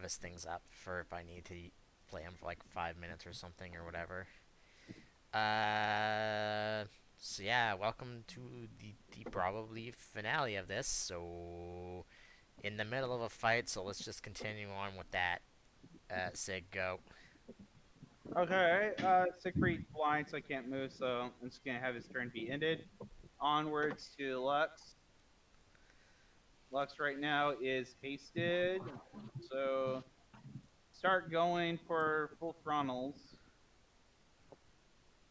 us things up for if I need to play him for like 5 minutes or something or whatever. So yeah, welcome to the probably finale of this. So in the middle of a fight, so let's just continue on with that. Sig, go. Okay, Siegfried's blind, so I can't move, so I'm just gonna have his turn be ended. Onwards to Lux. Lux right now is hasted, so start going for full frontals.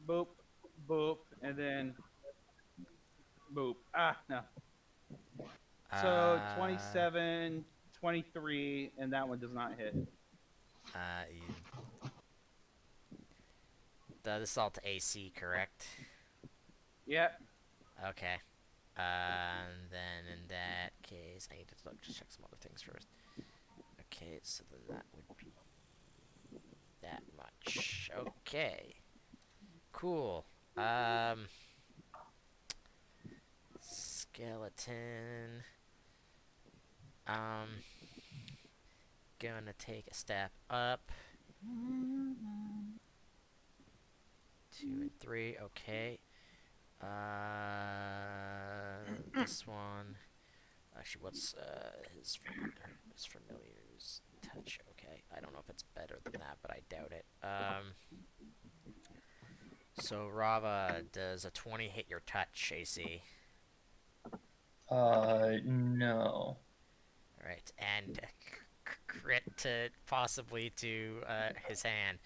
Boop, boop, and then boop. Ah, no. So Uh, 27, 23, and that one does not hit. this is all to AC, correct? Yep. Okay. And then in that case, I need to just check some other things first. Okay, so then that would be that much. Okay. Cool. Um, skeleton. Um, gonna take a step up. 2 and 3. Okay. This one. Actually, what's his familiar's touch? Okay, I don't know if it's better than that, but I doubt it. So Rava, does a 20 hit your touch AC? No. All right, and crit to possibly to his hand.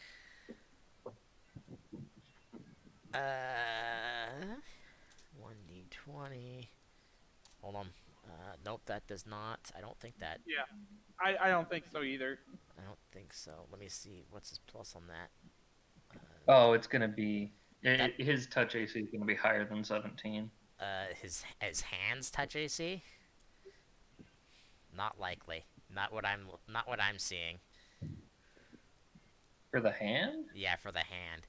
1d20. Hold on. Nope, that does not. I don't think that. Yeah. I don't think so either. I don't think so. Let me see. What's his plus on that? Oh, it's gonna be That his touch AC is gonna be higher than 17 his hands touch AC? Not likely. Not what I'm seeing. for the hand. Yeah, for the hand.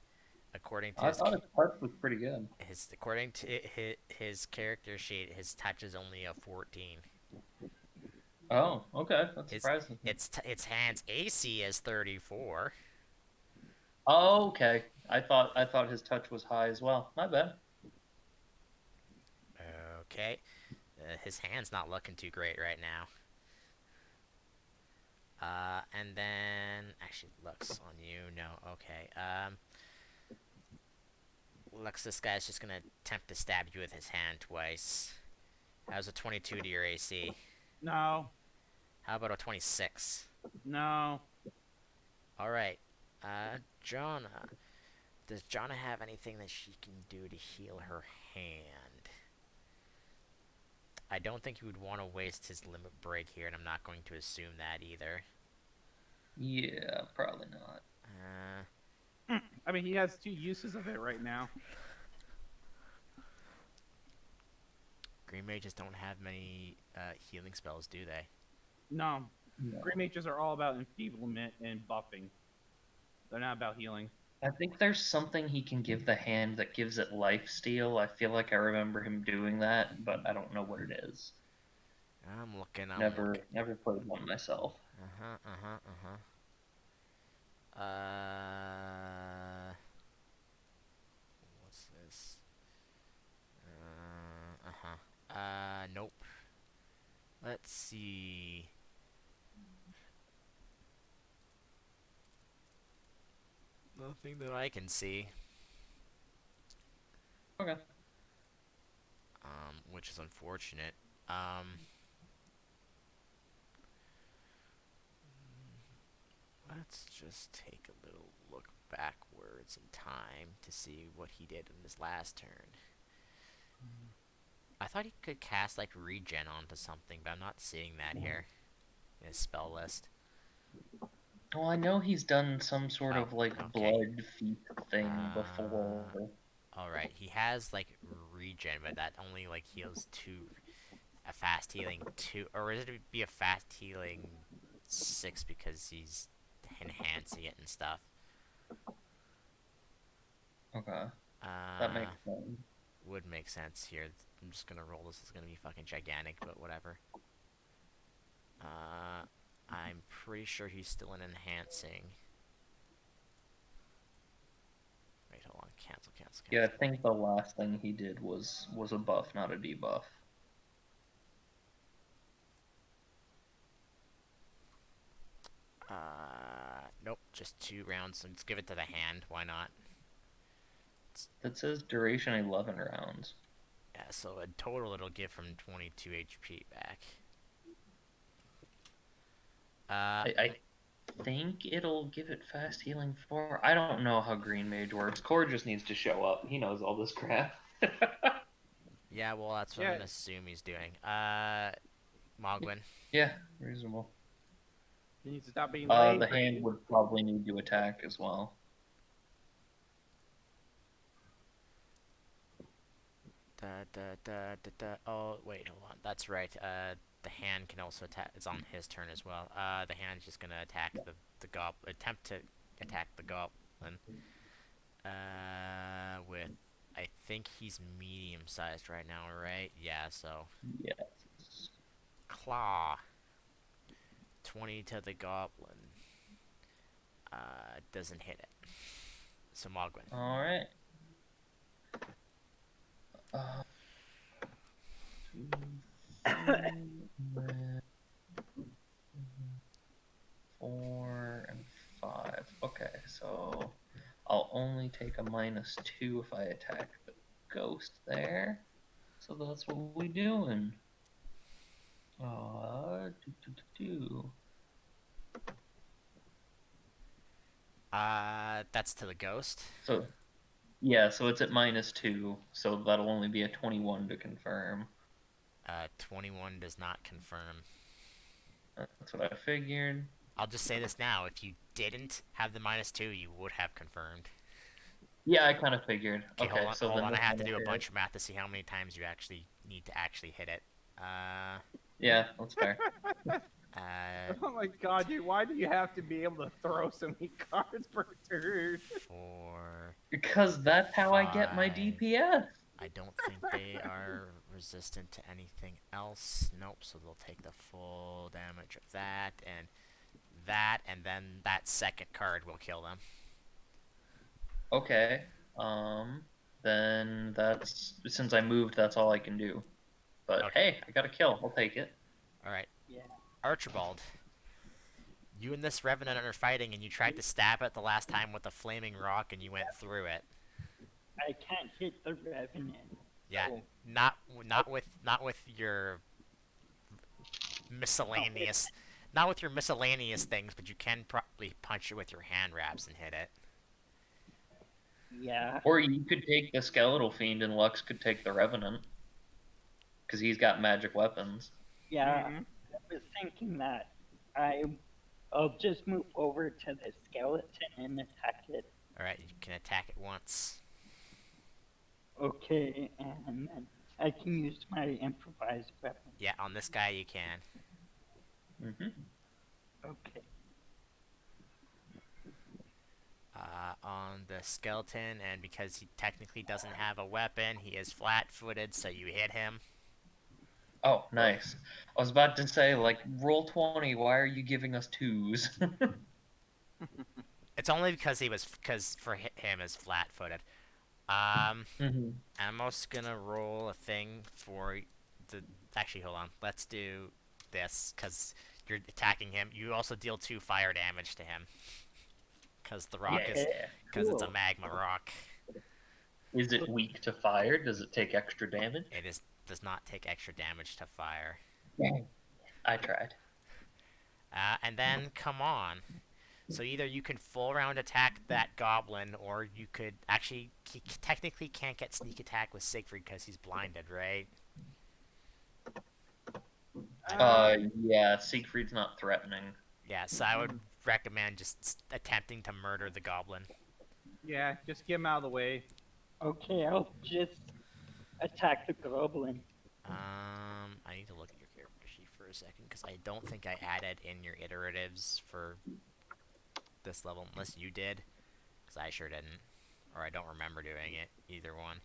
According to I thought his touch was pretty good. his character sheet, his touch is only a 14. Oh, okay, that's His surprising. its hands AC is 34. Oh, okay. I thought his touch was high as well. My bad. Okay. His hand's not looking too great right now. And then actually looks on you. No, okay. Looks, this guy's just gonna attempt to stab you with his hand twice. How's a 22 to your AC? No. How about a 26? No. All right. Jonna. Does Jonna have anything that she can do to heal her hand? I don't think he would want to waste his limit break here, and I'm not going to assume that either. Yeah, probably not. Uh, I mean, he has two uses of it right now. Green mages don't have many healing spells, do they? No. Green No. mages are all about enfeeblement and buffing. They're not about healing. I think there's something he can give the hand that gives it life steal. I feel like I remember him doing that, but I don't know what it is. I'm looking. I'm looking. Never played one myself. Uh huh. Uh huh. Uh huh. What's this? Uh huh. Nope. Let's see. Nothing that I can see. Okay. Which is unfortunate. Um, let's just take a little look backwards in time to see what he did in his last turn. I thought he could cast like regen onto something, but I'm not seeing that here in his spell list. Well, I know he's done some sort Oh, of like okay. blood feast thing Uh, before. all right. He has like regen, but that only like heals two, a fast healing two, or is it be a fast healing six because he's enhancing it and stuff? Okay, that Uh, makes sense. would make sense here. I'm just gonna roll this. It's gonna be fucking gigantic, but whatever. Uh, I'm pretty sure he's still in enhancing. Wait, hold on. Cancel, cancel, Yeah, I cancel. think the last thing he did was a buff, not a debuff. Nope, just 2 rounds. Let's give it to the hand. Why not? That says duration 11 rounds. Yeah, so in total it'll give him 22 HP back. I think it'll give it fast healing 4. I don't know how Green Mage works. Core just needs to show up. He knows all this crap. yeah, well, that's what I'm Yeah, gonna assume he's doing. Mogwin. Yeah, reasonable. he needs to stop being lame. The hand would probably need to attack as well. Oh, wait, hold on. That's right. The hand can also attack. It's on his turn as well. The hand's just gonna attack the goblin. Attempt to attack the goblin. With I think he's medium sized right now, right? Yeah. So Yes. claw. 20 to the goblin. Doesn't hit it. So Mogwin. All right. Uh, 2, 3, 4, and 5. Okay, so I'll only take a -2 if I attack the ghost there. So that's what we doing. Do, do, do, do. That's to the ghost. So yeah, so it's at -2, so that'll only be a 21 to confirm. 21 does not confirm. That's what I figured. I'll just say this now. If you didn't have the -2, you would have confirmed. Yeah, I kind of figured. Okay, Okay, hold on, so hold then on. I this have one to will do a hit. bunch of math to see how many times you actually need to actually hit it. Yeah, that's fair. Oh my god, dude, why do you have to be able to throw so many cards per turn? 4, Because that's how I get my 5. DPS. I don't think they are resistant to anything else. Nope, so they'll take the full damage of that, and then that second card will kill them. Okay. Then that's since I moved, that's all I can do. But Okay. hey, I got a kill. I'll take it. Alright. Yeah. Archibald. You and this Revenant are fighting, and you tried to stab it the last time with a flaming rock, and you went through it. I can't hit the Revenant. Yeah, So, not with your miscellaneous, not with your miscellaneous things, but you can probably punch it with your hand wraps and hit it. yeah. Or you could take the Skeletal Fiend, and Lux could take the Revenant, because he's got magic weapons. Yeah, Mhm. I was thinking that. I'll just move over to the skeleton and attack it. Alright, you can attack it once. Okay, and then I can use my improvised weapon. Yeah, on this guy you can. Mm-hmm. Okay. On the skeleton, and because he technically doesn't have a weapon, he is flat-footed, so you hit him. Oh, nice. I was about to say, like, roll 20. Why are you giving us 2s? It's only because for him is flat-footed. Mm-hmm. I'm also gonna roll a thing for the. Actually, hold on. Let's do this because you're attacking him. You also deal 2 fire damage to him because the rock is Yeah. because it's a Cool. magma rock. Is it weak to fire? Does it take extra damage? It does not take extra damage to fire. I tried. And then come on. So either you can full round attack that goblin, or you could actually he technically can't get sneak attack with Siegfried because he's blinded, right? Yeah, Siegfried's not threatening. Yeah, so I would recommend just attempting to murder the goblin. Yeah, just get him out of the way. Okay, I'll just attack the goblin. I need to look at your character sheet for a second because I don't think I added in your iteratives for this level unless you did, because I sure didn't, or I don't remember doing it. Either one.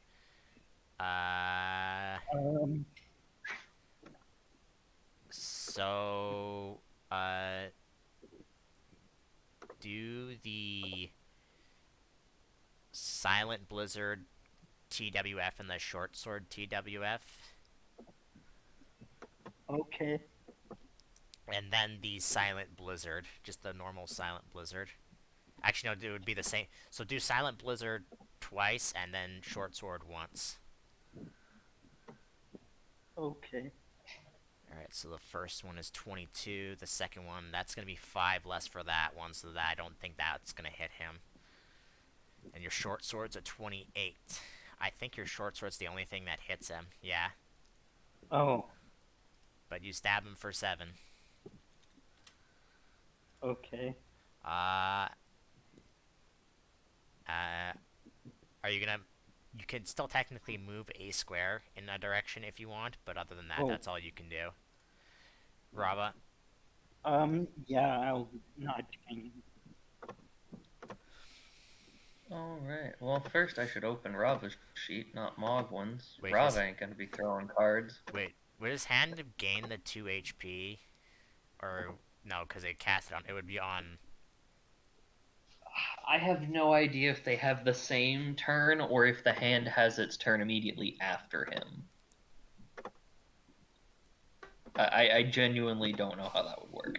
Um, So the Silent Blizzard TWF and the Short Sword TWF, Okay. and then the Silent Blizzard, just the normal Silent Blizzard. Actually, no, it would be the same. So do Silent Blizzard twice and then Short Sword once. Okay. Alright, so the first one is 22. The second one, that's going to be 5 less for that one, so that I don't think that's going to hit him. And your short sword's a 28. I think your short sword's the only thing that hits him. Yeah. Oh. But you stab him for 7. Okay. Uh, are you gonna... You can still technically move a square in a direction if you want, but other than that, Oh. that's all you can do. Rava? Yeah, I'll not change. Alright, well, first I should open Rava's sheet, not Mogwin's. Wait, Rava ain't gonna be throwing cards. Wait, would his hand gain the 2 HP? Or, no, because it cast it on... It would be on... I have no idea if they have the same turn or if the hand has its turn immediately after him. I genuinely don't know how that would work.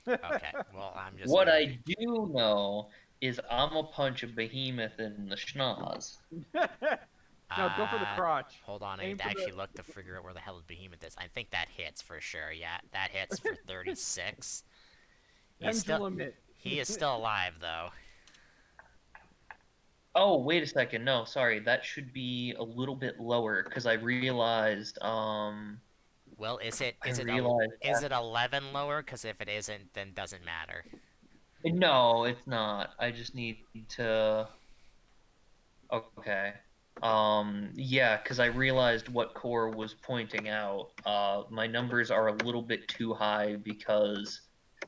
Okay, well, I'm just... What gonna I do know is I'm gonna punch a behemoth in the schnoz. No, go for the crotch. Hold on, I Aim need to for actually the- look to figure out where the hell the behemoth is. I think that hits for sure, yeah. That hits for 36. Pendulum hit. He is still alive, though. Oh, wait a second. No, sorry. That should be a little bit lower because I realized. Well, is it I is realized it 11 lower? Because if it isn't, then doesn't matter. No, it's not. I just need to. Okay. Yeah, because I realized what Core was pointing out. My numbers are a little bit too high because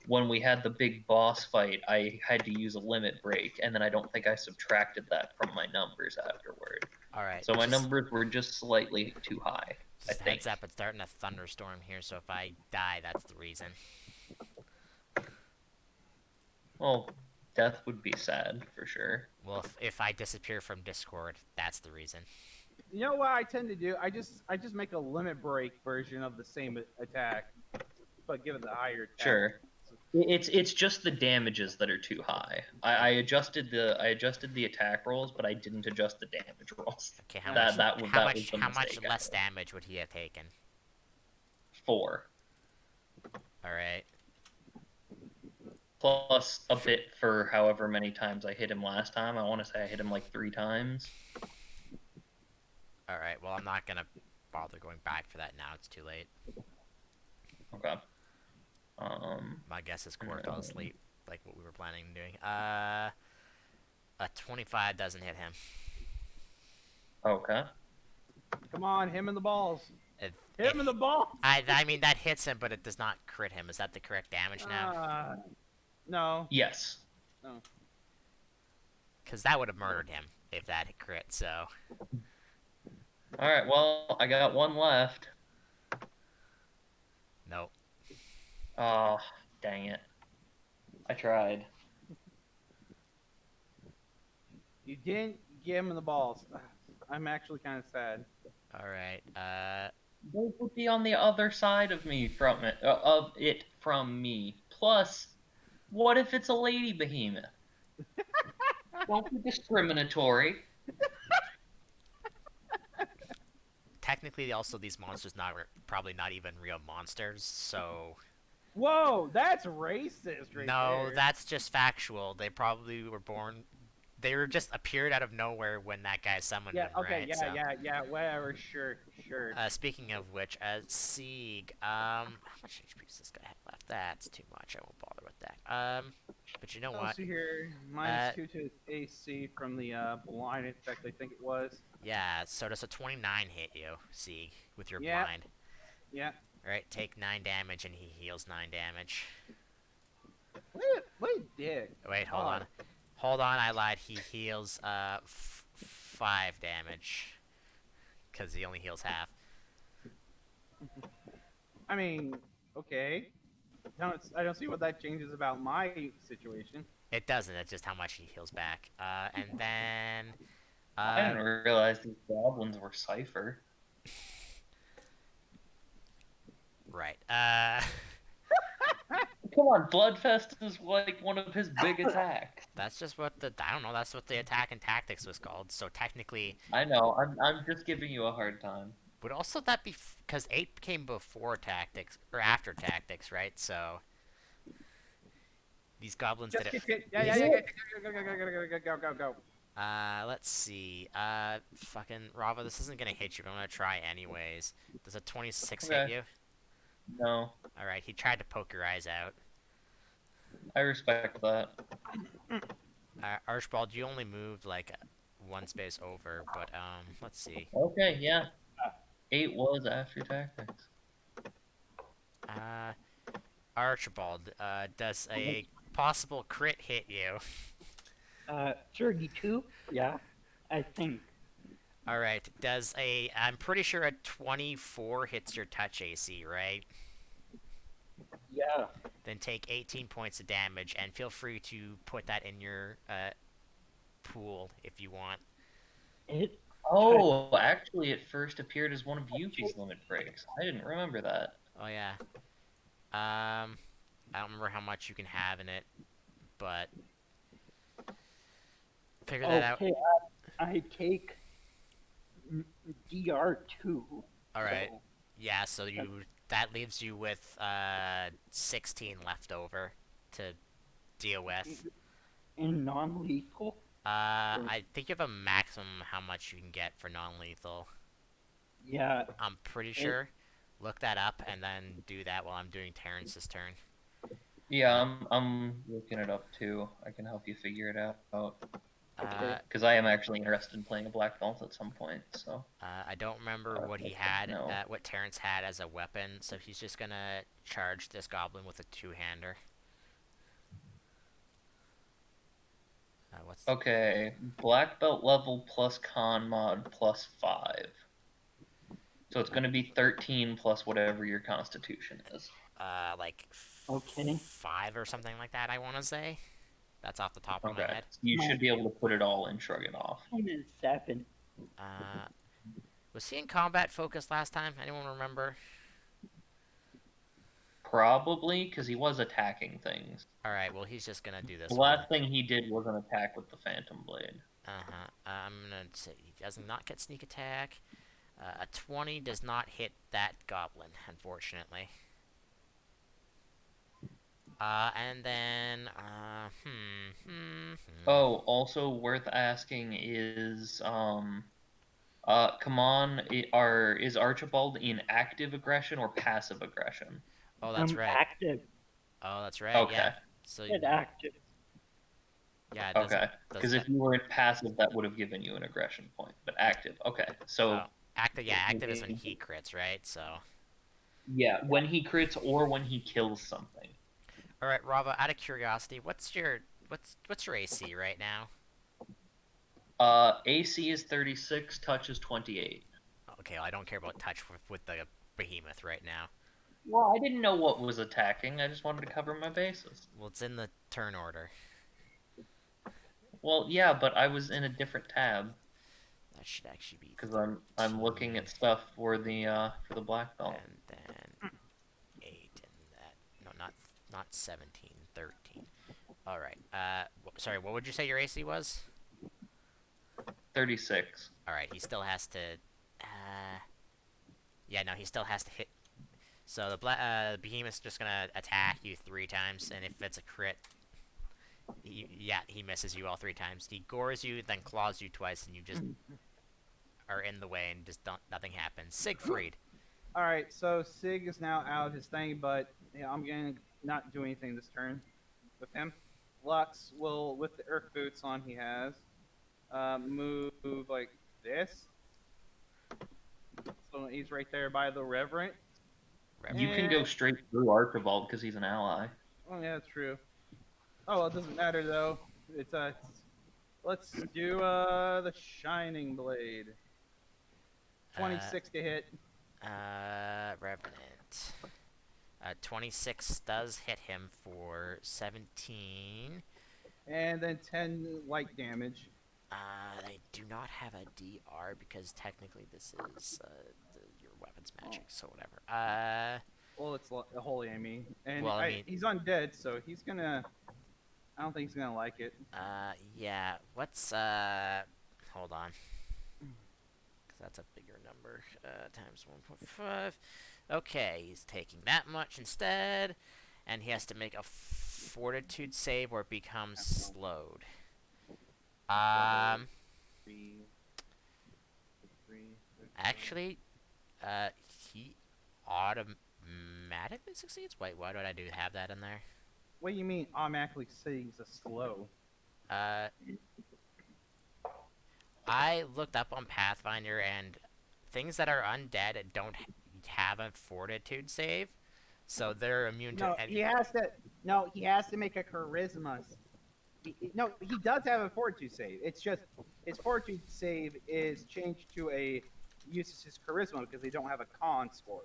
when we had the big boss fight, I had to use a limit break, and then I don't think I subtracted that from my numbers afterward. All right. So my numbers were just slightly too high. I Just think. heads up, it's starting a thunderstorm here, so if I die, that's the reason. Well, death would be sad for sure. Well, if I disappear from Discord, that's the reason. You know what I tend to do? I just make a limit break version of the same attack, but give it the higher attack. Sure. It's just the damages that are too high. I adjusted the attack rolls, but I didn't adjust the damage rolls. Okay, how That- much? that was- how that much? was the How much mistake I less made. damage would he have taken? 4. All right. Plus a bit for however many times I hit him last time. I want to say I hit him like 3 times. All right. Well, I'm not gonna bother going back for that now. It's too late. Okay. My guess is Core fell asleep, like what we were planning on doing. A 25 doesn't hit him. Okay. Come on, him in the balls. It, Him in the balls. I mean that hits him, but it does not crit him. Is that the correct damage now? No. Yes. Because that would have murdered him if that had crit. So. All right. Well, I got 1 left. Nope. Oh, dang it. I tried. You didn't get him in the balls. I'm actually kind of sad. All right. They would be on the other side of me from me. Plus, what if it's a lady behemoth? Don't be discriminatory. Technically, also these monsters probably not even real monsters. So. Whoa, that's racist right No, there. that's just factual. They probably were born. They were just appeared out of nowhere when that guy summoned Yeah, them, okay, right? yeah, So, yeah, whatever, sure. speaking of which, Sieg, how much HP does this guy have left? That's too much. I won't bother with that. But you know what? Let's see here. -2 to his AC from the blind effect, I think it was. Yeah, so does a 29 hit you, Sieg, with your Yeah. blind? Yeah. Alright, take 9 damage and he heals 9 damage. What a dick. Wait, hold on. Hold on, I lied. He heals 5 damage. Because he only heals half. I mean, okay. I don't see what that changes about my situation. It doesn't. It's just how much he heals back. And then, I didn't realize these goblins were Cypher. right. Come on, Bloodfest is like one of his big attacks. That's just what I don't know. That's what the attack and tactics was called. So technically, I know. I'm just giving you a hard time. would also that be because 8 came before tactics or after tactics, right? So these goblins Just did it. continue. Yeah. Go. Let's see. Fucking Rava, this isn't gonna hit you, but I'm gonna try anyways. Does a 26 hit Okay. you? No, All right. He tried to poke your eyes out. I respect that. Archibald, you only moved like one space over, but let's see. Okay, yeah. 8 was after tactics. Archibald, does a possible crit hit you? 32? Yeah, I think. All right. I'm pretty sure a 24 hits your touch AC, right? Yeah. Then take 18 points of damage, and feel free to put that in your pool if you want. It Oh, actually, it first appeared as one of Yuki's limit breaks. I didn't remember that. Oh yeah. I don't remember how much you can have in it, but figure that out. okay. I take DR2. All right. So, Yeah. So that leaves you with 16 left over to deal with. in non-lethal. I think you have a maximum how much you can get for non-lethal. Yeah. I'm pretty sure. Look that up and then do that while I'm doing Terrence's turn. Yeah, I'm looking it up too. I can help you figure it out. Uh, Because I am actually interested in playing a black belt at some point. So I don't remember what he had, no. what Terrence had as a weapon, so he's just gonna charge this goblin with a two-hander. What's Okay, black belt level plus con mod plus 5. So it's going to be 13 plus whatever your constitution is. like Okay. 5 or something like that? I want to say. That's off the top of my Okay, head. so you should be able to put it all and shrug it off. Mine is 7. Was he in combat focus last time? Anyone remember? Probably, because he was attacking things. All right. Well, he's just gonna do this The one. last thing he did was an attack with the Phantom Blade. I'm gonna say he does not get sneak attack. A 20 does not hit that goblin, unfortunately. And then, Oh, also worth asking is, come on, is Archibald in active aggression or passive aggression? Oh, that's right. Active. Oh, that's right. Okay. Yeah. So Get active. yeah, it doesn't. Okay, because if you were in passive, that would have given you an aggression point. But active, okay. So active. Yeah, active is when he crits, right? So. yeah, when he crits or when he kills something. All right, Rava. Out of curiosity, what's your AC right now? AC is 36, touch is 28. Okay, well, I don't care about touch with the behemoth right now. Well, I didn't know what was attacking. I just wanted to cover my bases. Well, it's in the turn order. Well, yeah, but I was in a different tab That should actually be. because I'm looking at stuff for the black belt. And then 8 and that. No, not 17. 13. All right. Sorry. What would you say your AC was? 36. All right. He still has to. Yeah. No. He still has to hit. So the behemoth's just gonna attack you 3 times, and if it's a crit, he misses you all 3 times. He gores you, then claws you twice, and you just are in the way, and just nothing happens. Siegfried. All right, so Sig is now out of his thing, but yeah, I'm gonna not do anything this turn with him. Lux will, with the Earth boots on, he has move like this. So he's right there by the Reverend. You can go straight through Archibald because he's an ally. Oh yeah, that's true. Oh, well, it doesn't matter though. It's let's do the Shining Blade. 26 to hit. Revenant. 26 does hit him for 17. And then 10 light damage. They do not have a DR because technically this is your weapons magic, so whatever. Well, it's holy, I mean. And Well, I mean- he's undead, so he's gonna. I don't think he's gonna like it. Yeah. What's Hold on, because that's a bigger number. Times 1.5. Okay, he's taking that much instead, and he has to make a fortitude save or it becomes slowed. Three, Actually, he automatically succeeds. Wait, why did I have that in there? What do you mean automatically saves a slow? I looked up on Pathfinder, and things that are undead don't have a fortitude save, so they're immune to No, any. he has to. No, he has to make a charisma. No, he does have a fortitude save. It's just his fortitude save is changed to a uses his charisma because they don't have a con score.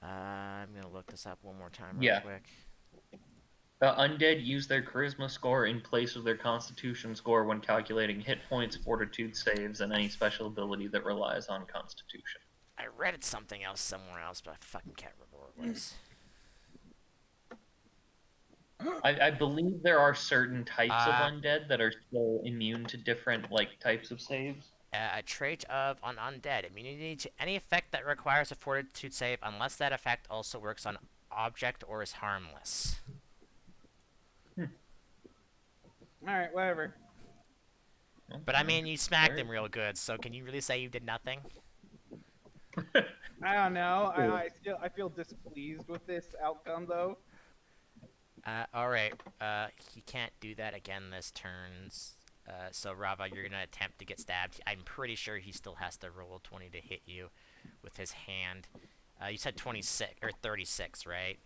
I'm gonna look this up one more time real Yeah. quick. Undead use their charisma score in place of their constitution score when calculating hit points, fortitude saves, and any special ability that relies on constitution. I read it something else somewhere else, but I fucking can't remember what it was. I believe there are certain types of Uh, undead that are still immune to different types of saves. A trait of an undead. Immunity to any effect that requires a fortitude save, unless that effect also works on object or is harmless. All right, whatever. But I mean, you smacked him real good, so can you really say you did nothing? I don't know. I feel displeased with this outcome though. Alright. He can't do that again this turn. So Rava, you're gonna attempt to get stabbed. I'm pretty sure he still has to roll 20 to hit you with his hand. You said 26 or 36, right?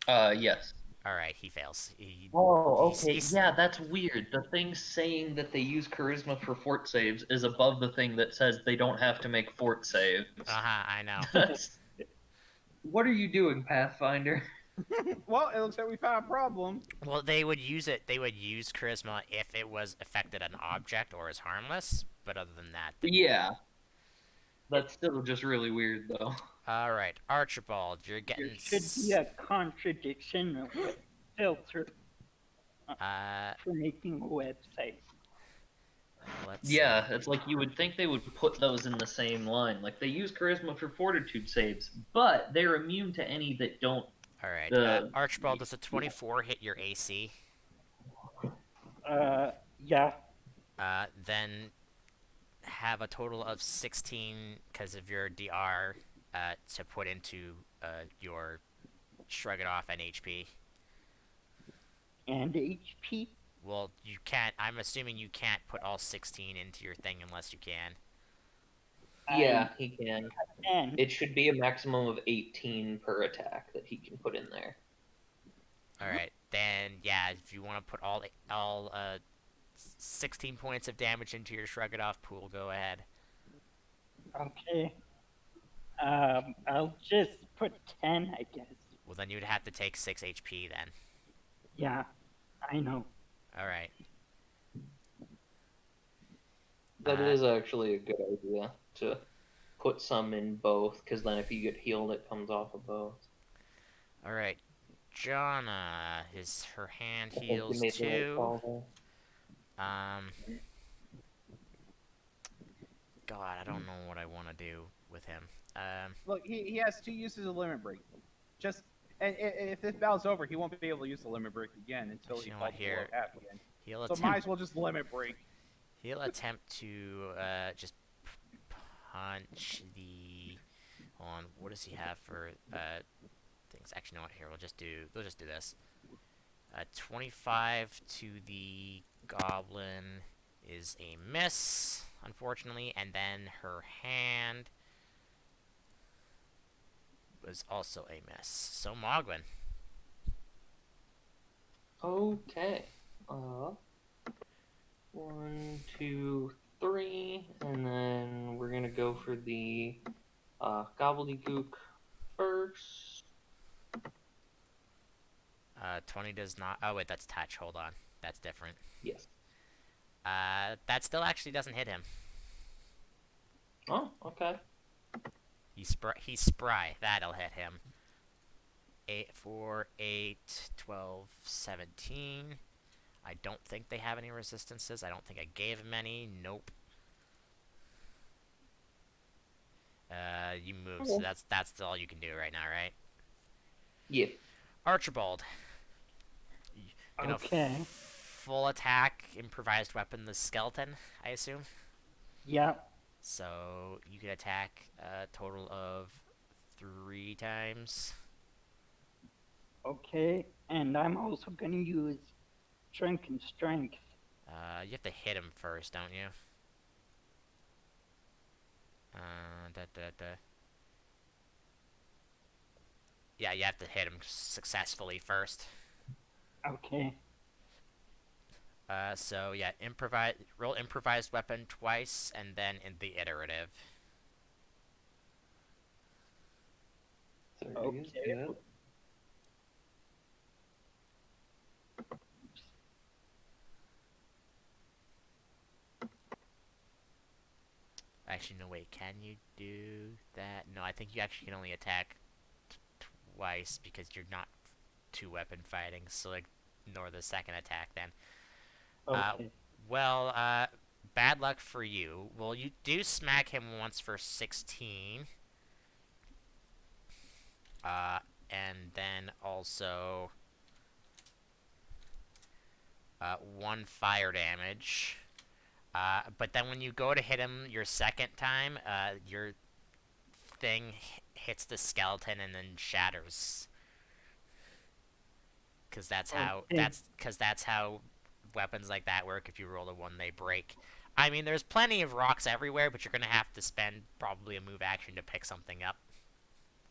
Yes. Alright, he fails. Oh, he's- okay. he's- Yeah, that's weird. The thing saying that they use charisma for fort saves is above the thing that says they don't have to make fort saves. I know. What are you doing, Pathfinder? Well, it looks like we found a problem. Well, they would use it. They would use charisma if it was affected an object or is harmless. But other than that, Yeah. That's still just really weird, though. all right, Archibald, you're getting. There should be a contradiction with filter for making a website. Let's Yeah, see. it's like you would think they would put those in the same line. Like they use charisma for fortitude saves, but they're immune to any that don't. All right, The- Archibald, does a 24 hit your AC? Yeah. Then have a total of 16 because of your DR to put into your shrug it off and HP. And HP? Well, you can't. I'm assuming you can't put all 16 into your thing unless you can. Yeah, he can. And It should be a maximum of 18 per attack that he can put in there. All right, then yeah, if you want to put all 16 points of damage into your shrug it off pool, go ahead. okay. I'll just put 10, I guess. Well, then you'd have to take 6 HP then. Yeah, I know. All right. That is actually a good idea to put some in both, because then if you get healed, it comes off of both. All right. Jonna, her hand I think you heals made the right too. call God, I don't know what I want to do with him. Look, he has 2 uses of limit break. Just and if this battle's over, he won't be able to use the limit break again until Actually, he you know falls what, below here, half again. he'll So attempt. might as well just limit break. He'll attempt to just punch the. Hold on, what does he have for things? Actually, you know what? Here, we'll just do this. 25 to the goblin is a miss, unfortunately, and then her hand was also a miss. So Mogwin. Okay. 1, 2, 3, and then we're gonna go for the gobbledygook first. 20 does not. Oh wait, that's touch. Hold on, that's different. Yes. That still actually doesn't hit him. Oh, okay. He's spry. That'll hit him. 8, 4, 8, 12, 17. I don't think they have any resistances. I don't think I gave him any. Nope. You move, so Okay. that's all you can do right now, right? Yeah. Archibald. Gonna Okay. full attack, improvised weapon, the skeleton, I assume. Yeah. So you can attack a total of 3 times. Okay. And I'm also gonna use strength and strength. You have to hit him first, don't you? Da, da, da. Yeah, you have to hit him successfully first. Okay. So yeah, roll improvised weapon twice, and then in the iterative. Sorry, Okay. yeah. Actually, no, wait, can you do that? No, I think you actually can only attack twice because you're not two-weapon fighting, so ignore the second attack then. Okay. Well, bad luck for you. Well, you do smack him once for 16. And then also 1 fire damage. But then when you go to hit him your second time, your thing hits the skeleton and then shatters. Because Okay. that's how weapons like that work. If you roll a 1, they break. I mean, there's plenty of rocks everywhere, but you're gonna have to spend probably a move action to pick something up.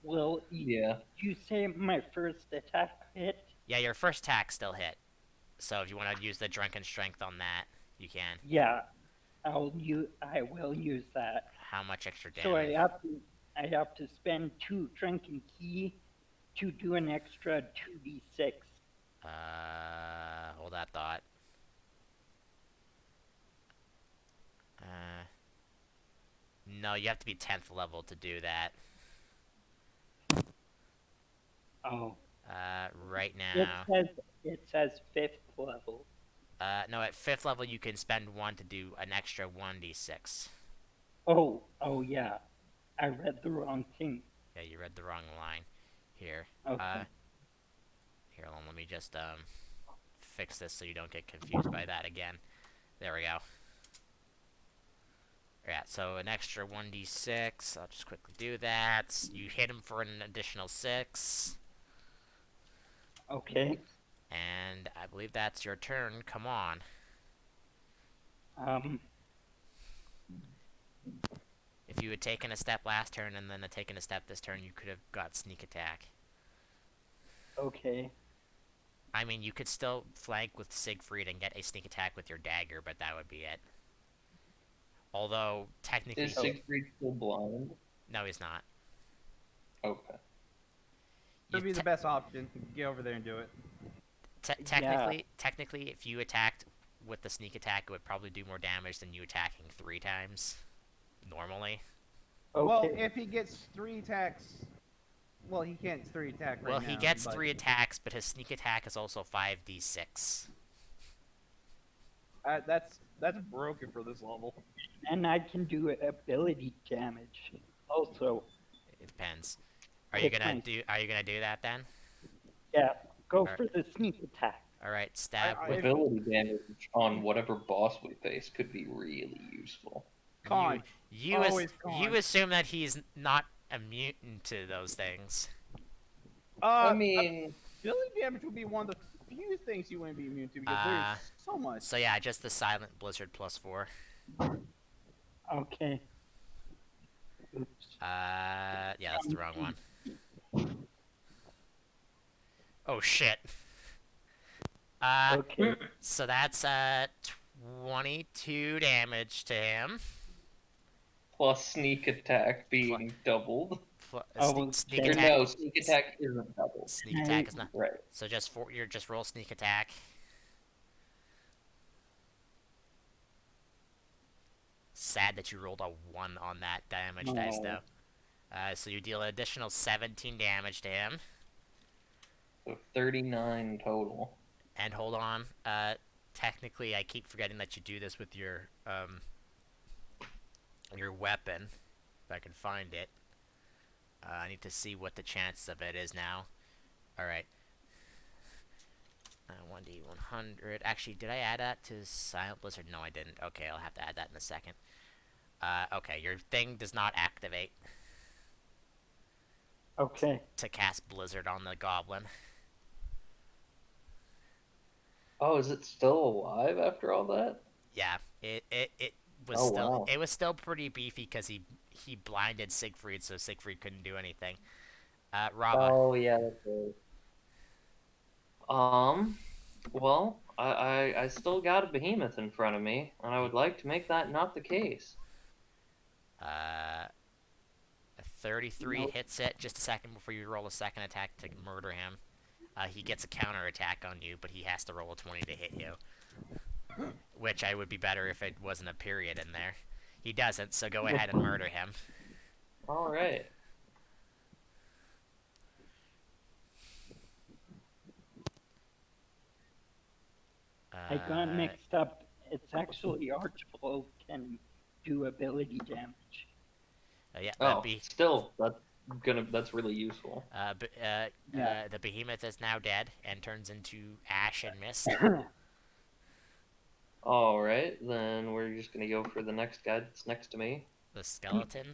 Well, Yeah. you say my first attack hit? Yeah, your first attack still hit. So if you want to use the drunken strength on that, you can. Yeah. I will use that. How much extra So damage? I have to spend 2 drinking key to do an extra 2d6. Hold that thought. Uh, no, you have to be 10th level to do that. Oh. Right It now. says it says 5th level. No, at 5th level you can spend 1 to do an extra 1d6. Oh yeah. I read the wrong thing. Yeah, you read the wrong line. Here. Okay. Here, hold on, let me just fix this so you don't get confused by that again. There we go. Yeah, so an extra 1d6. I'll just quickly do that. You hit him for an additional 6. Okay. And I believe that's your turn. Come on. If you had taken a step last turn and then had taken a step this turn, you could have got sneak attack. Okay. I mean, you could still flank with Siegfried and get a sneak attack with your dagger, but that would be it. Although, technically... Is Siegfried still blind? No, he's not. Okay. Would be the best option. Get over there and do it. Technically, if you attacked with the sneak attack, it would probably do more damage than you attacking 3 times. Normally. Okay. Well, if he gets 3 attacks... Well, he can't 3 attack right now. Well, he gets but... 3 attacks, but his sneak attack is also 5d6. That's broken for this level. And I can do ability damage also. It depends. Are you gonna do that then? Yeah. Go for the sneak attack. Alright, stab with... Ability damage on whatever boss we face could be really useful. Con. You assume that he's not immune to those things. I mean... Ability damage would be one of the few things you wouldn't be immune to because there's so much. So yeah, just the silent blizzard +4. Okay. Oops. Yeah, that's the wrong one. Oh shit. Okay. So that's 22 damage to him. Plus sneak attack being doubled. Sneak Okay. Or attack. no, sneak attack isn't double. Sneak attack is not. Right. So just for you're just roll sneak attack. Sad that you rolled a 1 on that damage dice No. though. So you deal an additional 17 damage to him. So 39 total. And hold on. Technically, I keep forgetting that you do this with your weapon. If I can find it. I need to see what the chances of it is now. All right. 1d100. Actually, did I add that to Silent Blizzard? No, I didn't. Okay, I'll have to add that in a second. Okay, your thing does not activate Okay. to cast Blizzard on the goblin. Oh, is it still alive after all that? Yeah, it was Oh, still wow. it was still pretty beefy because he blinded Siegfried, so Siegfried couldn't do anything. Rava. Oh, yeah, that's right. Well, I still got a behemoth in front of me, and I would like to make that not the case. A 33 Nope. hits it just a second before you roll a second attack to murder him. He gets a counter attack on you, but he has to roll a 20 to hit you. Which I would be better if it wasn't a period in there. He doesn't, so go ahead and murder him. All right. I got mixed up. It's actually Archibald can do ability damage. Yeah, Oh, still, that's really useful. Yeah. the behemoth is now dead and turns into ash and mist. All right, then we're just gonna go for the next guy that's next to me. The skeleton,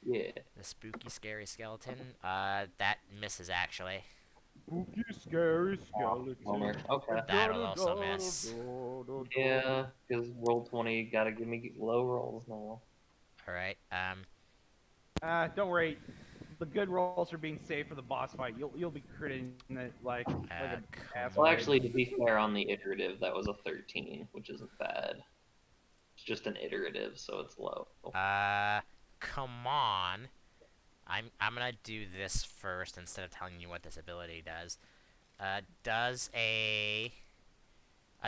Yeah. the spooky, scary skeleton, that misses actually. Spooky, scary Bummer. skeleton. Okay. That'll also miss. Yeah, because roll 20 gotta give me low rolls now. Alright, Don't worry. The good rolls are being saved for the boss fight. You'll be critting it like a come ass. Well, actually, to be fair, on the iterative, that was a 13, which isn't bad. It's just an iterative, so it's low. come on. I'm gonna do this first instead of telling you what this ability does. Does a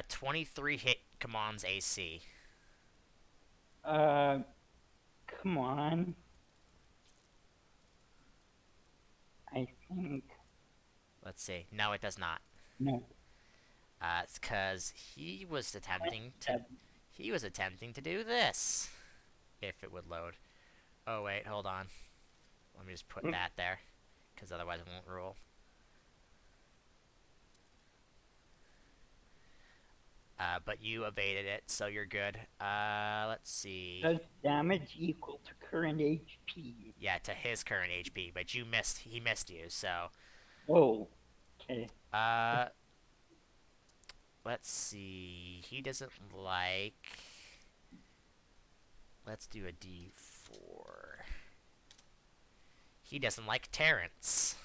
23 hit commands AC? Come on. I think Let's see. No, it does not. no. It's because he was attempting to do this. If it would load. Oh wait, hold on. Let me just put that there, because otherwise it won't rule. But you evaded it, so you're good. Let's see. Does damage equal to current HP? Yeah, to his current HP, but you missed. He missed you, so. Oh. Okay. Let's see. He doesn't like. Let's do a D4. He doesn't like Terrence.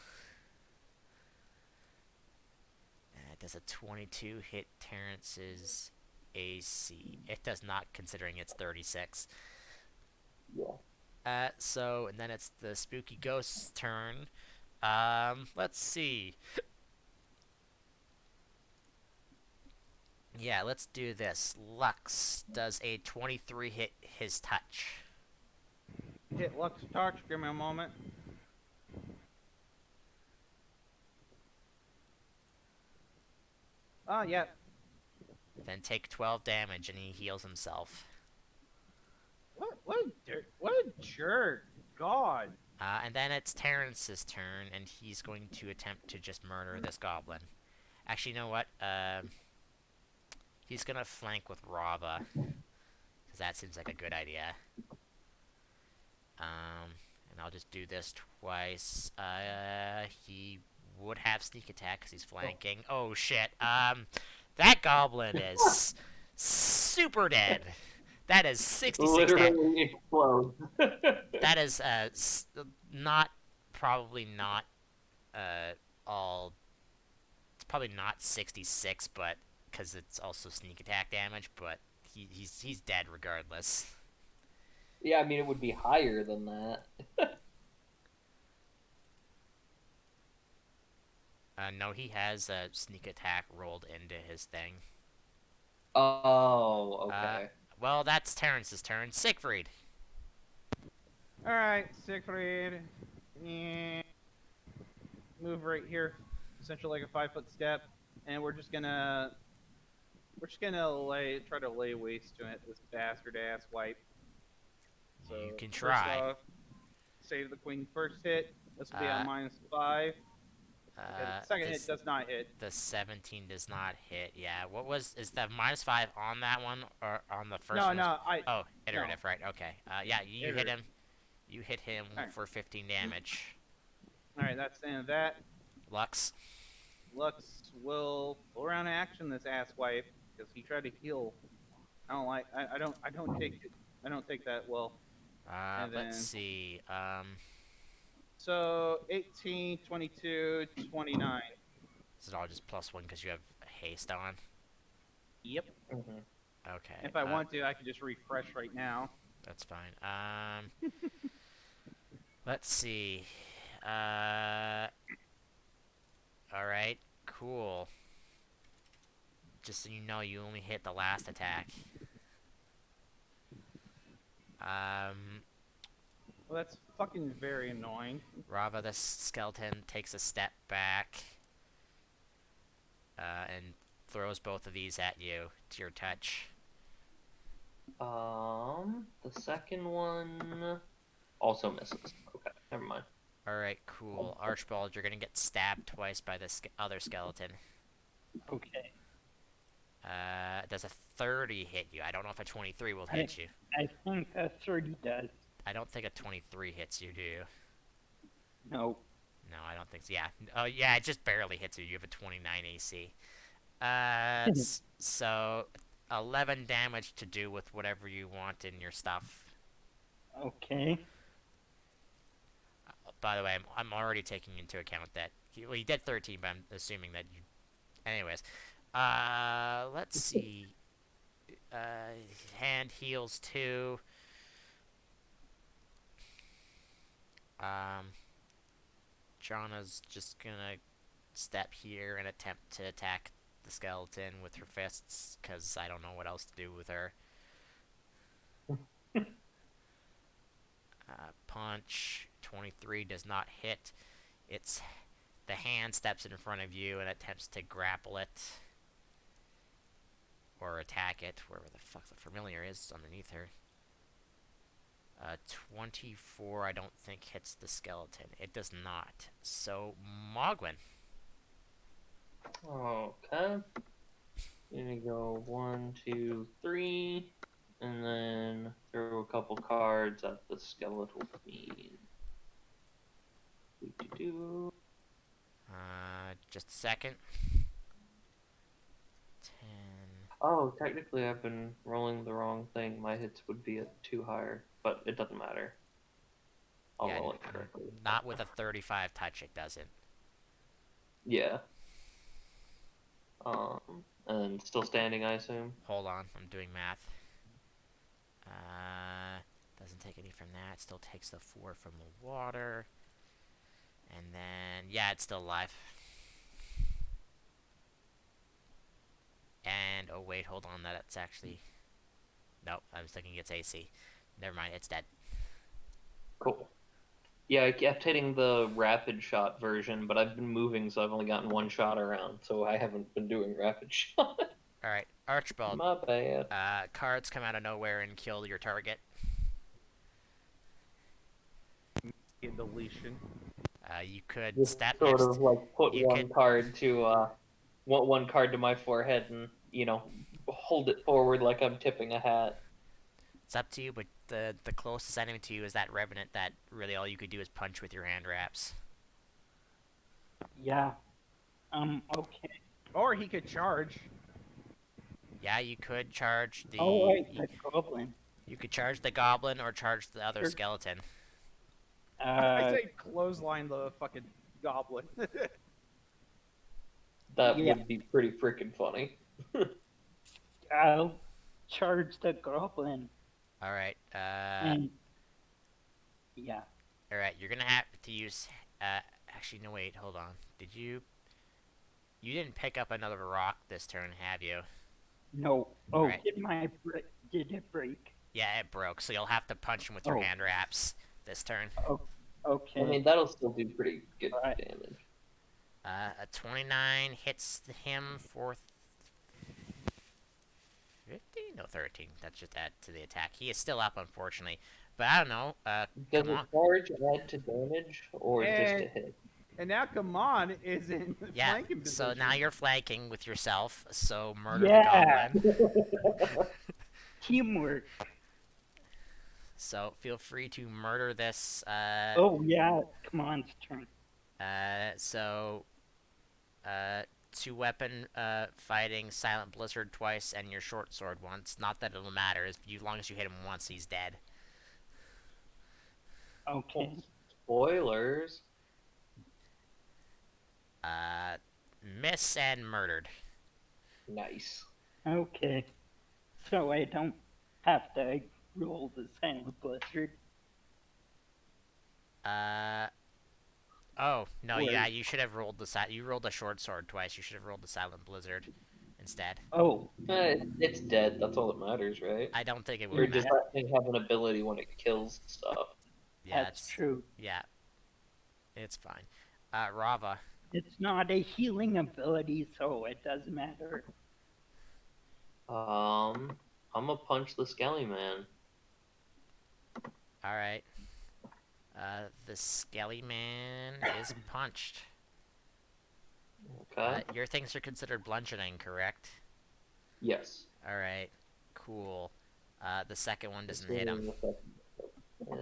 Does a 22 hit Terrence's AC? It does not, considering it's 36. Yeah. So, and then it's the spooky ghost's turn. Let's see. Yeah, let's do this. Lux does a 23 hit his touch. Hit Lux touch. Give me a moment. Oh, yeah. Then take 12 damage and he heals himself. What a jerk. God. And then it's Terrence's turn, and he's going to attempt to just murder this goblin. Actually, you know what? He's gonna flank with Rava, because that seems like a good idea. And I'll just do this twice. He would have sneak attack because he's flanking. Oh shit. That goblin is super dead. That is 66 damage. Literally explodes. That is not probably not all. It's probably not 66, but because it's also sneak attack damage. But he's dead regardless. Yeah, I mean, it would be higher than that. No, he has a sneak attack rolled into his thing. Oh, Uh, okay. well, that's Terrence's turn. Siegfried. All right, Siegfried. Eh, move right here, essentially like a 5 foot step, and we're just gonna try to lay waste to it. This bastard ass wipe. So You can first try. off, save the queen first hit. This will be on Uh, -5. Okay, the second hit this does not hit. the 17 does not hit. Yeah. What was is the -5 on that one or on the first No, one? no, Oh, no. iterative, right? Okay. Yeah, you hit Iterative. him. You hit him All right, for 15 damage. all right, that's the end of that. Lux. Lux will full round action this ass wipe because he tried to heal. I don't like. I don't take it. I don't take that well. And Let's then see. so 18, 22, 29. Is it all just +1 because you have haste on? Yep. Hmm. Okay. If I want to, I can just refresh right now. That's fine. Let's see. Uh, all right. Cool. Just so you know, you only hit the last attack. Um, Well, that's fucking very annoying. Rava the skeleton takes a step back, and throws both of these at you to your touch. The second one also misses. Okay, never mind. All right, cool. Archibald, you're gonna get stabbed twice by this other skeleton. Okay. Does a 30 hit you? I don't know if a 23 will hit you. I think a 30 does. I don't think a 23 hits you, do you? No. No, I don't think so. Yeah. Oh, yeah, it just barely hits you. You have a 29 AC. So 11 damage to do with whatever you want in your stuff. Okay. By the way, I'm already taking into account that you did 13, but I'm assuming that you. Anyways, let's see. Hand heals 2. Um, Jana's just gonna step here and attempt to attack the skeleton with her fists, because I don't know what else to do with her. Punch. 23 does not hit. It's the hand steps in front of you and attempts to grapple it. Or attack it, wherever the fuck the familiar is underneath her. 24 I don't think hits the skeleton. It does not. So, Mogwin. Okay. Gonna go 1, 2, 3, and then throw a couple cards at the skeletal queen. Do. Just a second. 10. Oh, technically I've been rolling the wrong thing. My hits would be at 2 higher, but it doesn't matter. I'll Yeah, roll it correctly. Not with a 35 touch, it doesn't. Yeah. And still standing, I assume. Hold on, I'm doing math. Doesn't take any from that. Still takes the 4 from the water. And then, yeah, it's still alive. And, oh wait, hold on, that's actually... Nope, I was thinking it's AC. Never mind, it's dead. Cool. Yeah, I kept hitting the rapid shot version, but I've been moving, so I've only gotten 1 shot around, so I haven't been doing rapid shot. Alright, Archibald. My bad. Cards come out of nowhere and kill your target. Get deletion. You could Just step sort next... of like put you one could- card to one card to my forehead and hold it forward like I'm tipping a hat. It's up to you, but the closest enemy to you is that Revenant that really all you could do is punch with your hand wraps. Yeah. Okay. Or he could charge. Yeah, you could charge the... Oh, wait, the goblin. You could charge the goblin or charge the other Sure. skeleton. I say clothesline the fucking goblin. That Yeah. would be pretty freaking funny. I'll charge the goblin. Alright, And yeah. alright, you're gonna have to use... actually, no, wait, hold on. Did you... You didn't pick up another rock this turn, have you? No. Oh, Right. did it break? Yeah, it broke, so you'll have to punch him with your Oh, hand wraps this turn. oh, I okay. mean, that'll still do pretty good Alright. damage. A 29 hits him for 15? No, 13. That's just add to the attack. He is still up, unfortunately. But I don't know. Does Come a on. charge add to damage or just And a hit? and now Kamon is in Yeah, flanking so position. now you're flanking with yourself, so murder the Yeah. goblin. Teamwork. So feel free to murder this, Oh yeah, come on, turn. so, two weapon, fighting Silent Blizzard twice and your short sword once. Not that it'll matter, as long as you hit him once, he's dead. Okay. Spoilers. Miss and murdered. Nice. Okay. So I don't have to roll the Silent Blizzard. Oh, no, Wait. yeah, you should have rolled you rolled the short sword twice. You should have rolled the Silent Blizzard instead. Oh, It's dead. That's all that matters, right? I don't think it Or would does matter. that thing have an ability when it kills stuff? Yeah, that's true. yeah, it's fine. Rava. It's not a healing ability, so it doesn't matter. I'm gonna punch the Skelly Man. Alright. The Skelly Man is punched. Okay. Your things are considered bludgeoning, correct? Yes. Alright. Cool. The second one doesn't hit him. Yeah.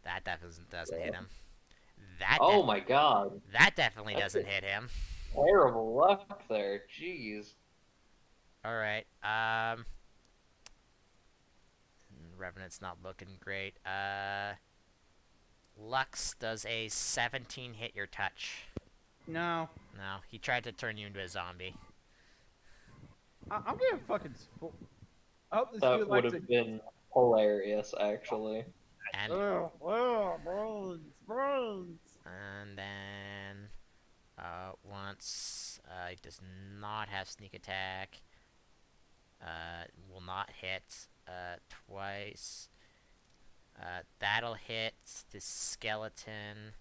That definitely doesn't Yeah. hit him. Oh my god. That definitely That's doesn't hit him. Terrible luck there. Jeez. Alright, Revenant's not looking great. Lux, does a 17 hit your touch? No, No, he tried to turn you into a zombie. I'm getting fucking. I hope this That dude would likes have it. been hilarious, actually. And Bros. and then once he does not have sneak attack. Will not hit twice. That'll hit the skeleton.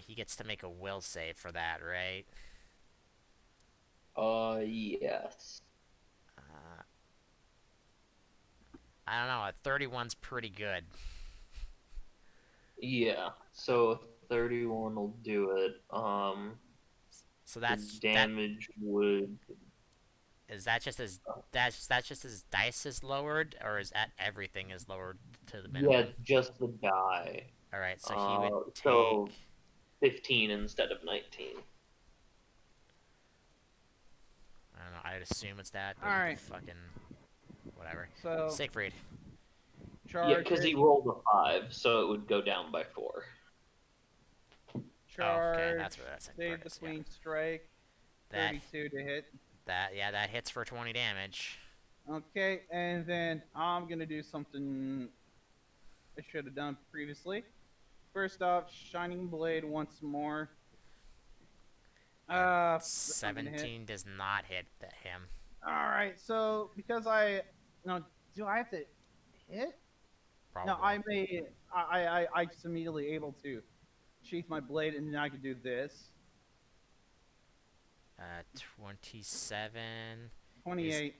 He gets to make a will save for that, right? Yes. I don't know. A 31's pretty good. Yeah. So 31 will do it. So The that's damage would. is that just as that's just as dice is lowered, or is that everything is lowered to the minimum? Yeah, just the die. All right, so he would take. So 15 instead of 19. I don't know. I'd assume it's that. But Alright. Fucking whatever. So Siegfried. charge. Yeah, because he rolled a 5, so it would go down by 4. Charge. Oh, okay, that's where that's Save the queen strike. That 32 to hit. that hits for 20 damage. Okay, and then I'm gonna do something I should have done previously. First off, Shining Blade once more. That's not gonna hit. 17 does not hit him. Alright, so because no, do I have to hit? Probably. No, I just immediately able to sheath my blade and then I can do this. 27. 28.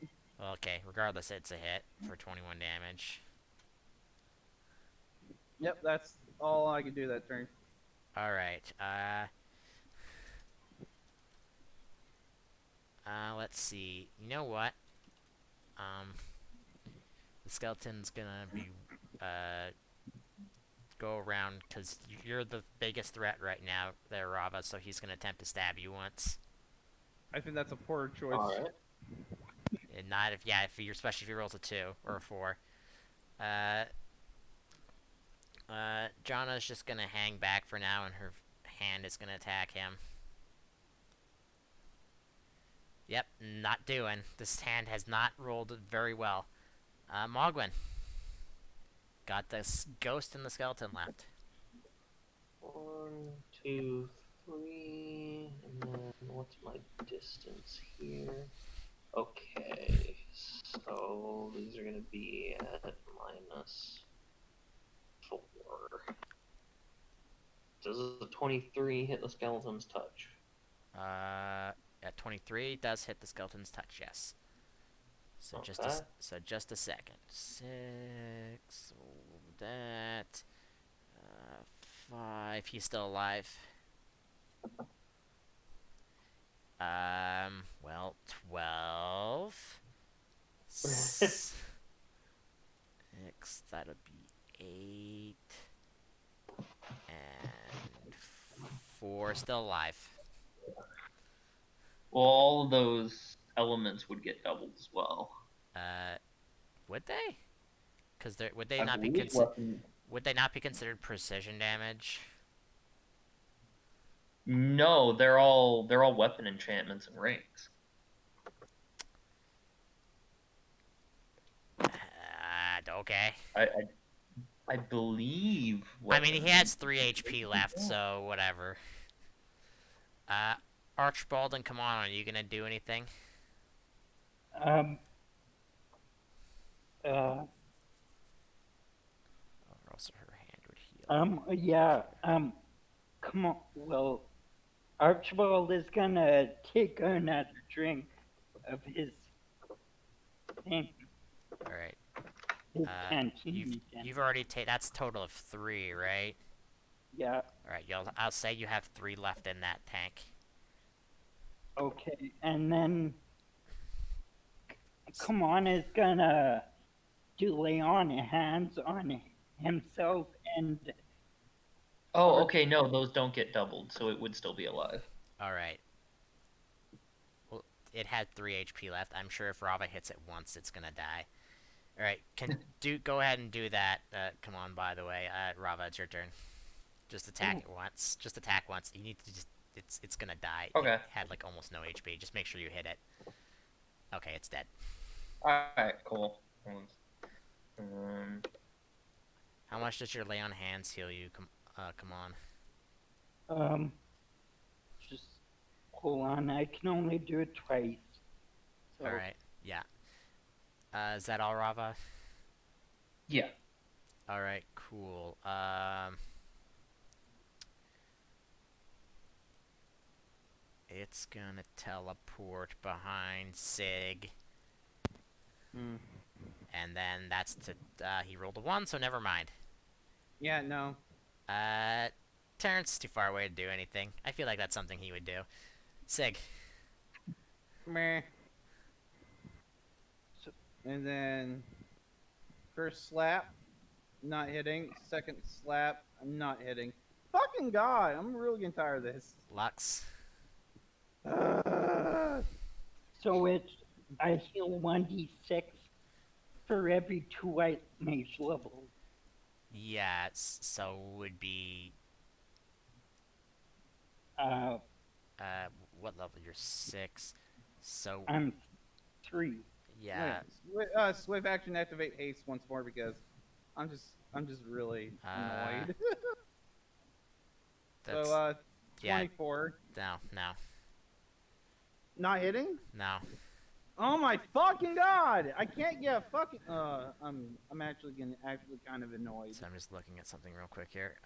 Okay, regardless, it's a hit for 21 damage. Yep, that's all I can do that turn. Alright, let's see. You know what? The skeleton's gonna be, go around, because you're the biggest threat right now there, Rava, so he's gonna attempt to stab you once. I think that's a poor choice. Alright. And not if, especially if he rolls a 2 or a 4. Jonna's just gonna hang back for now, and her hand is gonna attack him. Yep, not doing. This hand has not rolled very well. Mogwin. Got this ghost and the skeleton left. 1, 2, 3, and then what's what's my distance here? Okay, so these are gonna be at -4. Does a 23 hit the skeleton's touch? At 23 does hit the skeleton's touch, yes. So Okay. just a second. 6. That. 5. He's still alive. Well, 12. 6. That'll be 8. And 4. Still alive. Well, all of those elements would get doubled as well. Would they? Because would they I not be believe weapon. would they not be considered precision damage? No, they're all weapon enchantments and rings. Okay. I believe. I mean, he has 3 HP left, so whatever. Archibald and Kamon, are you gonna do anything? Um. Or else her hand would heal. Yeah. Come on. Well, Archibald is gonna take another drink of his thing, Alright. his canteen. You've already taken. That's a total of 3, right? Yeah. Alright, I'll say you have 3 left in that tank. Okay. And then, come on, is gonna do lay on hands on himself and. Oh, okay. No, those don't get doubled, so it would still be alive. Alright. Well, it had 3 HP left. I'm sure if Rava hits it once, it's gonna die. Alright, go ahead and do that. Come on, by the way. Rava, it's your turn. Just attack it once. Just attack once. You need to just... It's gonna die. Okay. It had, like, almost no HP. Just make sure you hit it. Okay, it's dead. Alright, cool. How much does your lay on hands heal you? Come on. Just hold on. I can only do it twice. So. Alright, yeah. Is that all, Rava? Yeah. Alright, cool. It's gonna teleport behind Sig. And then that's to, he rolled a 1, so never mind. Yeah, no. Terrence is too far away to do anything. I feel like that's something he would do. Sig. Meh. And then first slap, not hitting. Second slap, I'm not hitting. Fucking god, I'm really getting tired of this. Lux. So it's I heal 1d6 for every 2 white mage levels. Yeah, so would be... what level? You're 6. So... I'm 3. Yeah. Swift action activate haste once more because I'm just really annoyed. That's... So 24. Yeah, no. Not hitting? No. Oh my fucking god! I can't get a fucking. I'm actually getting kind of annoyed. So I'm just looking at something real quick here.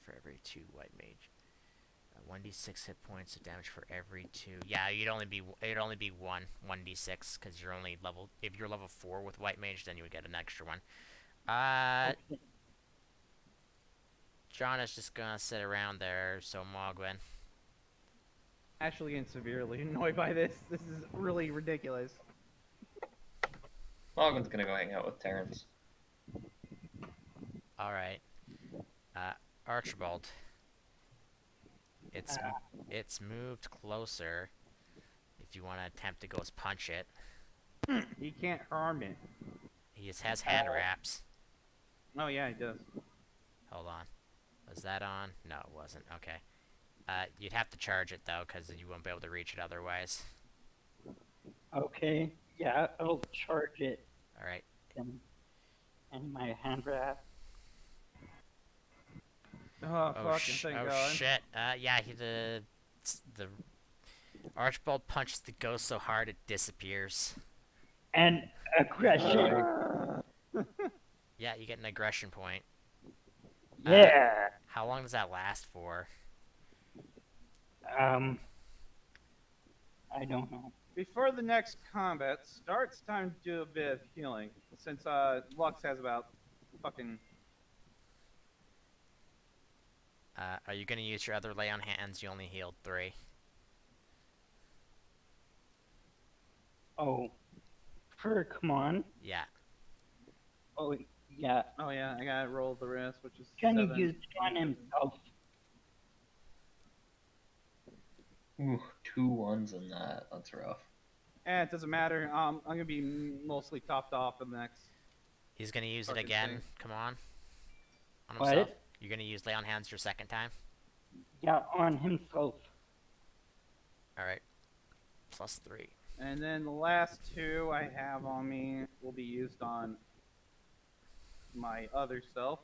For every 2 white mage, 1d6 hit points of damage for every 2. Yeah, it'd only be 1d6 because you're only level. If you're level 4 with white mage, then you would get an extra one. Okay. John is just gonna sit around there. So Mogwin. Actually getting severely annoyed by this. This is really ridiculous. Logan's gonna go hang out with Terrence. Alright. Archibald. It's moved closer. If you want to attempt to go punch it. He can't harm it. He just has hand wraps. Oh yeah, he does. Hold on. Was that on? No, it wasn't. Okay. You'd have to charge it, though, because you won't be able to reach it otherwise. Okay. Yeah, I'll charge it. Alright. And my hand wrap. Oh, Oh, fucking thank oh God. shit. Yeah, the Archibald punches the ghost so hard it disappears. And aggression. Yeah, you get an aggression point. Yeah. How long does that last for? Um, I don't know. Before the next combat starts, time to do a bit of healing. Since Lux has about fucking. Are you gonna use your other lay on hands? You only healed 3. Oh, come on. Yeah. Oh, yeah. Oh yeah, I gotta roll the rest, which is Can he 7. use it on himself? Ooh, 2 ones in that. That's rough. It doesn't matter. I'm gonna be mostly topped off in the next. He's gonna use it Fucking again. thing. Come on. On What? himself. You're gonna use lay on hands your second time. Yeah, on himself. All right. +3. And then the last 2 I have on me will be used on my other self.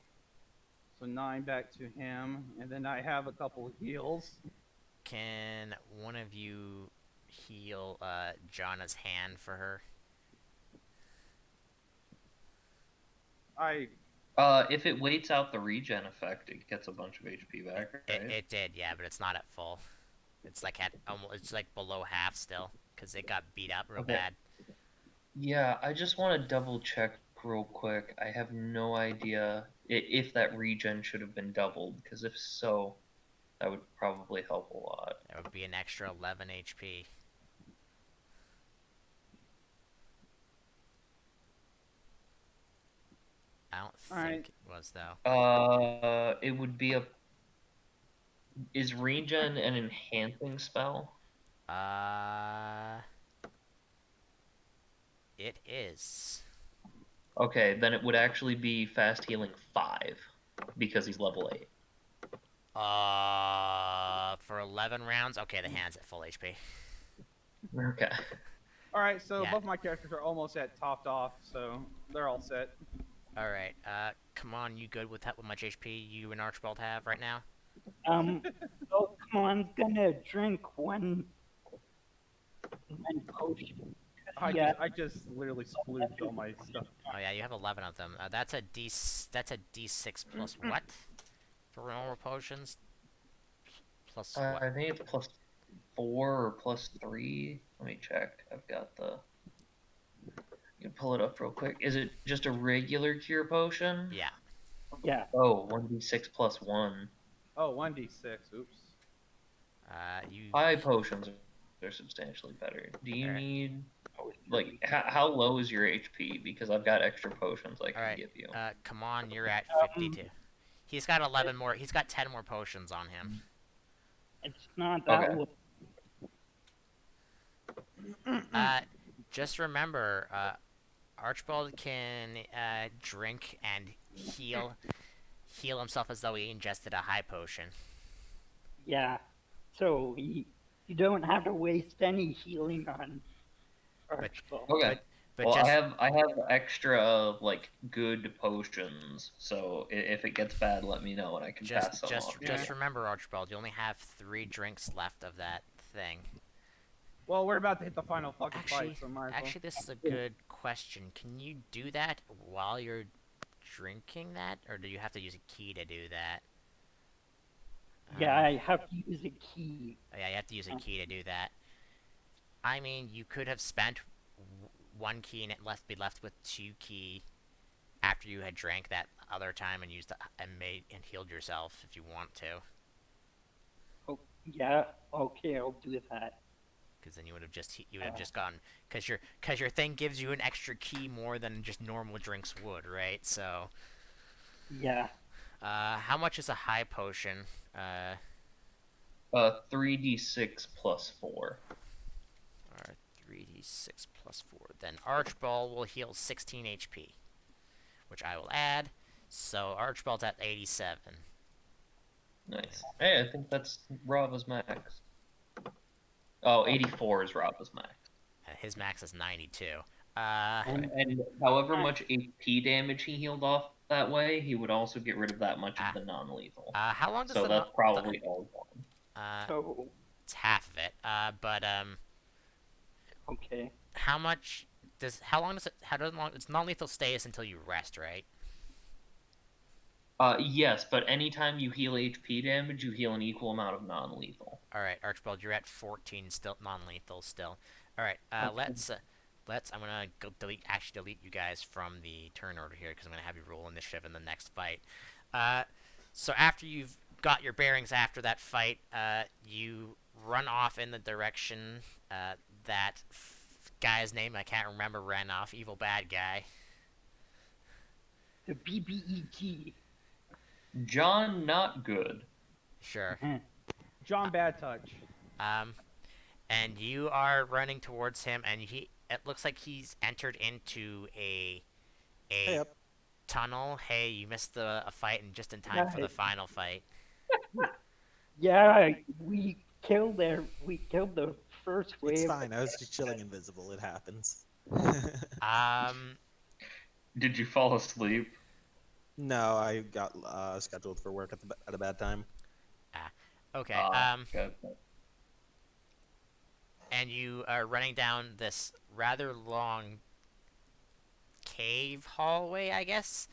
So 9 back to him, and then I have a couple of heals. Can one of you heal Jonna's hand for her? If it waits out the regen effect, it gets a bunch of HP back, right? It did, yeah, but it's not at full. It's like at almost, it's like below half still, because it got beat up real Okay. bad. Yeah, I just want to double check real quick. I have no idea if that regen should have been doubled, because if so, that would probably help a lot. That would be an extra 11 HP. I don't think Alright. it was though. It would be a. Is regen an enhancing spell? It is. Okay, then it would actually be fast healing 5 because he's level 8. For 11 rounds. Okay, the hand's at full HP. Okay. Alright, so Yeah. both my characters are almost at topped off, so they're all set. All right. Come on, you good with that? How much HP you and Archibald have right now? So come on, gonna drink one potion. I just literally splooged all my stuff. Oh yeah, you have 11 of them. That's a D6 plus what? For normal potions? Plus what? I think it's +4 or +3. Let me check. I've got the. You can pull it up real quick. Is it just a regular cure potion? Yeah. Yeah. Oh, 1d6 + 1. Oh, 1d6. Oops. You. High potions are substantially better. Do you Alright. need like how low is your HP? Because I've got extra potions I can Alright. give you. Come on, you're at 52. He's got 11 more. He's got 10 more potions on him. It's not that Okay. low. Just remember, Archibald can drink and heal himself as though he ingested a high potion. Yeah. So you don't have to waste any healing on Archibald. Okay. But Well, just I have extra like good potions, so if it gets bad, let me know and I can pass some off. just remember, Archibald, you only have 3 drinks left of that thing. Well, we're about to hit the final fucking Actually, fight, so might as well. actually, this is a good question. Can you do that while you're drinking that, or do you have to use a key to do that? Yeah, I have to use a key. Oh, yeah, you have to use a key to do that. I mean, you could have spent 1 key and be left with 2 key after you had drank that other time and used and healed yourself if you want to. Oh, yeah. Okay, I'll do that. Because then you would have just gone because your thing gives you an extra key more than just normal drinks would, right? So. Yeah. How much is a high potion? 3d6 + 4. Alright, 3d6 + 4. Then Archibald will heal 16 HP, which I will add. So Archibald's at 87. Nice. Hey, I think that's Rava's max. Oh, 84 is Rava's max. His max is 92. And however much HP damage he healed off that way, he would also get rid of that much of Ah. the non-lethal. How long does So the that's probably all one. So, it's half of it. But okay. how much does how long does it how long it's non-lethal stays until you rest, right? Yes, but anytime you heal HP damage, you heal an equal amount of non-lethal. All right, Archibald, you're at 14, still non-lethal still. All right, Okay. let's. I'm gonna go delete you guys from the turn order here because I'm gonna have you roll initiative in the next fight. Uh, so after you've got your bearings after that fight, you run off in the direction that guy's name I can't remember ran off. Evil bad guy. The BBET. John, not good. Sure. John Bad Touch. Um, and you are running towards him, and it looks like he's entered into Hey a up. tunnel. Hey, you missed a fight and just in time for the final fight. Yeah, we killed the first It's wave. fine. I was just chilling invisible. It happens. Um, Did you fall asleep? No, I got scheduled for work at a bad time. okay. Good. And you are running down this rather long cave hallway, I guess,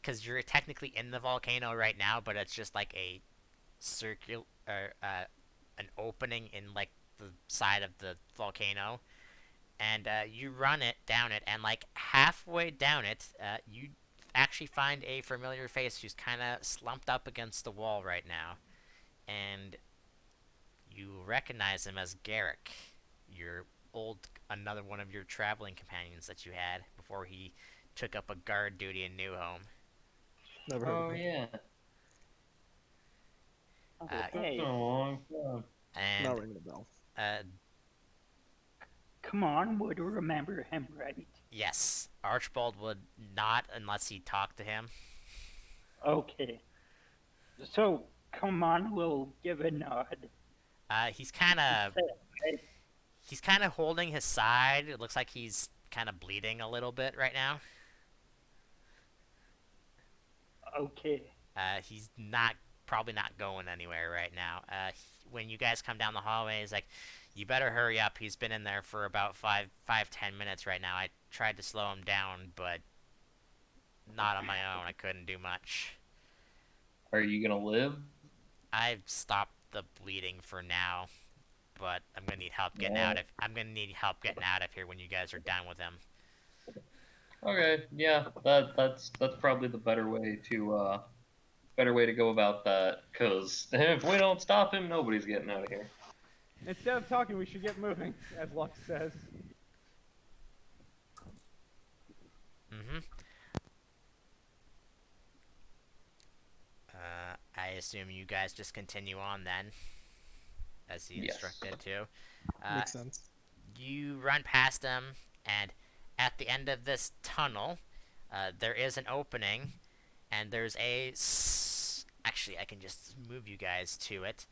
because you're technically in the volcano right now, but it's just like a circular, an opening in like the side of the volcano. And you run it down it, and like halfway down it, you actually find a familiar face who's kind of slumped up against the wall right now, and you recognize him as Garrick, your another one of your traveling companions that you had before he took up a guard duty in New Home. Never heard Oh of him. yeah. Uh, That's Okay. been a long time. and Not ringing a bell. Come on, would remember him, right? yes, Archibald would not unless he talked to him. Okay. So, come on, we'll give a nod. He's kind of Say, holding his side. It looks like he's kind of bleeding a little bit right now. okay. He's probably not going anywhere right now. When you guys come down the hallway, he's like, "You better hurry up. He's been in there for about 10 minutes right now. I tried to slow him down, but not on my own. I couldn't do much. Are you gonna live? I've stopped the bleeding for now, but I'm gonna need help getting out of. I'm gonna need help getting out of here when you guys are done with him." Okay, yeah, that's probably the better way to go about that. Cause if we don't stop him, nobody's getting out of here. Instead of talking, we should get moving, as Lux says. Mm-hmm. I assume you guys just continue on then, as he Yes. instructed to. Makes sense. You run past him, and at the end of this tunnel, there is an opening, and there's actually, I can just move you guys to it.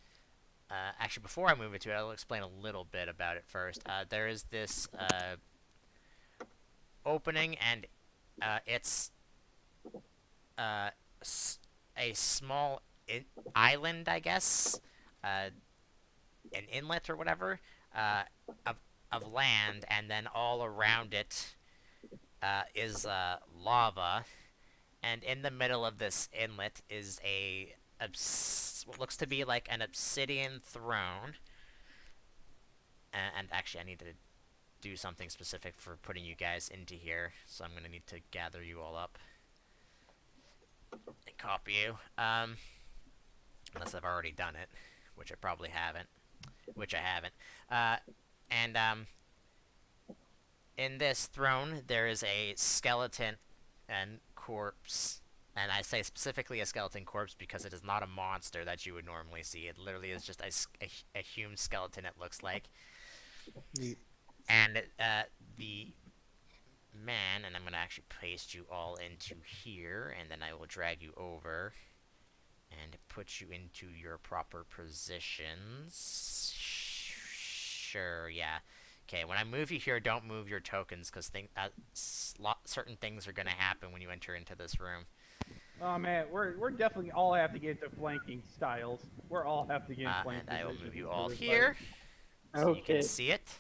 Actually, before I move it to it, I'll explain a little bit about it first. There is this opening, and it's a small island, I guess, an inlet or whatever, uh, of land, and then all around it is lava, and in the middle of this inlet is what looks to be like an obsidian throne. And actually, I need to do something specific for putting you guys into here, so I'm gonna need to gather you all up and copy you. Unless I've already done it, which I probably haven't. Which I haven't. And in this throne, there is a skeleton and corpse. And I say specifically a skeleton corpse because it is not a monster that you would normally see. It literally is just a human skeleton, it looks like. Neat. And the man, and I'm going to actually paste you all into here, and then I will drag you over and put you into your proper positions. Sure, yeah. Okay, when I move you here, don't move your tokens, because certain things are going to happen when you enter into this room. Oh man, we're definitely all have to get into flanking styles. We're all have to get in flank And I will move positions you for all this here, so you can Okay. see it.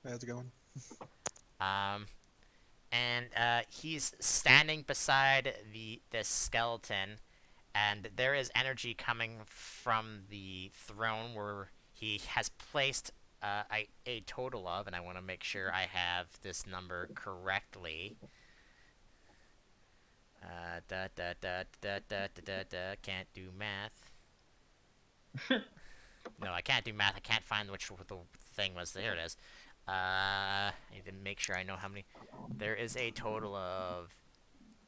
How's it going? Um, and he's standing beside this skeleton, and there is energy coming from the throne where he has placed a total of, and I want to make sure I have this number correctly. Can't do math. No, I can't do math. I can't find which the thing was. There it is. I need to make sure I know how many. There is a total of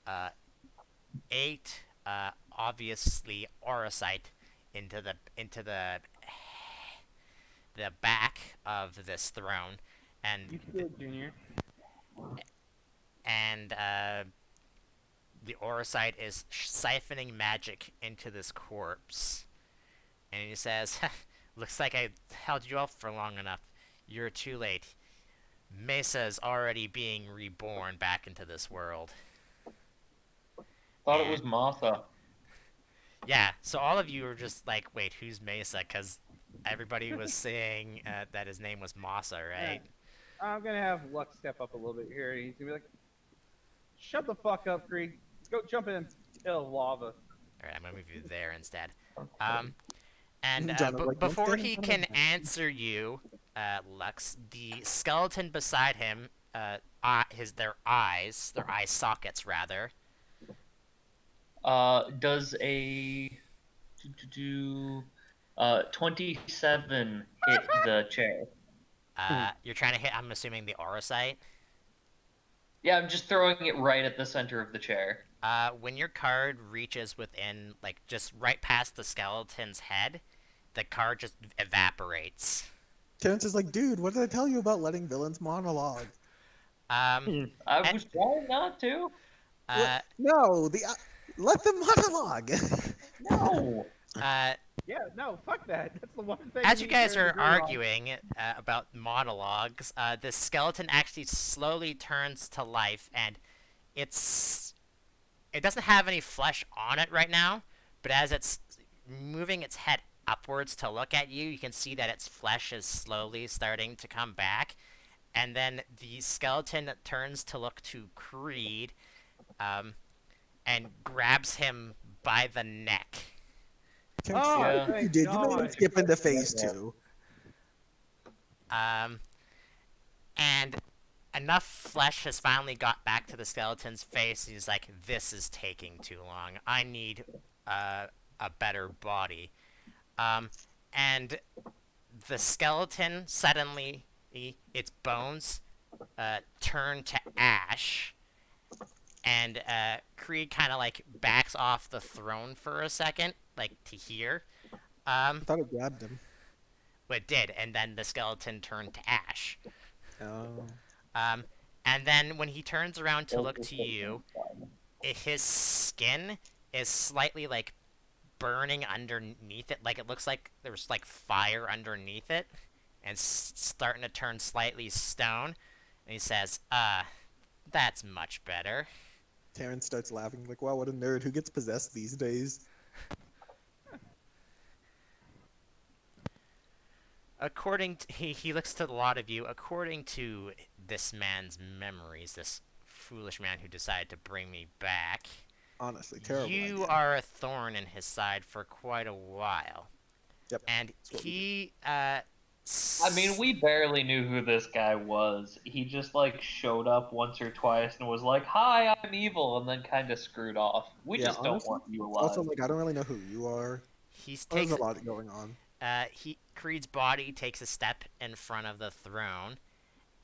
uh, 8, obviously aurosite into the back of this throne, and You kid, Junior. and the aurosite is siphoning magic into this corpse. And he says, "Looks like I held you up for long enough. You're too late. Mesa's already being reborn back into this world." Thought it And was Martha. yeah, so all of you are just like, wait, who's Mesa? Because everybody was saying that his name was Masa, right? I'm gonna have Lux step up a little bit here, and he's gonna be like, "Shut the fuck up, Creed. Go jump in the lava." All right, I'm gonna move you there instead. Um, and John is like, don't before stand in he front of can me. answer you, Lux, the skeleton beside him, their eye sockets rather. Does a 27 hit the chair? You're trying to hit. I'm assuming the aurosite. Yeah, I'm just throwing it right at the center of the chair. When your card reaches within, like, just right past the skeleton's head, the card just evaporates. Terrence is like, dude, what did I tell you about letting villains monologue? Um, I and, was trying not to. What? uh, No, let them monologue. No. uh, Yeah, no, fuck that. That's the one thing as you me and guys Terrence are agree on. arguing about monologues, the skeleton actually slowly turns to life, and it doesn't have any flesh on it right now, but as it's moving its head upwards to look at you, you can see that its flesh is slowly starting to come back. And then the skeleton turns to look to Creed, um, and grabs him by the neck. Terrence, Oh, look Yeah. what you thank did. You made him God. skip into phase 2. Um, and enough flesh has finally got back to the skeleton's face. He's like, "This is taking too long. I need a better body." Um, and the skeleton suddenly, its bones turn to ash, and Creed kind of like backs off the throne for a second, like to hear. I thought it grabbed him. Well, it did, and then the skeleton turned to ash. Oh. Um, and then when he turns around to look to you, his skin is slightly like burning underneath it. Like it looks like there's like fire underneath it, and starting to turn slightly stone. And he says, that's much better." Terrence starts laughing, like, wow, what a nerd. Who gets possessed these days? According to, he looks to a lot of you. According to this man's memories, this foolish man who decided to bring me back, Honestly, terrible you idea. are a thorn in his side for quite a while. Yep. And That's what we he, I mean, we barely knew who this guy was. He just like showed up once or twice and was like, "Hi, I'm evil," and then kind of screwed off. We Yeah, just don't honestly. want you alive. Also, like, I don't really know who you are. he's There's takes a lot going on. Creed's body takes a step in front of the throne,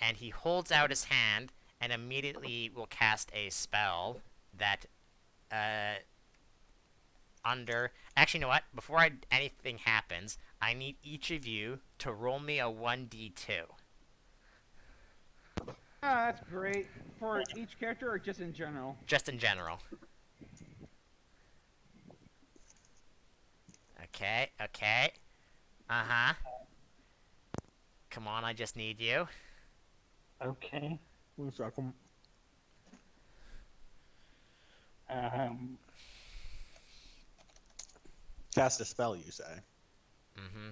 and he holds out his hand and immediately will cast a spell that under. Actually, you know what? Before anything happens, I need each of you to roll me a 1d2. Ah, that's great. For each character or just in general? Just in general. Okay, okay. Uh-huh. Come on, I just need you. Okay. 1 second. Um, Cast a spell, you say? Mm-hmm.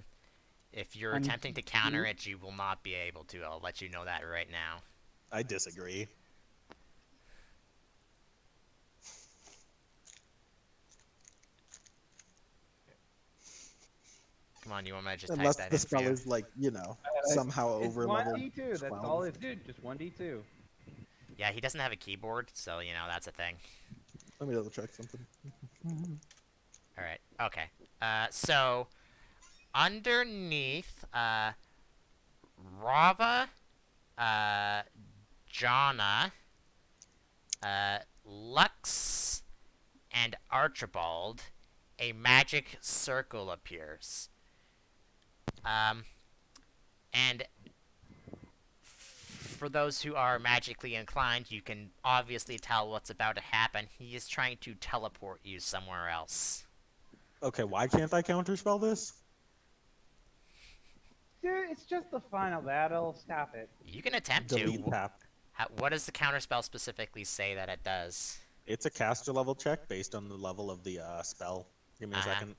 If you're on attempting to counter you? it, you will not be able to. I'll let you know that right now. I disagree. Come on, you want me to just type Unless that the in for spell you? is like, It's, somehow it's over one level D2. That's 12. all it's dude. Just one D2. Yeah, he doesn't have a keyboard, so that's a thing. Let me double check something. All right. Okay. So underneath, Rava, uh, Jana, Lux, and Archibald, a magic circle appears. Um, and for those who are magically inclined, you can obviously tell what's about to happen. He is trying to teleport you somewhere else. Okay, why can't I counterspell this? Dude, it's just the final battle. Stop it. You can attempt Delete to. tap. What does the counterspell specifically say that it does? It's a caster level check based on the level of the spell. Give me a Uh-huh. second.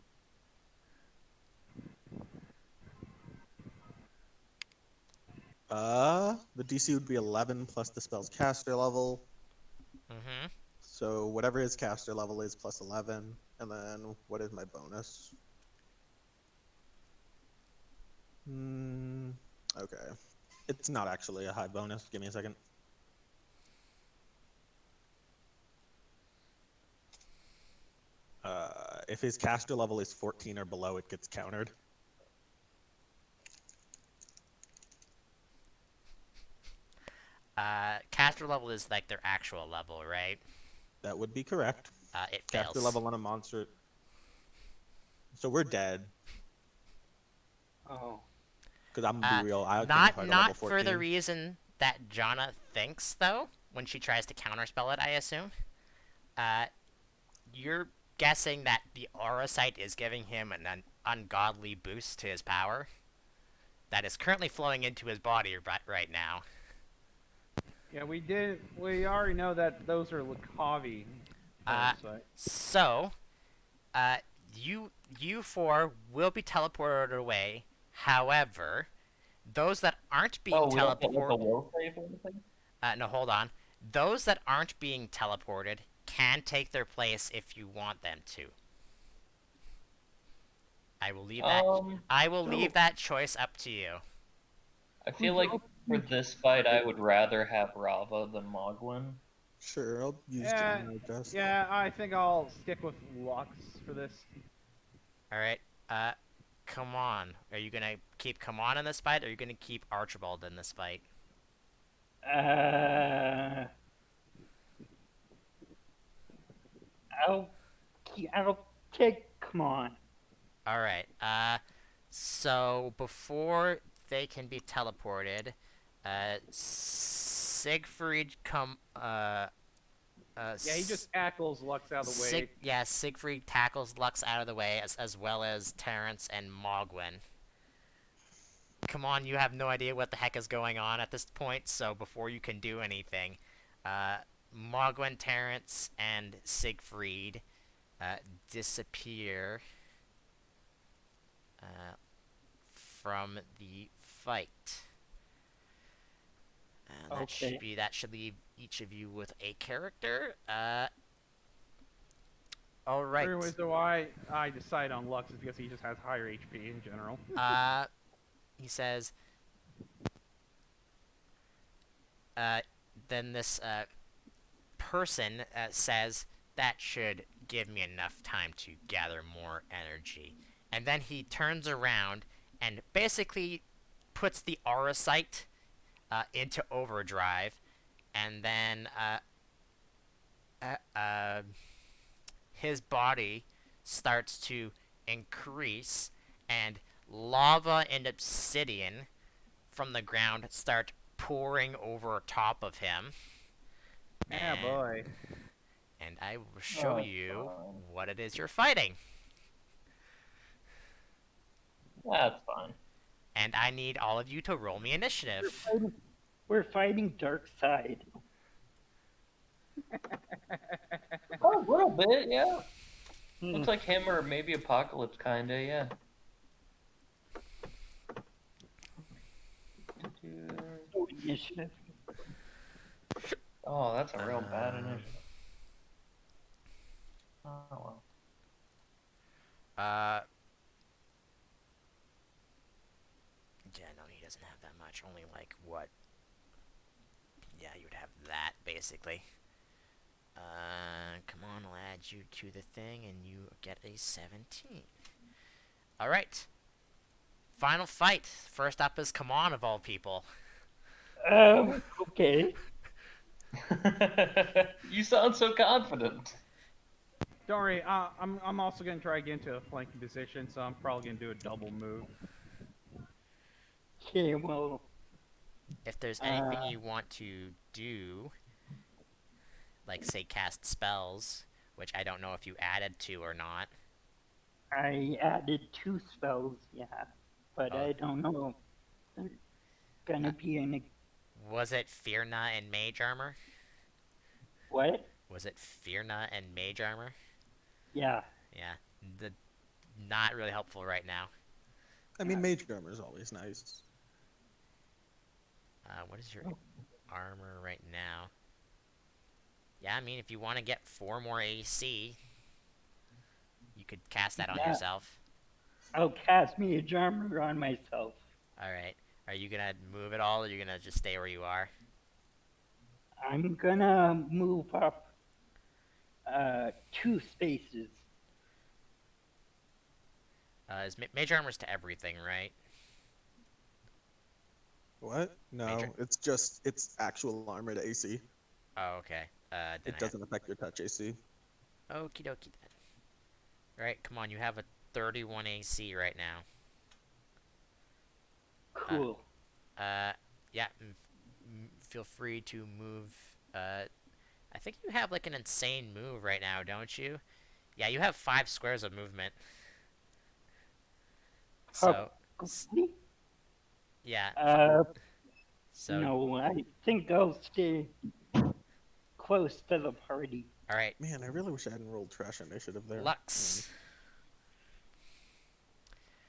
The DC would be 11 plus the spell's caster level. Mm-hmm. So whatever his caster level is plus 11. And then what is my bonus? Okay. It's not actually a high bonus. Give me a second. If his caster level is 14 or below, it gets countered. Caster level is like their actual level, right? That would be correct. It Caster fails. level on a monster. So we're dead. Oh. Because I'm gonna be real, I can't Not fight a level not for 14. the reason that Jana thinks, though, when she tries to counterspell it, I assume. You're guessing that the aura sight is giving him an ungodly boost to his power that is currently flowing into his body right now. Yeah, we did. We already know that those are Lakavi. So, uh, you four will be teleported away. However, those that aren't being Oh, we don't get like a teleported, will save or anything? no, hold on. Those that aren't being teleported can take their place if you want them to. I will leave that. I will leave that choice up to you. I feel like for this fight, I would rather have Rava than Mogwin. Sure, I'll use Yeah, Jana, I guess. yeah. I think I'll stick with Lux for this. All right. Come on. Are you gonna keep Come on in this fight, or are you gonna keep Archibald in this fight? I'll take. Come on. All right. So before they can be teleported, Siegfried Yeah, he just tackles Lux out of the way. Siegfried tackles Lux out of the way, as well as Terrence and Mogwin. Come on, you have no idea what the heck is going on at this point, so before you can do anything, Mogwin, Terrence, and Siegfried disappear from the fight. And that should leave each of you with a character. All right. The reason why I decide on Lux is because he just has higher HP in general. He says. Then this person says that should give me enough time to gather more energy. And then he turns around and basically puts the aura sight into overdrive, and then his body starts to increase, and lava and obsidian from the ground start pouring over top of him. Yeah, boy. And I will show you what it is you're fighting. That's fine. And I need all of you to roll me initiative. We're fighting Dark Side. Oh, a little bit, yeah. Hmm. Looks like him or maybe Apocalypse, kinda, yeah. Oh, initiative. Oh, that's a real bad Um, initiative. Oh well. Uh, yeah, no, he doesn't have that much. Only like what? Yeah, you would have that basically. Come on, I'll add you to the thing, and you get a 17. All right. Final fight. First up is Come On, of all people. Okay. You sound so confident. Don't worry, I'm also gonna try to get into a flanking position, so I'm probably gonna do a double move. Okay, well, If there's anything you want to do, like say cast spells, which I don't know if you added to or not. I added 2 spells, yeah. But Oh. I don't know if they're gonna be in a... Was it Fearna and Mage Armor? What? Was it Fearna and Mage Armor? Yeah. Yeah. The, not really helpful right now. I mean, mage armor is always nice. What is your armor right now? Yeah, I mean, if you want to get 4 more AC, you could cast that on Yeah. yourself. I'll cast Mage Armor on myself. Alright. Are you gonna move at all, or are you gonna just stay where you are? I'm gonna move up 2 spaces. Mage Armor's to everything, right? What? No, Major- it's actual armor to AC. Oh, okay. Then It doesn't affect your touch AC. Okie dokie then. Alright, come on, you have a 31 AC right now. Cool. Yeah, feel free to move. I think you have like an insane move right now, don't you? Yeah, you have 5 squares of movement. So, Hopefully. yeah. So, No, I think I'll stay close to the party. alright, Man, I really wish I hadn't rolled trash initiative there. Lux.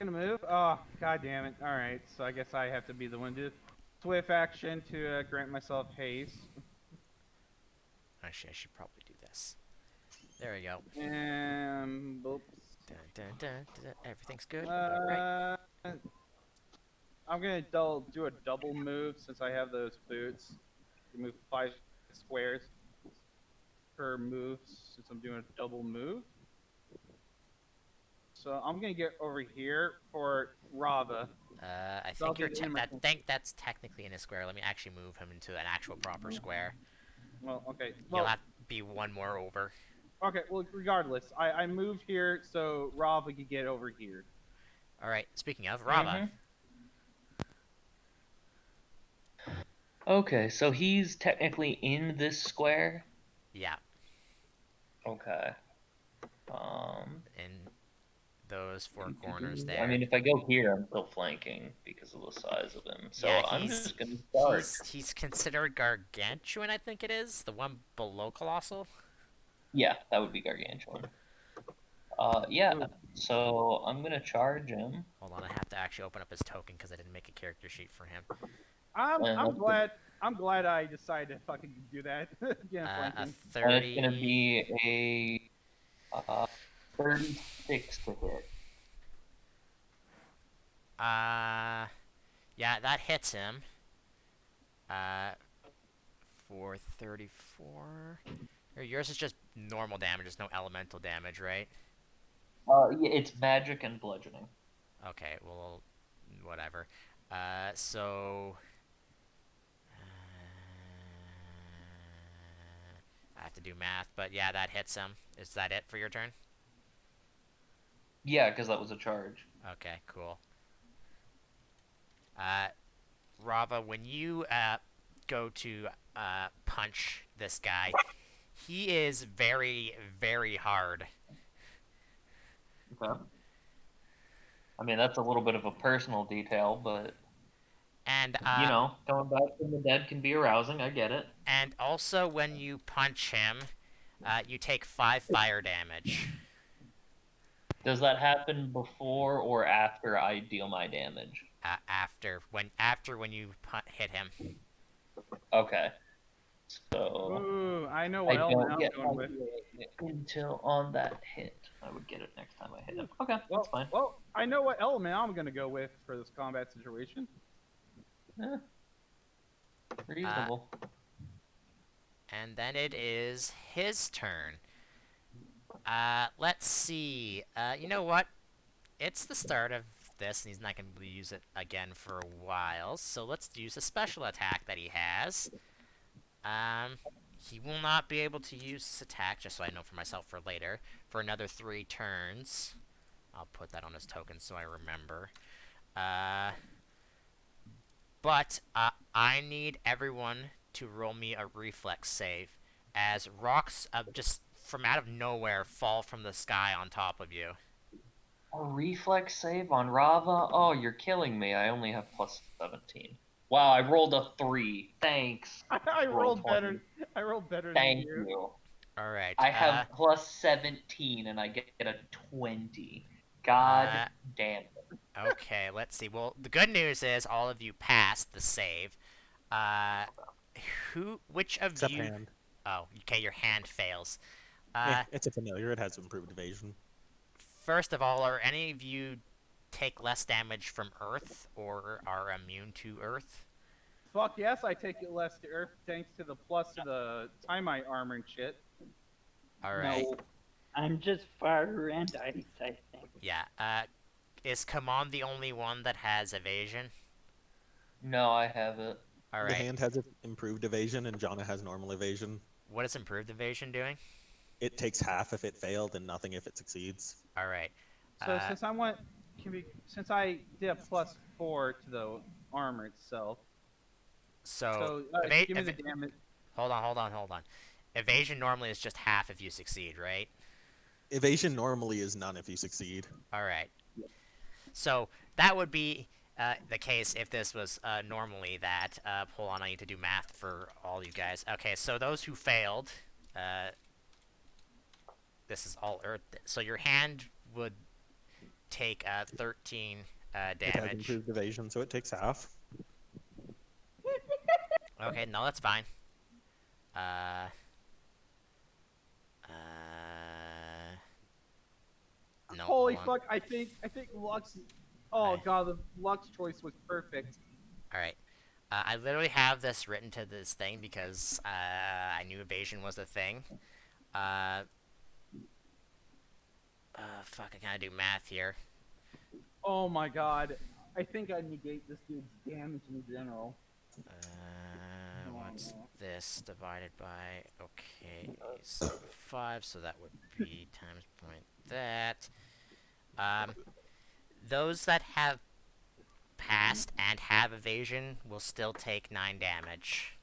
Gonna move? Oh, god damn it. Alright, so I guess I have to be the one to swift action to grant myself haste. Actually, I should probably do this. There we go. And oops. Dun, dun, dun, dun, everything's good. Alright. I'm gonna do a double move since I have those boots. Move 5 squares per move since I'm doing a double move. So I'm gonna get over here for Rava. I So I'll think do the animation. that's technically in a square. Let me actually move him into an actual proper square. Well, okay. You'll Well, have to be 1 more over. okay. Well, regardless, I moved here so Rava could get over here. Alright, speaking of, Rava. Okay, so he's technically in this square. Yeah, Okay. in those 4 corners there. I mean, if I go here, I'm still flanking because of the size of him. So Yeah, I'm he's- just gonna start. He's considered gargantuan, I think it is. The one below colossal. Yeah, that would be gargantuan. Yeah. So I'm gonna charge him. Hold on, I have to actually open up his token because I didn't make a character sheet for him. I'm glad I decided to fucking do that. Yeah, A flanking. 30. And it's gonna be a 36 to hit. Yeah, that hits him. For 34. Or yours is just normal damage. There's no elemental damage, right? Yeah, it's magic and bludgeoning. Okay, well, whatever. So I have to do math, but yeah, that hits him. Is that it for your turn? Yeah, because that was a charge. Okay, cool. Rava, when you go to punch this guy, he is very, very hard. Okay. I mean, that's a little bit of a personal detail, but And going back from the dead can be arousing. I get it. and also when you punch him, you take 5 fire damage. Does that happen before or after I deal my damage? After when you hit him. Okay. So Ooh, I know I what element don't I'm get going my with. healing until on that hit. I would get it next time I hit him. Okay, Well, that's fine. well, I know what element I'm gonna go with for this combat situation. Eh, reasonable. And then it is his turn. Let's see. You know what? It's the start of this, and he's not going to use it again for a while. So let's use a special attack that he has. He will not be able to use this attack, just so I know for myself for later, for another 3 turns. I'll put that on his token so I remember. But I need everyone to roll me a reflex save, as rocks just from out of nowhere fall from the sky on top of you. A reflex save on Rava? Oh, you're killing me. I only have plus 17. Wow, I rolled a 3. Thanks. I Roll rolled 20. better. I rolled better Thank than you. you. All right. I have plus 17 and I get a 20. God damn it. Okay, let's see. Well, the good news is all of you passed the save. Which of Except you? hand. Oh, okay, your hand fails. It's a familiar. It has improved evasion. First of all, are any of you take less damage from Earth or are immune to Earth? Fuck yes, I take it less to Earth thanks to the plus to the Timite armor and shit. All right. No, I'm just fire and ice, I think. Yeah. Is Kamon the only one that has evasion? No, I have it. All The right. hand has improved evasion, and Jana has normal evasion. What is improved evasion doing? It takes half if it failed and nothing if it succeeds. All right. So since I did a +4 to the armor itself, So give me the damage. Hold on. Evasion normally is just half if you succeed, right? Evasion normally is none if you succeed. All right. So that would be the case if this was normally that. Hold on, I need to do math for all you guys. Okay, so those who failed, this is all Earth. So your hand would take 13 It has damage. improved evasion, so it takes half. Okay, no, that's fine. No, Holy hold on. fuck! I think Lux. Oh Right. god, the Lux choice was perfect. All right. I literally have this written to this thing because I knew evasion was a thing. Fuck, I gotta do math here. Oh my god, I think I negate this dude's damage in general. What's this divided by? Okay, so 5, so that would be times point that. Those that have passed and have evasion will still take 9 damage.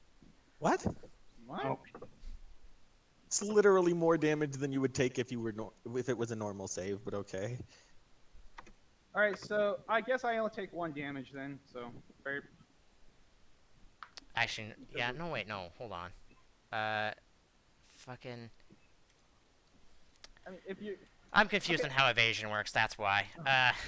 What? What? Okay. It's literally more damage than you would take if you were if it was a normal save, but okay. All right, so I guess I only take 1 damage then. So very. Actually, yeah, no, wait, no, hold on. Fucking. I mean, if you. I'm confused on how evasion works, that's why.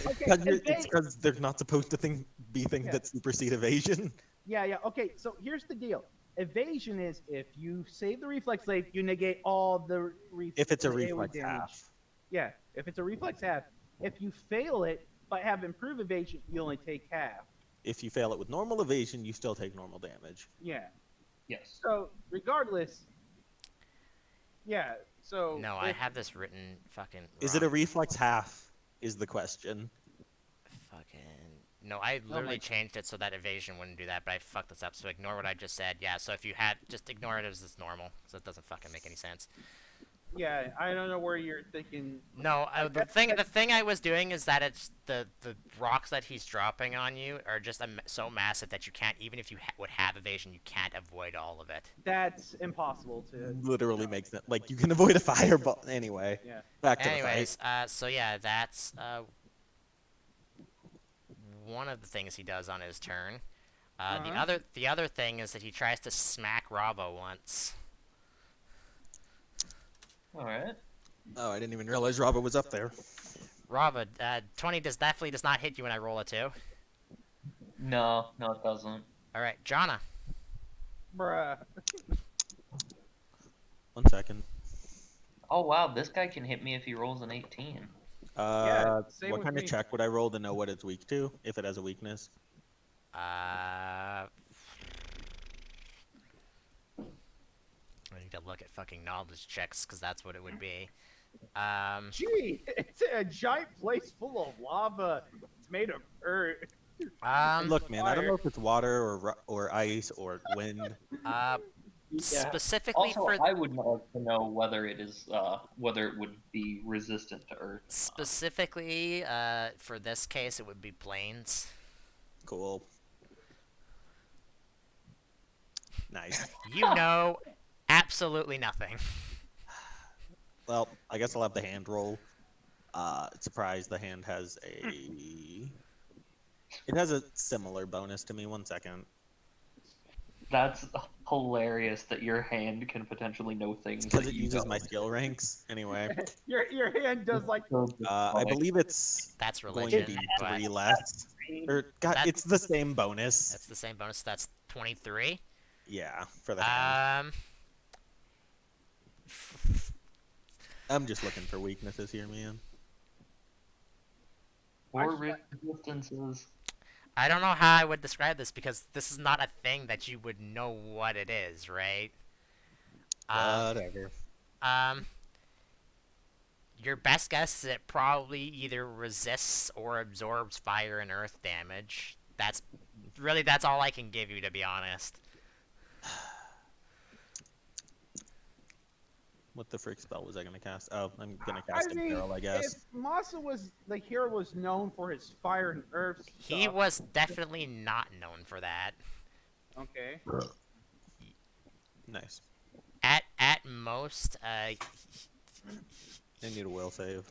Okay, It's because they're not supposed to be things Yeah. that supersede evasion. Yeah. Okay, so here's the deal. Evasion is if you save the reflex save, you negate all the If it's a AoE reflex damage. half. Yeah, if it's a reflex half. If you fail it but have improved evasion, you only take half. If you fail it with normal evasion, you still take normal damage. Yeah. Yes. So regardless. Yeah. So. No, I have this written fucking. Is it a wrong. reflex half? Is the question. Fucking. No, I literally changed it so that evasion wouldn't do that, but I fucked this up, so ignore what I just said. Yeah, so if you had. Just ignore it as it's normal, so it doesn't fucking make any sense. Yeah, I don't know where you're thinking. No, the thing I was doing is that it's the rocks that he's dropping on you are just so massive that you can't, even if you would have evasion, you can't avoid all of it. That's impossible to. Literally makes it like you can avoid a fireball anyway. Yeah. Back to the Anyways, fight. so yeah, that's one of the things he does on his turn. The other thing is that he tries to smack Ravo once. All right. Oh, I didn't even realize Robert was up there. Ravo, 20 definitely does not hit you when I roll a 2. No, it doesn't. All right, Jonna. Bruh. 1 second. Oh wow, this guy can hit me if he rolls an 18. Same What with kind of me. check would I roll to know what it's weak to, if it has a weakness? I need to look at fucking knowledge checks because that's what it would be. Gee, it's a giant place full of lava. It's made of earth. Look, man, I don't fire. know if it's water or ice or wind. Yeah. Specifically Also, for I would like to know whether it is whether it would be resistant to earth. specifically for this case, it would be planes. Cool. Nice. You know absolutely nothing. Well, I guess I'll have the hand roll. Surprise, the hand has a... It has a similar bonus to me. 1 second. That's hilarious that your hand can potentially know things Because that it you uses don't. my skill ranks. Anyway, Your hand does like I believe it's That's going religion, to be but 3 less. Or, God, That- it's the same bonus. that's the same bonus. That's 23. Yeah, for the hand. I'm just looking for weaknesses here, man. Or resistances. I don't know how I would describe this because this is not a thing that you would know what it is, right? Whatever. Your best guess is it probably either resists or absorbs fire and earth damage. That's all I can give you, to be honest. What the frick spell was I gonna cast? Oh, I'm gonna cast I mean, Imperil, I guess. if Masa was the hero was known for his fire and earth stuff. He was definitely not known for that. Okay. Nice. At most, I need a will save.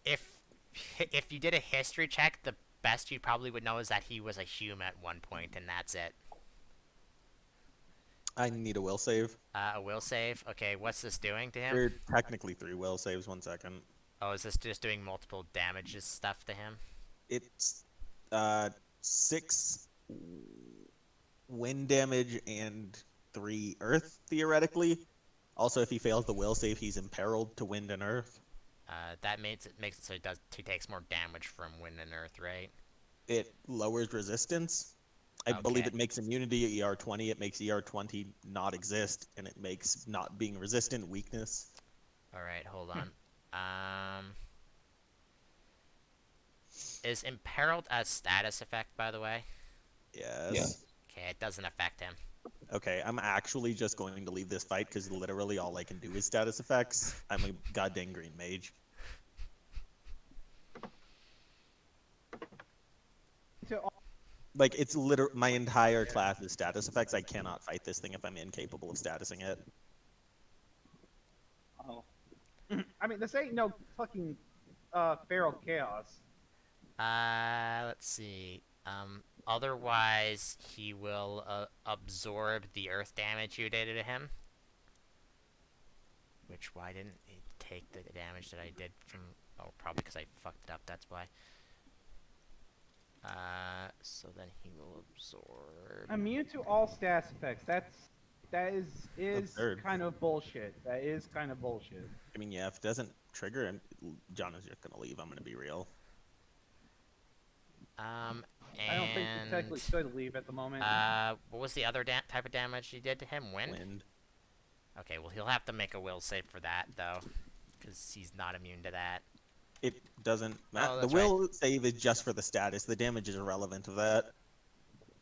if you did a history check, the best you probably would know is that he was a human at one point, and that's it. I need a will save. A will save. Okay, what's this doing to him? There are technically 3 will saves. 1 second. Oh, is this just doing multiple damages stuff to him? It's 6 wind damage and 3 earth, theoretically. Also, if he fails the will save, he's imperiled to wind and earth. That makes it so he takes more damage from wind and earth, right? It lowers resistance. I believe Okay. it makes immunity at ER20. It makes ER20 not exist, and it makes not being resistant weakness. All right, hold on. Is imperiled a status effect, by the way? Yes. Yeah. Okay, it doesn't affect him. Okay, I'm actually just going to leave this fight because literally all I can do is status effects. I'm a goddamn green mage. Like, it's literally my entire class is status effects. I cannot fight this thing if I'm incapable of statusing it. Oh. I mean, this ain't no fucking feral chaos. Let's see. Otherwise, he will absorb the earth damage you did to him. Which, why didn't he take the damage that I did from... Oh, probably because I fucked it up, that's why. So then he will absorb... Immune to all status effects. That is Absurd. kind of bullshit. That is kind of bullshit. I mean, yeah, if it doesn't trigger, and John is just gonna leave. I'm gonna be real. I don't think you technically should leave at the moment. What was the other type of damage you did to him? Wind? Wind. Okay, well, he'll have to make a will save for that, though. Because he's not immune to that. It doesn't matter. Oh, The that's will save is just for the status. The damage is irrelevant to that.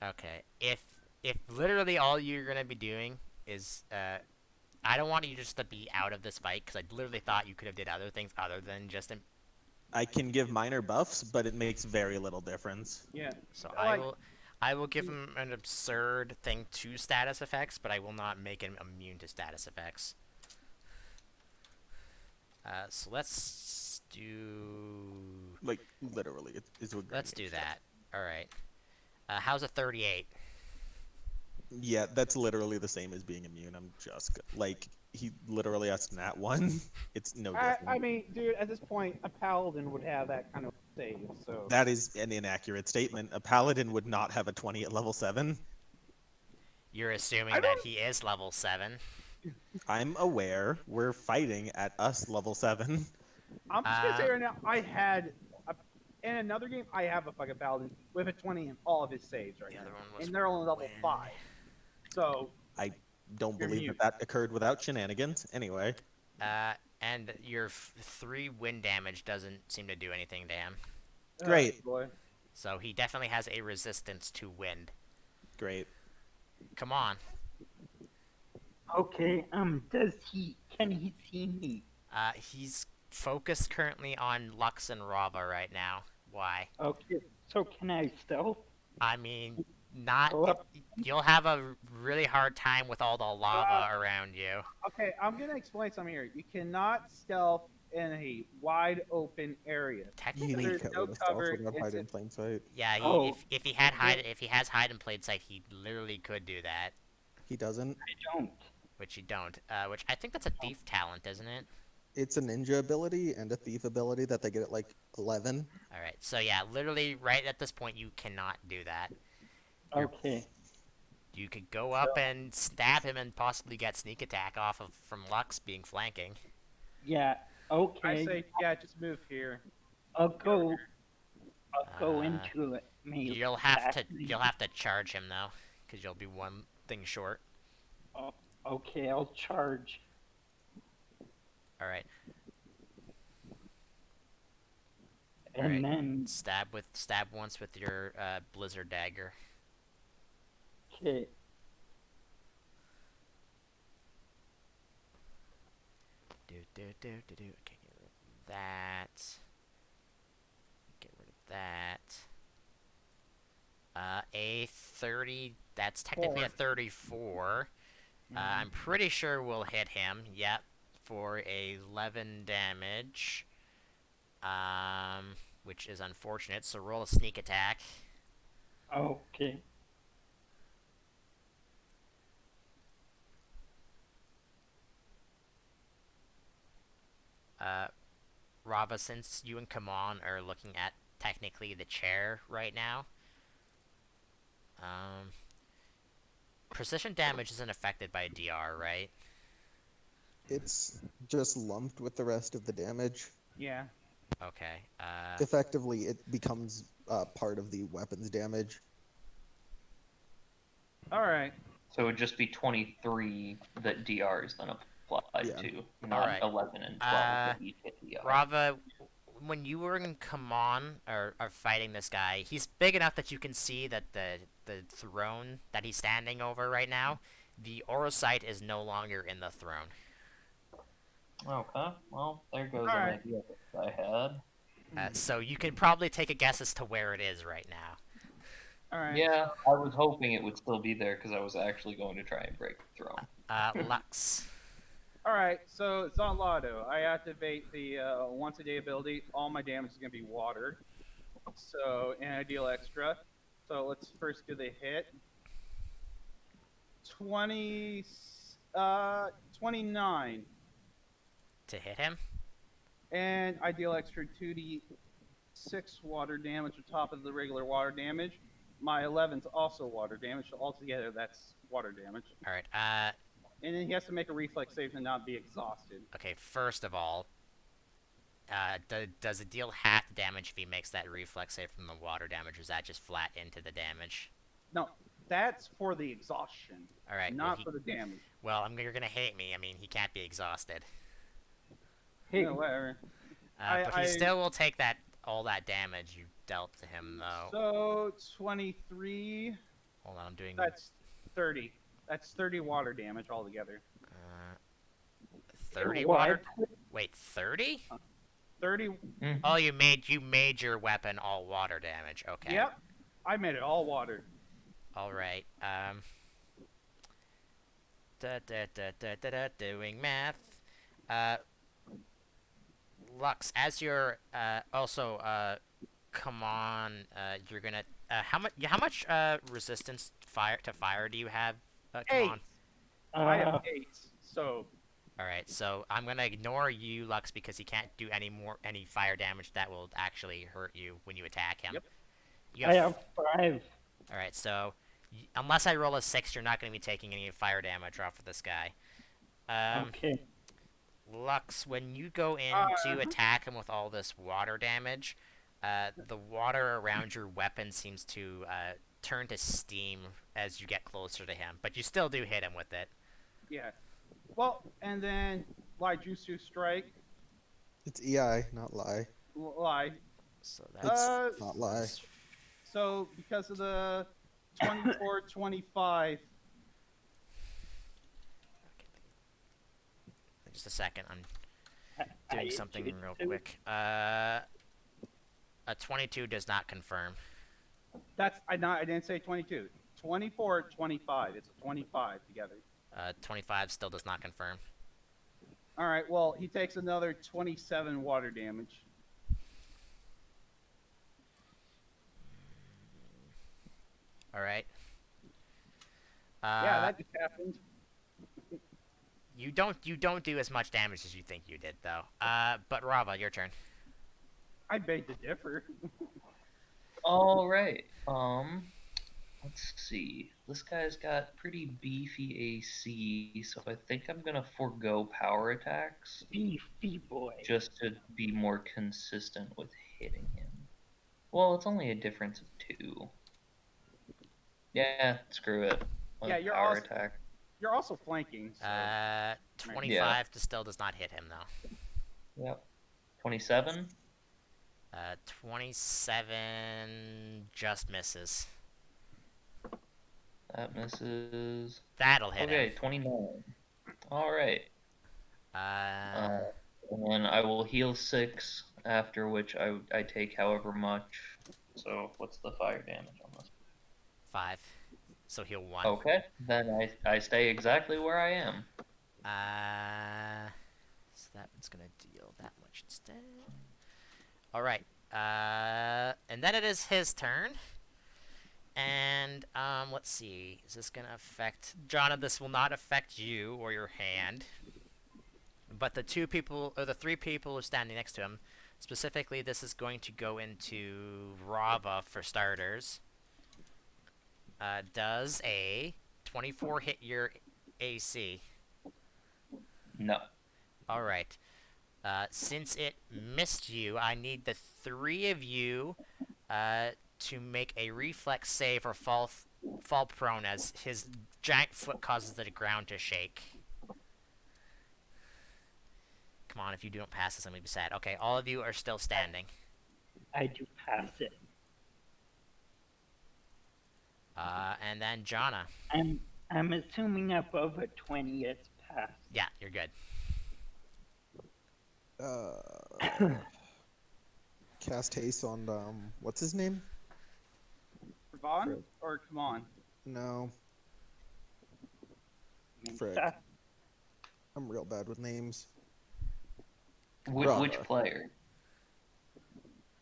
Okay, if literally all you're gonna be doing is, I don't want you just to be out of this fight, because I literally thought you could have did other things other than just... I can give minor buffs, but it makes very little difference. Yeah. So Like- I will give him an absurd thing to status effects, but I will not make him immune to status effects. So let's do... Like, literally, it's a Let's do that. Alright. How's a 38? Yeah, that's literally the same as being immune. I'm just like he literally has nat one. It's no I different. mean, dude, at this point, a paladin would have that kind of save. So That is an inaccurate statement. A paladin would not have a 20 at level 7. You're I assuming that don't. he is level 7. I'm aware we're fighting at us level 7. I'm just gonna say right now, in another game, I have a fucking paladin with a 20 in all of his saves right The other now, one was and they're only level wind. 5. So I don't you're believe mute. that occurred without shenanigans. Anyway, And your 3 wind damage doesn't seem to do anything to him. Great. Boy. So he definitely has a resistance to wind. great. Come on. Okay, can he see me? He's focused currently on Lux and Rava right now. Why? Okay, so can I stealth? I mean, not. Go up? You'll have a really hard time with all the lava around you. Okay, I'm gonna explain something here. You cannot stealth in a wide open area. You Technically, need There's no to stealth cover. without It's hiding a, in plain sight. yeah. Oh, If he has hide and plain sight, he literally could do that, He doesn't. I don't. which you don't. Which I think that's a thief talent, isn't it? It's a ninja ability and a thief ability that they get at like 11. All right. So yeah, literally right at this point, you cannot do that. You're- Okay. You could go up and stab him and possibly get sneak attack off of from Lux being flanking. Yeah. I Okay. say, yeah, just move here. I'll go. I'll go Uh, into it. Me. You'll have to charge him though, because you'll be one thing short. Oh, okay, I'll charge. All right. And Alright. then, Stab once with your blizzard dagger. okay. Okay, get rid of that. Get rid of that. A 30. That's technically a 34. I'm pretty sure we'll hit him. Yep, for 11 damage. Which is unfortunate. So roll a sneak attack. Okay. Rava, since you and Kamon are looking at technically the chair right now, precision damage isn't affected by DR, right? It's just lumped with the rest of the damage. Yeah. Okay. Effectively, it becomes part of the weapon's damage. All right. So it would just be 23 that DR is then applied Yeah. to, not Alright. 11 and 12 that each hit DR. Rava, when you were in Kamon or fighting this guy, he's big enough that you can see that the throne that he's standing over right now, the aura sight is no longer in the throne. Okay, well, there goes an Alright. idea that I had. So you can probably take a guess as to where it is right now. All right. Yeah, I was hoping it would still be there because I was actually going to try and break the throne. Lux. All right. So Zonlado, I activate the once a day ability. All my damage is gonna be water. So and I deal extra. So let's first do the hit. 29. To hit him? And I deal extra 2d6 water damage on top of the regular water damage. My 11's also water damage, so altogether that's water damage. Alright, And then he has to make a reflex save to not be exhausted. okay, first of all, does it deal half the damage if he makes that reflex save from the water damage, or is that just flat into the damage? No, that's for the exhaustion, Alright, not for the damage. well, you're gonna hate me. I mean, he can't be exhausted. Hey, No, whatever. But he still will take all that damage you dealt to him, though. So 23. Hold on, I'm doing... That's 30. That's 30 water damage altogether. 30 what? water... Wait, 30? 30. Oh, you made your weapon all water damage. Okay. Yep. I made it all water. All right. Doing math. Lux, as you're also come on. You're gonna. How much resistance to fire do you have? Come 8. on. I have Uh, 8. So All right. So I'm gonna ignore you, Lux, because he can't do any fire damage that will actually hurt you when you attack him. Yep. You I have. have 5. All right. So unless I roll a 6, you're not gonna be taking any fire damage off of this guy. Um. Okay. Lux, when you go in uh, to attack him with all this water damage, the water around your weapon seems to turn to steam as you get closer to him, but you still do hit him with it. yeah. Well, and then Jutsu strike. It's EI, not lie. Lie. So It's that's Uh, not lie. so because of the 24, 25. just a second. I'm I doing something did real too. quick. A 22 does not confirm. I didn't say 22. 24, 25. It's a 25 together. 25 still does not confirm. All right. Well, he takes another 27 water damage. All right. Yeah, that just happened. You don't do as much damage as you think you did though. But Rava, your turn. I beg to differ. All right. Let's see. This guy's got pretty beefy AC, so I think I'm gonna forego power attacks Beefy boy. just to be more consistent with hitting him. Well, it's only a difference of 2. Yeah, screw it. Yeah, you're power also- attack. You're also flanking. So. 25 still does not hit him though. Yep. 27. 27 just misses. That misses. That'll hit Okay, him. 29. All right. Uh, And then I will heal 6, after which I take however much. So what's the fire damage on this? 5. So heal 1. Okay, then I stay exactly where I am. So that one's gonna deal that much instead. Alright. And then it is his turn. And, let's see. Is this gonna affect... Jonna, this will not affect you or your hand. But the 3 people who are standing next to him, specifically, this is going to go into Rava for starters. Does a 24 hit your AC? No. Alright. Since it missed you, I need the 3 of you to make a reflex save or fall prone as his giant foot causes the ground to shake. Come on, if you don't pass this, I'm gonna be sad. Okay, all of you are still standing. I do pass it. And then Jonna. I'm assuming above a 20 it's passed. Yeah, you're good. Cast haste on what's his name? Vaughn or come on. No, I mean, Frick. that- I'm real bad with names. Which Rava. player?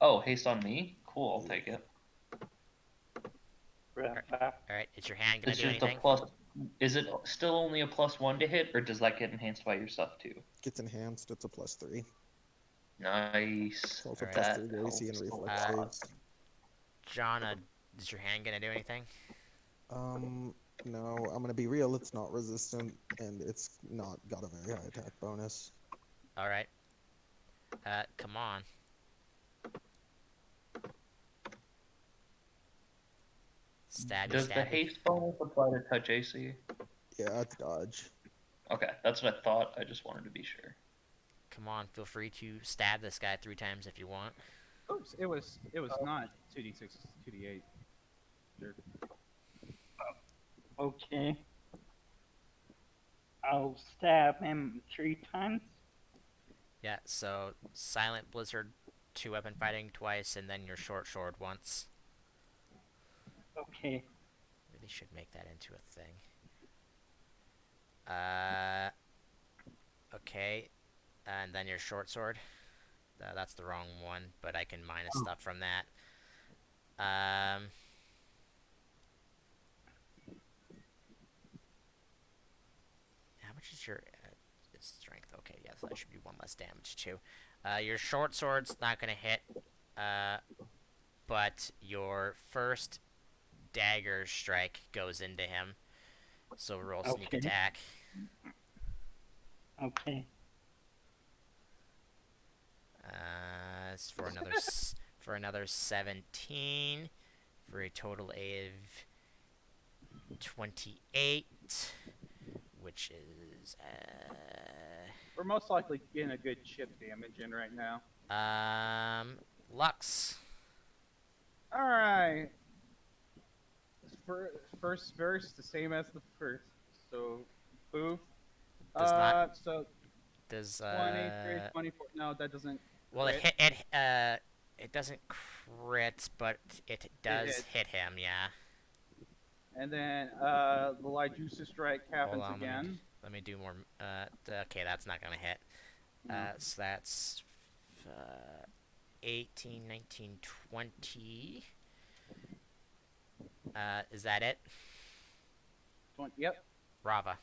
Oh, haste on me? Cool, I'll take it. Alright, is your hand gonna It's do just anything? a plus. Is it still only a +1 to hit, or does that get enhanced by your stuff too? Gets enhanced. It's a +3. Nice. It's also Alright. +3 to AC and helps a reflex lot. saves. Jonna, is your hand gonna do anything? No, I'm gonna be real. It's not resistant, and it's not got a very high attack bonus. Alright. Come on. Stabby, Does the stabby. haste bonus apply to touch AC? Yeah, it's dodge. Okay, that's what I thought. I just wanted to be sure. Come on, feel free to stab this guy 3 times if you want. Oops, it was not 2d6, it's 2d8. Sure. Okay. I'll stab him 3 times. Yeah, so Silent Blizzard, 2 weapon fighting twice, and then your short sword once. Okay. Really should make that into a thing. Okay. And then your short sword. That's the wrong one, but I can minus Oh. stuff from that. Um, how much is your strength? Okay, yes, that should be one less damage too. Your short sword's not gonna hit, uh, but your first dagger strike goes into him. So roll sneak Okay. attack. Okay. It's for another 17 for a total of 28, which is We're most likely getting a good chip damage in right now. Lux. All right. First verse, the same as the first. So, poof. Does not So does 23, 24. No, that doesn't well crit. it doesn't crit, but it It does hits. hit him. Yeah. And then the Lyjusa strike Hold happens on, again. let me do more. Okay, that's not gonna hit. No. So that's 18, 19, 20. Is that it? Yep. Rava.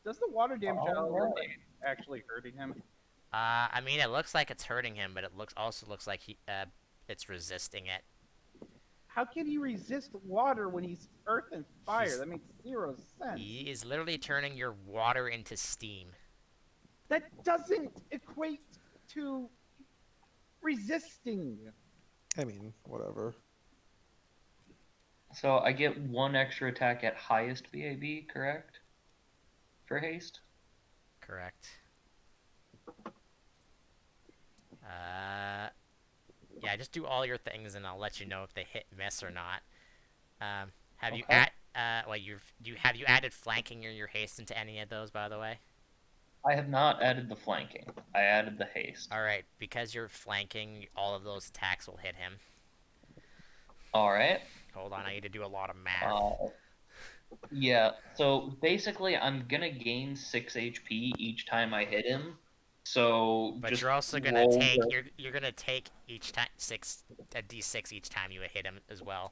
Does the water damage Alright. actually hurting him? I mean, it looks like it's hurting him, but it also looks like it's resisting it. How can he resist water when he's earth and fire? He's- That makes 0 sense. He is literally turning your water into steam. That doesn't equate to resisting. I mean, whatever. So I get one extra attack at highest VAB, correct? For haste? Correct. Yeah, just do all your things, and I'll let you know if they hit, miss, or not. Have you Okay. have you added flanking or your haste into any of those, by the way? I have not added the flanking. I added the haste. All right, because you're flanking, all of those attacks will hit him. Alright. Hold on, I need to do a lot of math. Yeah, so basically I'm gonna gain 6 HP each time I hit him. So But just you're also gonna roll take the- you're gonna take each time a d6 each time you hit him as well.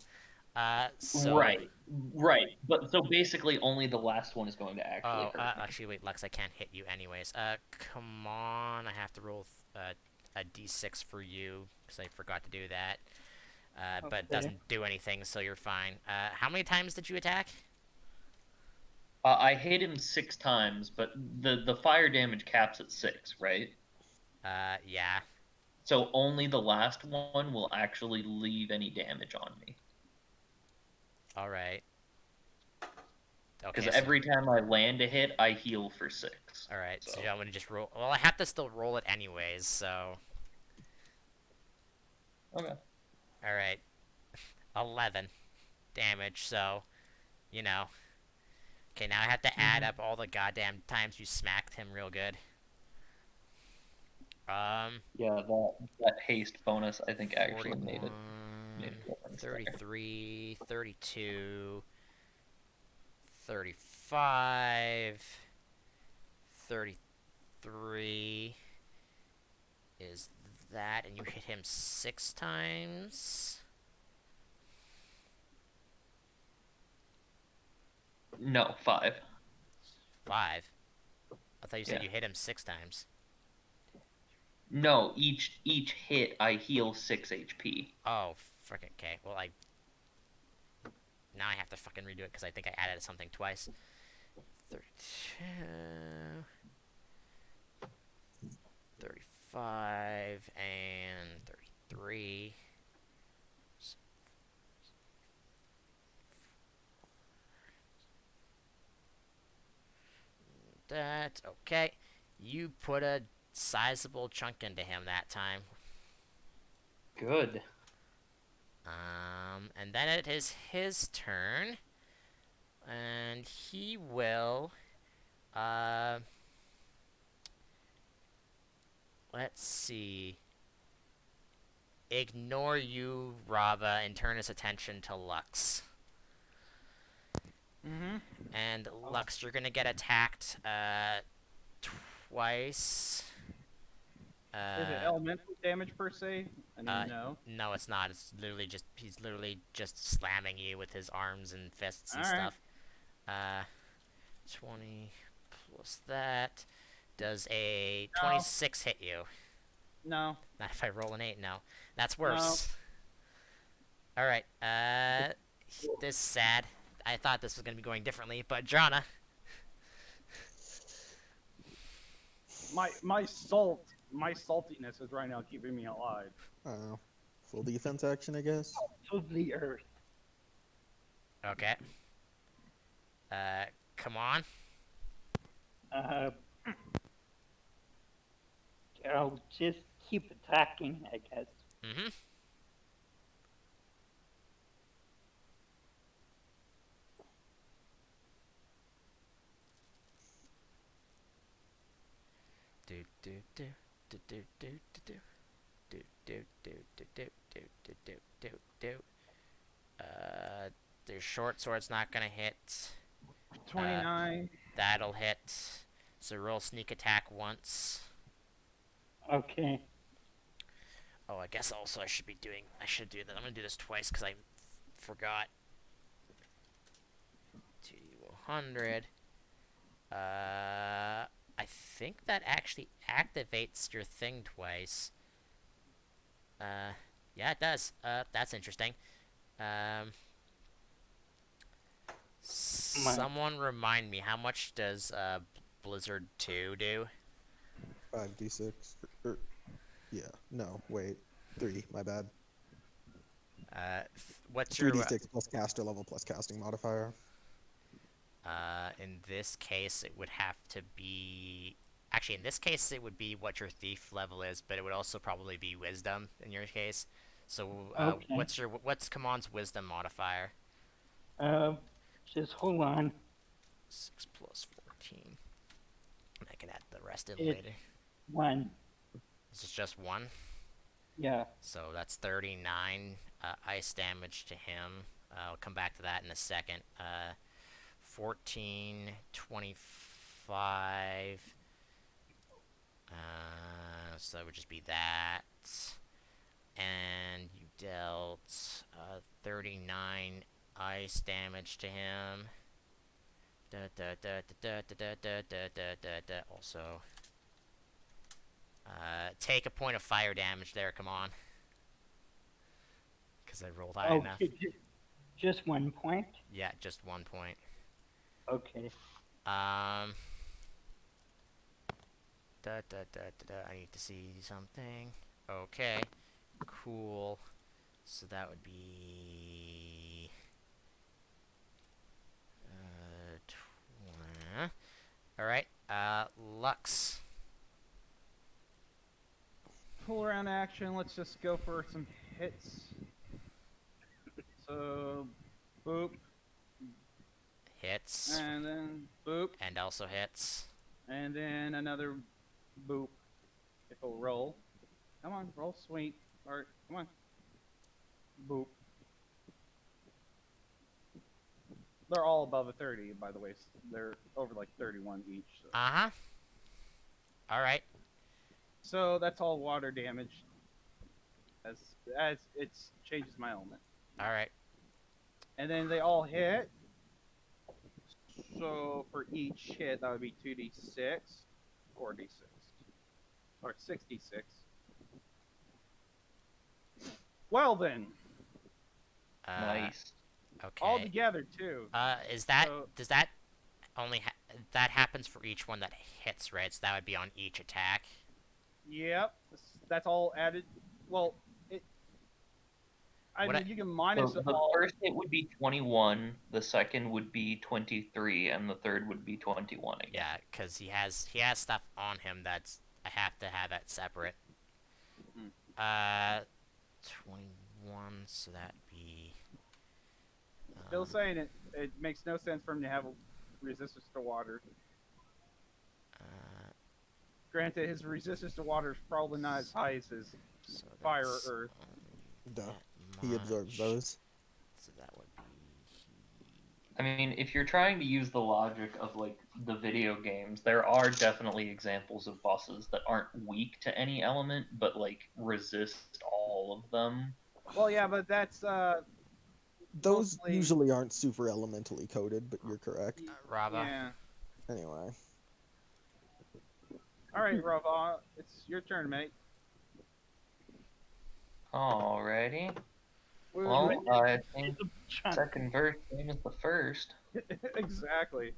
So Right. But so basically only the last one is going to actually oh, hurt me. actually wait, Lux, I can't hit you anyways. Come on, I have to roll a d6 for you because I forgot to do that. But it Okay. doesn't do anything, so you're fine. How many times did you attack? I hit him 6 times, but the fire damage caps at 6, right? Yeah. So only the last one will actually leave any damage on me. All right. Because Okay. So, every time I land a hit, I heal for 6. all right. So So. I'm gonna just roll. Well, I have to still roll it anyways. So. Okay. All right. 11 damage. So, you know. Okay, now I have to add up all the goddamn times you smacked him real good. Yeah, that haste bonus I think actually 41, made a difference there. 33, 32, 35, 33 is that, and you hit him 6 times. No, 5. 5. I thought you said Yeah. you hit him 6 times. No, each hit I heal 6 HP. Oh, frickin' okay. Well, now I have to fucking redo it because I think I added something twice. 32, 35, and 33. That's okay. You put a sizable chunk into him that time. Good. And then it is his turn. And he will, let's see. Ignore you, Rava, and turn his attention to Lux. Mm-hmm. And Lux, you're gonna get attacked, twice. Is it elemental damage per se? I need Uh, to know. no, it's not. It's literally just he's literally just slamming you with his arms and fists and Alright. stuff. 20 plus that. Does a No. 26 hit you? No. Not if I roll an 8, no. That's No. worse. Alright, this is sad. I thought this was gonna be going differently, but Drana. My saltiness is right now keeping me alive. Oh, full defense action, I guess. To the earth. Okay. Come on. I'll just keep attacking, I guess. Mm-hmm. Do do do do do do do do do do do do do do do do do. Their short sword's not gonna hit. 29. That'll hit. So roll sneak attack once. Okay. Oh, I guess also I should do that. I'm gonna do this twice because I forgot. 200. I think that actually activates your thing twice. Yeah, it does. That's interesting. Someone remind me, how much does Blizzard 2 do? 5d6. Yeah. No. Wait. 3. My bad. What's your 3d6 plus caster level plus casting modifier. in this case it would have to be actually in this case it would be what your thief level is, but it would also probably be wisdom in your case. So Okay. what's Kamon's wisdom modifier? Just hold on. 6 plus 14. I can add the rest in It's later. 1. This is just 1. Yeah. So that's 39 ice damage to him. I'll come back to that in a second. 14, 25. So that would just be that. And you dealt 39 ice damage to him. Also, take a point of fire damage there, come on. Because I rolled high enough. Okay. Just 1 point? Yeah, just 1 point. Okay. I need to see something. Okay, cool. So that would be... Alright, Lux. Full round action. Let's just go for some hits. So, boop, Hits. and then boop, And also hits. and then another boop. If it'll roll. Come on, roll sweet. Alright, come on. Boop. They're all above a 30, by the way. They're over like 31 each. So, Uh-huh. Alright. so that's all water damage. As it changes my element. Alright. And then they all hit. So for each hit, that would be 2d6, 4d6, or 66. Well then, Nice. Okay. all together too. Is that... So- Does that only... that happens for each one that hits, right? So that would be on each attack. Yep, that's all added. Well, I What mean, I- you can minus So it the all. first hit would be 21, the second would be 23, and the third would be 21 again. Yeah, because he has stuff on him that's... I have to have that separate. 21, so that'd be... Still saying it. It makes no sense for him to have a resistance to water. Granted, his resistance to water is probably not as high as his so fire or that's earth. only Duh. that He absorbs much. those. So that would be I mean, if you're trying to use the logic of like the video games, there are definitely examples of bosses that aren't weak to any element, but like resist all of them. Well, yeah, but that's Those mostly. usually aren't super elementally coded, but you're correct. Rava. Yeah. Anyway, All right, Rava, it's your turn, mate. Alrighty. Woo. Well, I think Chunk. second verse same as the first. Exactly.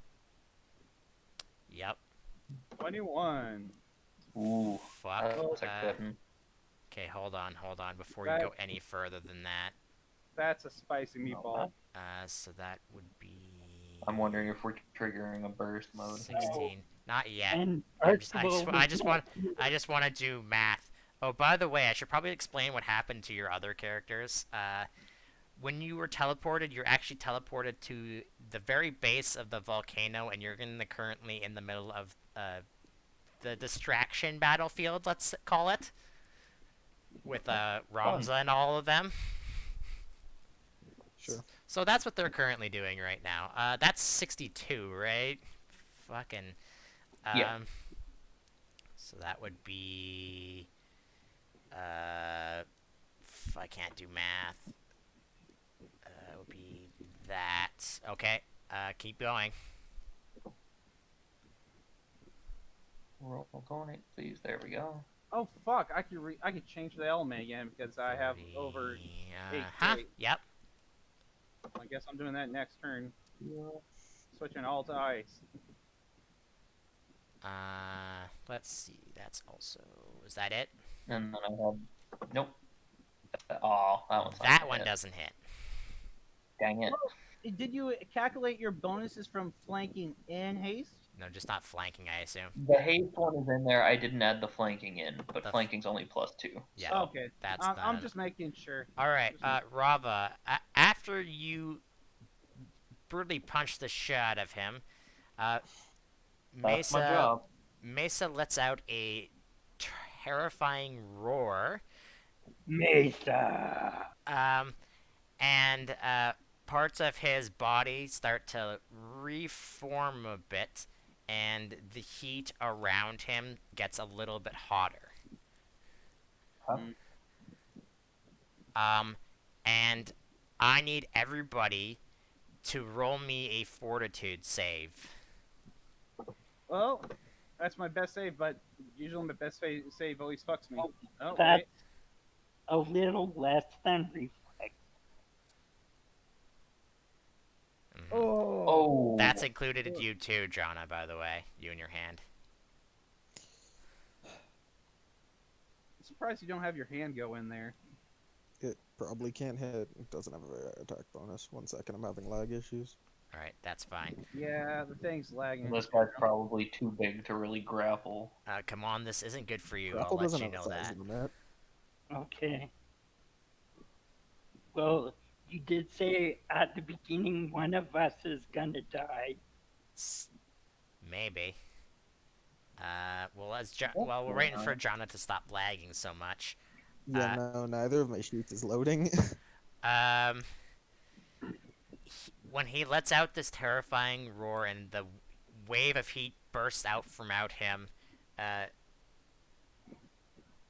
Yep. 21. Ooh, Fuck. that's a good one. Okay, hold on. Before you That- go any further than that. That's a spicy meatball. So that would be. I'm wondering if we're triggering a burst mode. 16. Not yet. And I just Archibald want to do math. Oh, by the way, I should probably explain what happened to your other characters. When you were teleported, you're actually teleported to the very base of the volcano, and you're currently in the middle of the distraction battlefield, let's call it, with Ramza and all of them. sure. So that's what they're currently doing right now. That's 62, right? Fucking. Yeah. So that would be. I can't do math. It would be that. Okay. Keep going. Roll donate, please. There we go. Oh fuck! I could change the element again because I have 30, over 8K. Yep. I guess I'm doing that next turn. Switching all to ice. Let's see. That's also. Is that it? And then I have. Nope. Oh, that one's not That gonna one hit. doesn't hit. Dang it. Did you calculate your bonuses from flanking and haste? No, just not flanking, I assume. The haste one is in there. I didn't add the flanking in, but The- flanking's only +2. Yeah. Okay. That's I'm not just making sure. All right, Rava. After you brutally punch the shit out of him, That's my Mesa job. Mesa lets out a terrifying roar, Mesa. and parts of his body start to reform a bit, and the heat around him gets a little bit hotter. Huh? And I need everybody to roll me a fortitude save. Well, that's my best save, but usually my best save always fucks me. Oh, That's wait. a little less than reflex. Mhm. Oh. That's included in you too, Jonna, by the way. You and your hand. I'm surprised you don't have your hand go in there. It probably can't hit. It doesn't have a very high attack bonus. 1 second, I'm having lag issues. Alright, that's fine. Yeah, the thing's lagging. This guy's probably too big to really grapple. Come on, this isn't good for you. Grapple I'll let doesn't you have know a size that. limit. Okay. Well, you did say at the beginning one of us is gonna die. Maybe. Well, we're waiting for Jonna to stop lagging so much. Yeah, no, neither of my sheets is loading. When he lets out this terrifying roar and the wave of heat bursts out from out him,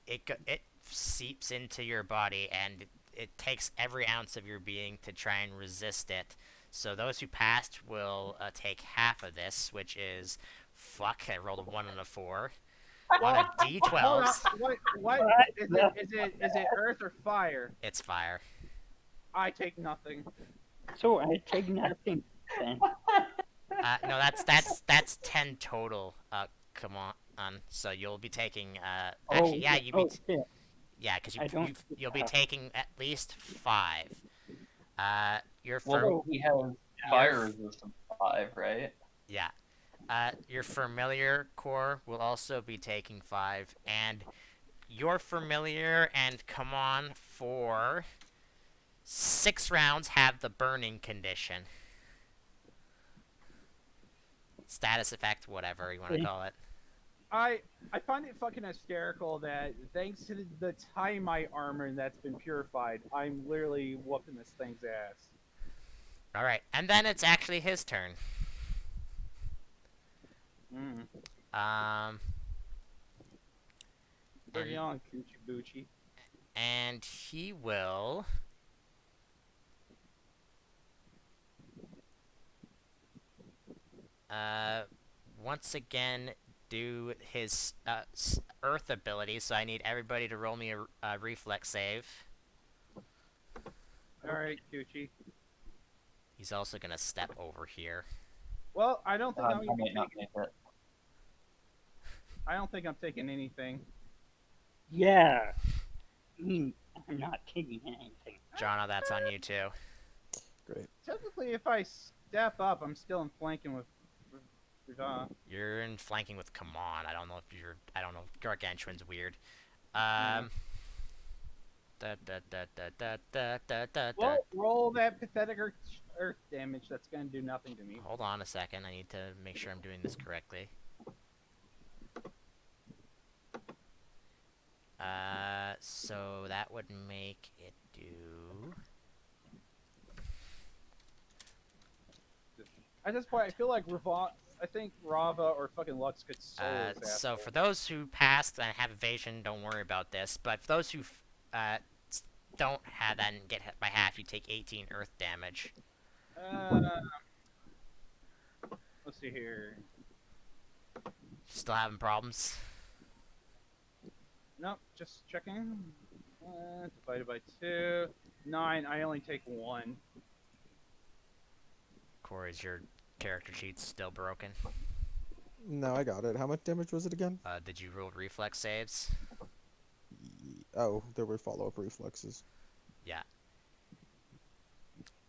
it seeps into your body and it takes every ounce of your being to try and resist it. So those who passed will take half of this, which is fuck. I rolled a 1 and a 4 on a Hold d12. on. What is it earth or fire? It's fire. I take nothing. So I take nothing then. No, that's 10 total. Come on. So you'll be taking. Actually, yeah, yeah, because you'll be taking at least 5. Your Well, he has fire resistance 5, right? Yeah. Your familiar core will also be taking 5, and your familiar and come on for 6 rounds have the burning condition. Status effect, whatever you want to call it. I find it fucking hysterical that thanks to the Taimite armor that's been purified, I'm literally whooping this thing's ass. All right, and then it's actually his turn. Mm. Um, Bring and it on, Coochie Boochie. and he will. Uh, once again, do his Earth ability. So I need everybody to roll me a reflex save. All right, Coochie. He's also gonna step over here. Well, I don't think I I'm gonna be might not taking. make it. I don't think I'm taking anything. Yeah. I mean, I'm not taking anything. Jonna, that's on you too. Great. Technically, if I step up, I'm still in flanking with. You're in flanking with come on. I don't know if you're. I don't know. Gargantuan's weird. Yeah. Da, da, da, da, da, da, da, da, da. Well, roll that pathetic earth damage. That's gonna do nothing to me. Hold on a second. I need to make sure I'm doing this correctly. So that would make it do. At this point, I feel like I think Rava or fucking Lux could solo this So asshole. for those who passed and have evasion, don't worry about this. But for those who don't have that and get hit by half, you take 18 earth damage. Let's see here. Still having problems? Nope, just checking. Divided by 2. 9, I only take 1. Corey, is your character sheet still broken? No, I got it. How much damage was it again? Did you roll reflex saves? Oh, there were follow-up reflexes. Yeah.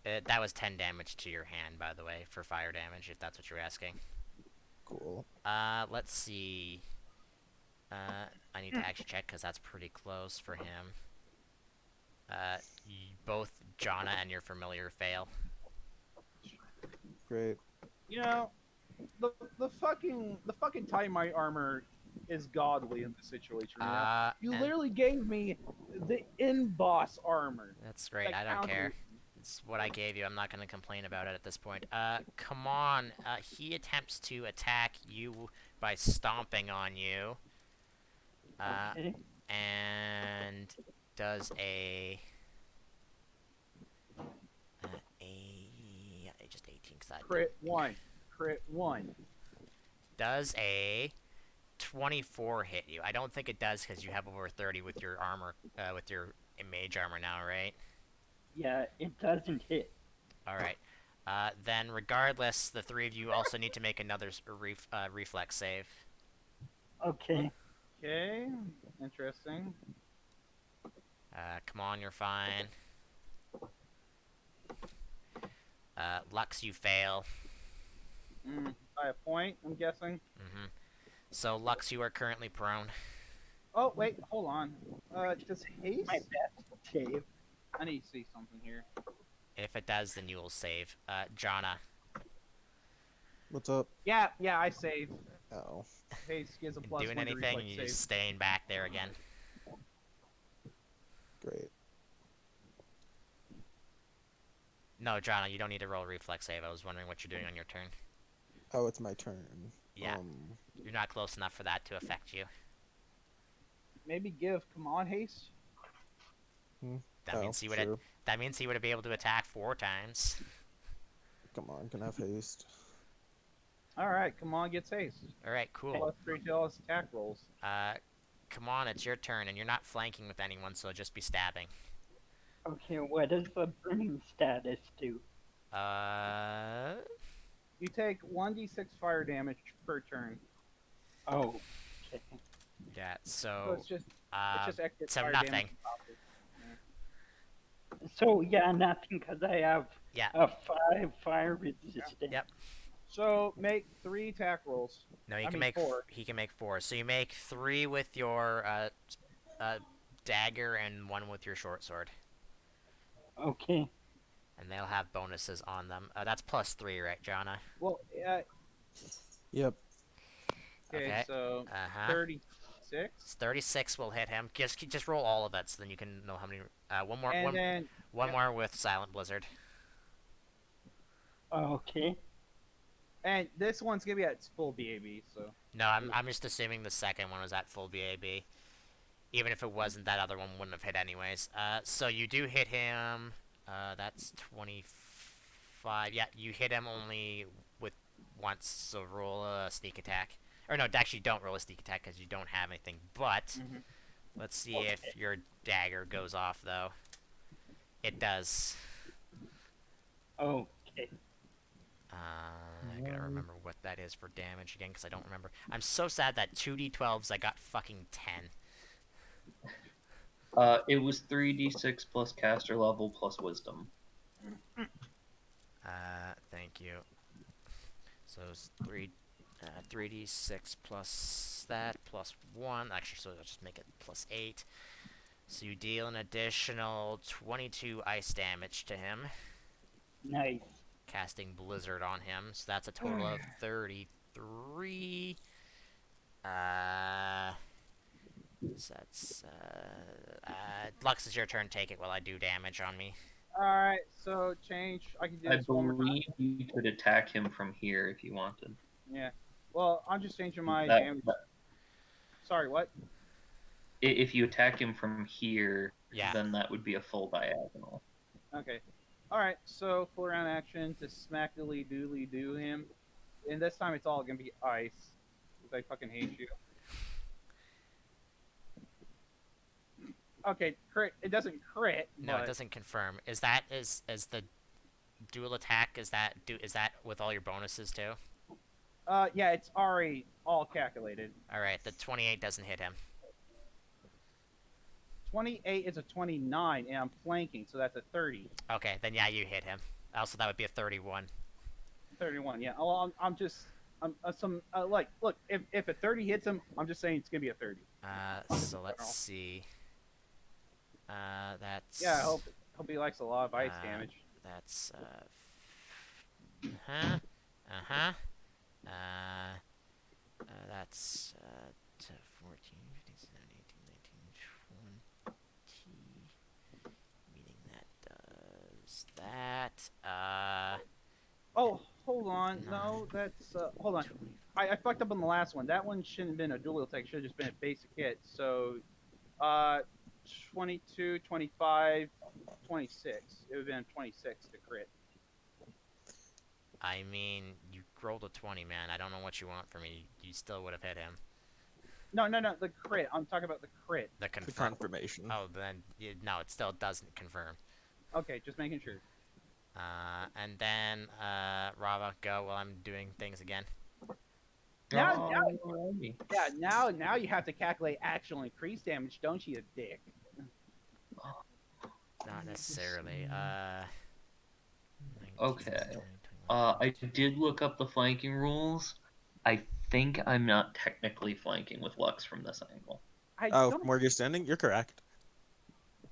That was 10 damage to your hand, by the way, for fire damage, if that's what you're asking. Cool. Let's see. I need to actually check, because that's pretty close for him. Both Jonna and your familiar fail. Great. You know, the fucking Titanite armor is godly in this situation. You literally gave me the in-boss armor. That's great. That I don't care. counters- It's what I gave you. I'm not going to complain about it at this point. Come on. He attempts to attack you by stomping on you. Okay. And does just 18 because Crit 1. Crit 1. does a 24 hit you. I don't think it does because you have over 30 with your armor, with your mage armor now, right? Yeah, it doesn't hit. All right. Then, regardless, the three of you also need to make another reflex save. Okay. Okay, interesting. Come on, you're fine. Lux, you fail. By a point, I'm guessing. Mm-hmm. So, Lux, you are currently prone. Oh, wait, hold on. Does haste? My best save. I need to see something here. If it does, then you will save. Jonna. What's up? Yeah, I save. Oh. Haste gives a plus Doing 1 to anything, reflex you save. just staying back there again. Great. No, Jonna, you don't need to roll a reflex save. I was wondering what you're doing on your turn. Oh, it's my turn. Yeah. You're not close enough for that to affect you. Maybe give command haste. That means he would. Sure. That means he would be able to attack 4 times. Come on, can I have haste? All right, command gets haste. All right, cool. Plus 3 to all his attack rolls. Come on, it's your turn, and you're not flanking with anyone, so just be stabbing. Okay, what does the burning status do? You take 1d6 fire damage per turn. Oh, okay. Yeah, So so it's just extra so fire nothing. damage. So yeah, nothing because I have Yeah. a 5 fire resistance. Yep. So make 3 attack rolls. No, he I can mean, make 4. he can make 4. So you make 3 with your dagger and 1 with your short sword, Okay. and they'll have bonuses on them. That's plus 3, right, Jonna? Well, Yep. okay, so Uh-huh. 36. 36 will hit him. Just roll all of it, so then you can know how many. One more. And then One more with Silent Blizzard. Okay. And this one's gonna be at its full BAB, so. No, I'm just assuming the second one was at full BAB. Even if it wasn't, that other one wouldn't have hit anyways. So you do hit him. That's 25. Yeah, you hit him only with once. So roll a sneak attack. Or no, actually don't roll a sneak attack because you don't have anything. But let's see if your dagger goes off though. It does. Okay. I gotta remember what that is for damage again because I don't remember. I'm so sad that 2d12s I got fucking 10. It was 3d6 plus caster level plus wisdom. Thank you. So it's 3d6 plus that plus 1. Actually, so I'll just make it plus 8. So you deal an additional 22 ice damage to him, Nice. casting Blizzard on him. So that's a total of 33. So that's Lux, is your turn. Take it while I do damage on me. Alright, so change. I can do I this one more time. believe you could attack him from here if you wanted. Yeah. Well, I'm just changing my That- damage. Sorry, what? If you attack him from here, Yeah. then that would be a full diagonal. Okay. Alright, so full round action to smackily doodly do him. And this time it's all gonna be ice. Because I fucking hate you. Okay, crit. It doesn't crit. No, it doesn't confirm. Is the dual attack? Is that with all your bonuses too? Yeah, it's already all calculated. All right, the 28 doesn't hit him. 28 is a 29, and I'm flanking, so that's a 30. Okay, then yeah, you hit him. Also, that would be a 31. 31, yeah. Well, look, if a 30 hits him, I'm just saying it's gonna be a 30. So let's see. That's Yeah, I hope he likes a lot of ice damage. That's that's 14, 15, 17, 18, 19, 20. Meaning that does that. Oh, hold on. Nine. No, that's hold on. I fucked up on the last one. That one shouldn't have been a dual attack. Should have just been a basic hit. So, 22, 25, 26. It would have been 26 to crit. I mean, you rolled a 20, man. I don't know what you want from me. You still would have hit him. No, the crit. I'm talking about the crit. The The confirm. confirmation. Oh, then no, it still doesn't confirm. Okay, just making sure. And then Rava, go while I'm doing things again. Now, Alrighty. yeah, now you have to calculate actual increased damage, don't you, dick? Not necessarily. 19, Okay. 20, 21, I did look up the flanking rules. I think I'm not technically flanking with Lux from this angle. I Oh, don't. from where you're standing, you're correct.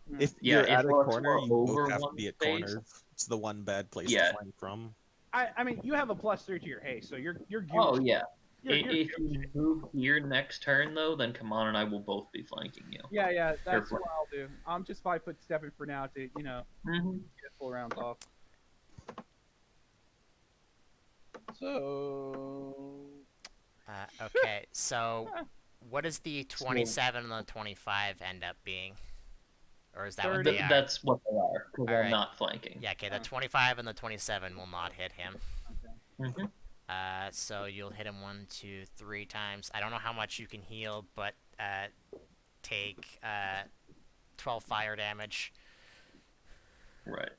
Hmm. If Yeah, you're if at a Lux corner, were you over both have to one be at space- corners. It's the one bad place Yeah. to flank from. I mean, you have a +3 to your haste, so you're Oh yeah. You're If you move here next turn though, then Kamon and I will both be flanking you. yeah, that's flank. what I'll do. I'm just 5 foot stepping for now to Mm-hmm. get full rounds off. So Okay, so what does the 27 and the 25 end up being? Or is that what 30. they are? That's what they are, because Alright. I'm not flanking. Yeah, okay, the 25 and the 27 will not hit him. okay. Mm-hmm. So you'll hit him 1, 2, 3 times. I don't know how much you can heal, but take 12 fire damage. Right.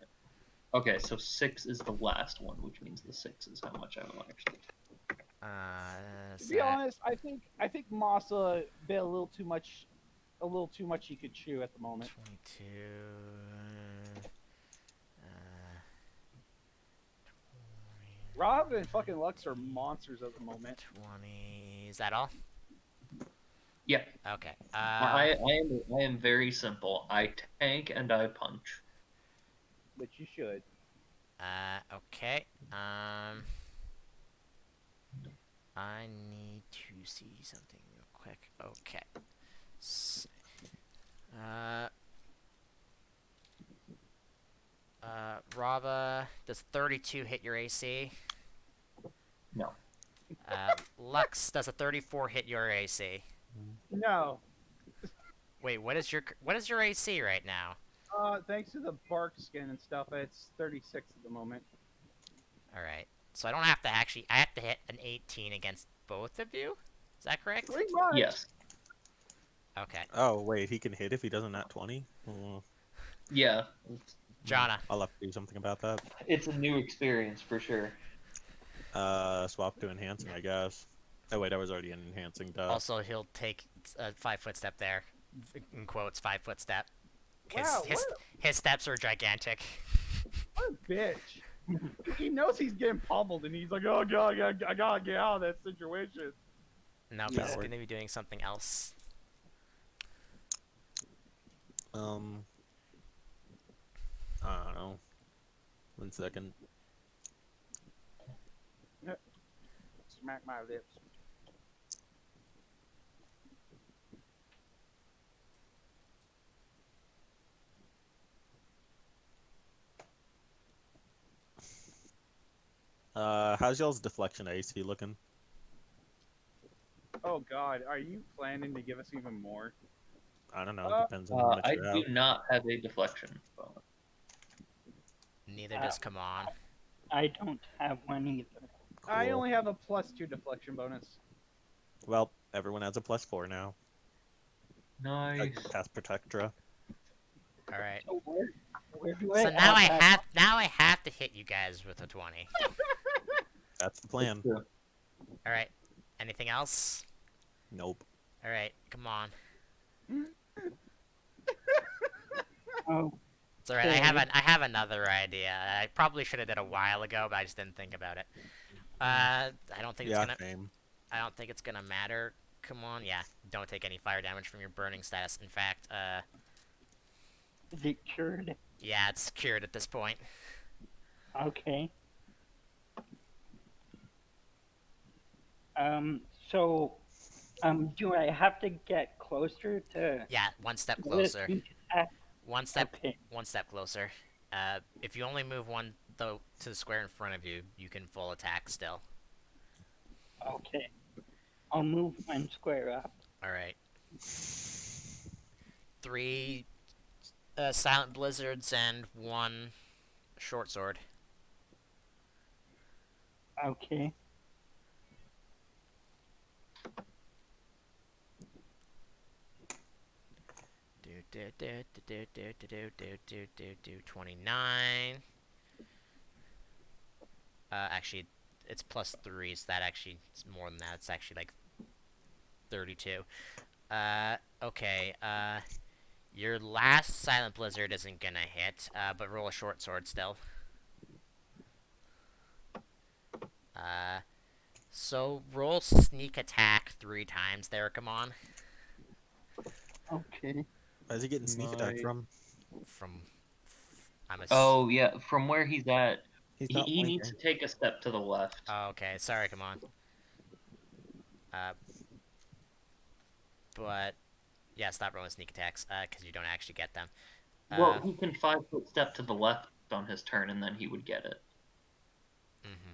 Okay, so 6 is the last one, which means the 6 is how much I will actually take. To be honest, I think Masa bit a little too much he could chew at the moment. 22. 20, Rob and fucking Lux are monsters at the moment. 20. Is that all? Yeah. Okay. I am very simple. I tank and I punch. But you should. Okay. I need to see something real quick. Okay. Rava, does 32 hit your AC? No. Lux, does a 34 hit your AC? No. Wait, what is your AC right now? Thanks to the bark skin and stuff, it's 36 at the moment. All right. So I don't have to actually. I have to hit an 18 against both of you. Is that correct? Pretty much. Yes. Okay. Oh wait, he can hit if he doesn't nat 20. Yeah. Jonna. I'll have to do something about that. It's a new experience for sure. Swap to enhancing, I guess. Oh wait, I was already in enhancing. Duh. Also, he'll take a 5-foot step there. In quotes, 5-foot step. Wow, His steps are gigantic. what a bitch. He knows he's getting pummeled, and he's like, oh god, I gotta get out of that situation. No, Yeah. he's gonna be doing something else. I don't know. 1 second. Smack my lips. How's y'all's deflection AC looking? Oh god, are you planning to give us even more? I don't know. Depends on how much I you have. do not have a deflection bonus. Neither does come on. I don't have one either. I Cool. only have a +2 deflection bonus. Well, everyone has a +4 now. I Nice. can cast Protectra. All right. So where do I? So now add that? I have to hit you guys with a 20. That's the plan. All right. Anything else? Nope. All right. Come on. Oh, It's all right. I have another idea. I probably should have did a while ago, but I just didn't think about it. I don't think it's Yeah, gonna. same. I don't think it's gonna matter. Come on. Yeah. Don't take any fire damage from your burning status. In fact, is it cured? yeah, it's cured at this point. Okay. So, do I have to get closer to Yeah. One step the closer. sneak attack? One step. Okay. One step closer. If you only move one though to the square in front of you, you can full attack still. Okay. I'll move one square up. All right. 3 silent blizzards and 1 short sword. Okay. Do 29. Actually, it's +3, so that actually it's more than that. It's actually like 32. Okay. Your last silent blizzard isn't gonna hit. But roll a short sword still. So roll sneak attack 3 times there. Come on. Okay. Where's he getting sneak attack Nice. from? From. I'm a. Oh yeah, from where he's at, He's he, not he needs to flanking. take a step to the left. Oh, okay. Sorry. Come on. But yeah, stop rolling sneak attacks. Because you don't actually get them. Well, he can 5-foot step to the left on his turn, and then he would get it. Mm-hmm.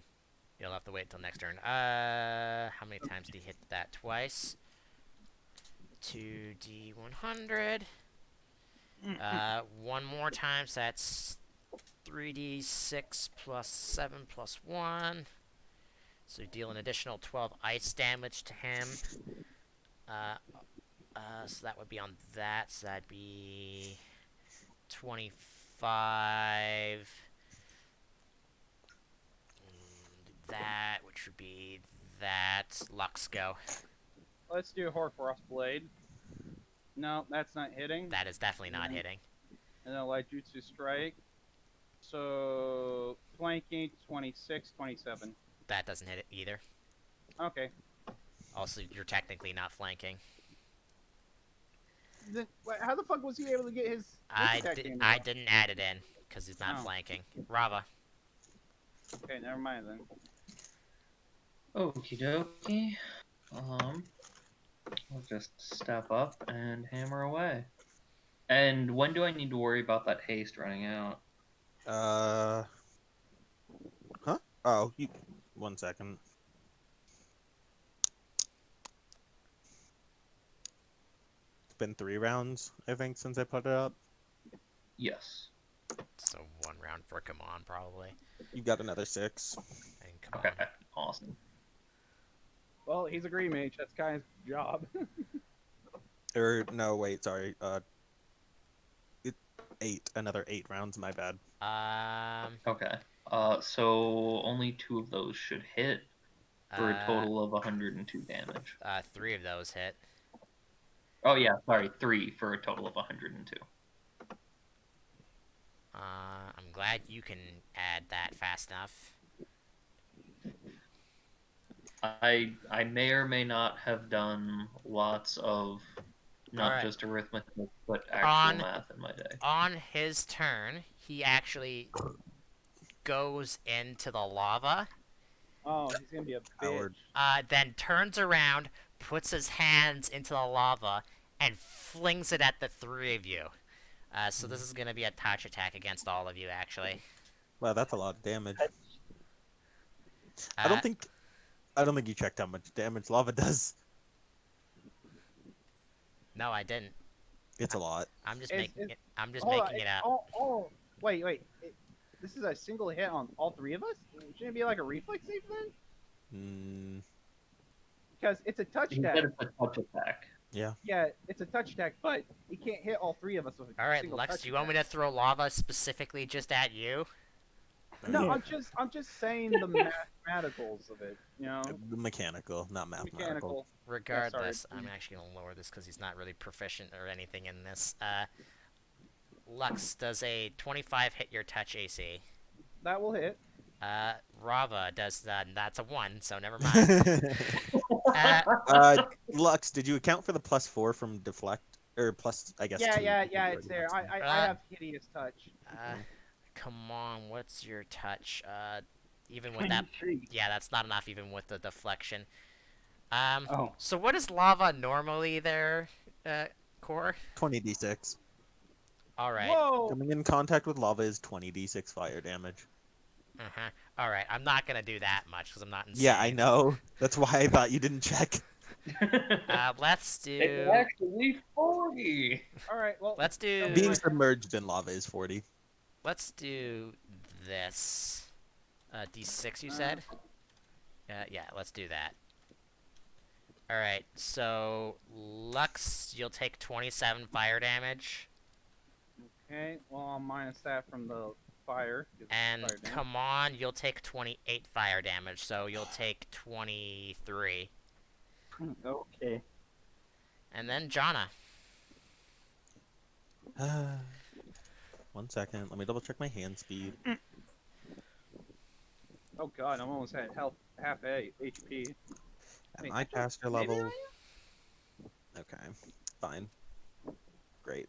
You'll have to wait until next turn. How many times did he hit that? Twice. 2d100. One more time, so that's 3d6 plus 7 plus 1. So you deal an additional 12 ice damage to him. So that would be on that. So that'd be 25. That, which would be that. Lux, go. Let's do Horfrost Blade. No, that's not hitting. That is definitely not hitting. And then Light Jutsu Strike. So, flanking, 26, 27. That doesn't hit it either. Okay. Also, you're technically not flanking. How the fuck was he able to get his I attack damage I off? didn't add it in because he's not Oh. flanking. Rava. Okay, never mind then. Okie dokie. I'll just step up and hammer away. And when do I need to worry about that haste running out? Uh, huh? Oh, 1 second. It's been 3 rounds, I think, since I put it up. Yes. So 1 round for come on, probably. You've got another 6. And come Okay. on. Awesome. Well, he's a green mage. That's kind of his job. Or no, wait, sorry. It 8. Another 8 rounds. My bad. Okay. So only 2 of those should hit for a total of 102 damage. 3 of those hit. Oh yeah, sorry, 3 for a total of 102. I'm glad you can add that fast enough. I may or may not have done lots of not Alright. just arithmetic but actual On- math in my day. On his turn, he actually goes into the lava, Oh, he's gonna be a bitch. Howard. then turns around, puts his hands into the lava, and flings it at the 3 of you. So this is going to be a touch attack against all of you, actually. Wow, that's a lot of damage. Uh, I don't think you checked how much damage lava does. No, I didn't. It's a lot. I'm just Is- making is- it. I'm just Hold on, making it up. Oh, wait. This is a single hit on all 3 of us? Shouldn't it be like a reflex save then? Mm, Because it's a touch He attack. said it's a touch attack. yeah. Yeah, it's a touch attack, but he can't hit all 3 of us with a All right, single Lex, touch do you want me attack. to throw lava specifically just at you? No, Yeah. I'm just saying the mathematicals of it. You know, The mechanical, not mathematical. mechanical. Regardless, sorry. I'm actually going to lower this because he's not really proficient or anything in this. Lux, does a 25 hit your touch AC? That will hit. Rava does that's a 1, so never mind. Lux, did you account for the +4 from deflect? Or plus, I guess, 2. Yeah, because you it's already there. had some. I have hideous touch. Come on, what's your touch? Even with that, 23. yeah, that's not enough even with the deflection. Oh, So what is lava normally there, Core? 20d6. Alright. Whoa! Coming in contact with lava is 20d6 fire damage. Uh-huh. Alright, I'm not gonna do that much because I'm not insane. Yeah, I know. That's why I thought you didn't check. Let's do... It's actually 40. All right, well, Let's do... Being submerged in lava is 40. Let's do this. D6, you said? Yeah, let's do that. Alright, so... Lux, you'll take 27 fire damage. okay. Well, I'll minus that from the fire. 'cause it's And fire damage. come on, you'll take 28 fire damage, so you'll take 23. okay. And then Jonna. 1 second. Let me double check my hand speed. Oh god, I'm almost at half a HP. At Wait, my actually, caster maybe level. I Okay, fine. Great.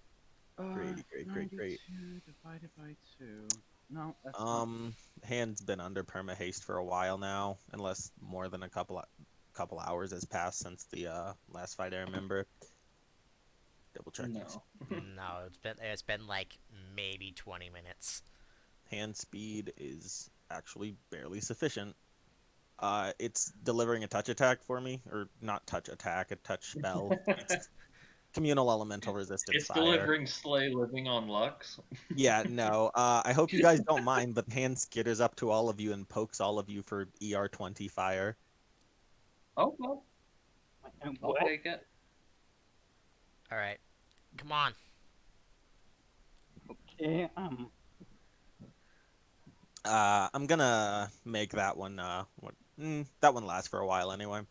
am? Great. 92 divided by 2. No, that's not. Hand's been under perma haste for a while now, unless more than a couple hours has passed since the last fight I remember. Double check. No. No, it's been like maybe 20 minutes. Hand speed is actually barely sufficient. It's delivering a touch attack for me, or not touch attack, a touch spell. It's communal elemental resistance It's fire. delivering Slay Living on Lux. Yeah, no. I hope you guys don't mind, but the hand skitters up to all of you and pokes all of you for ER20 fire. Oh, well, And I'll what? take it. Alright. Come on. Okay, I'm gonna make that one. That one lasts for a while anyway.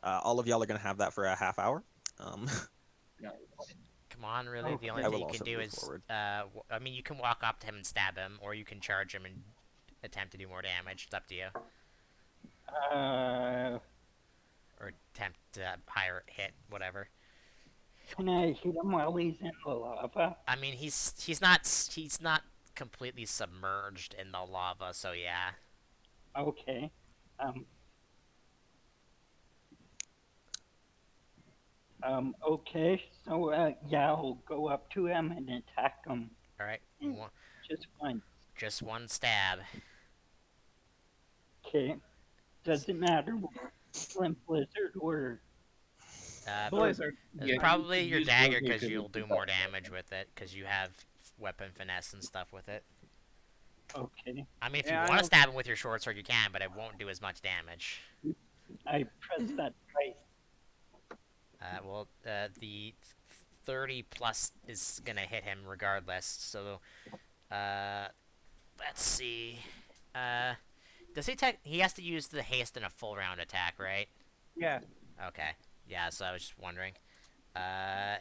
All of y'all are gonna have that for a half hour. Nice. Come on, really. The Okay. only I thing will you can also do move is... forward. I mean, you can walk up to him and stab him, or you can charge him and attempt to do more damage. It's up to you. Or attempt to higher hit, whatever. can I hit him while he's in the lava? I mean, he's not completely submerged in the lava, so yeah. Okay. Okay, so, yeah, I'll go up to him and attack him Alright. just once. Just one stab. Okay. Does it matter Flint Blizzard or Blizzard. It's Yeah, probably your use dagger Blizzard because 'cause you'll it's do the more best damage with it because you have weapon finesse and stuff with it. okay? I mean, if you Yeah, I want to know. stab him with your short sword, you can, but it won't do as much damage. I pressed that twice. The 30 plus is gonna hit him regardless. So, uh, let's see. Uh, does he take? He has to use the haste in a full round attack, right? Yeah. Okay. Yeah. So I was just wondering. Uh,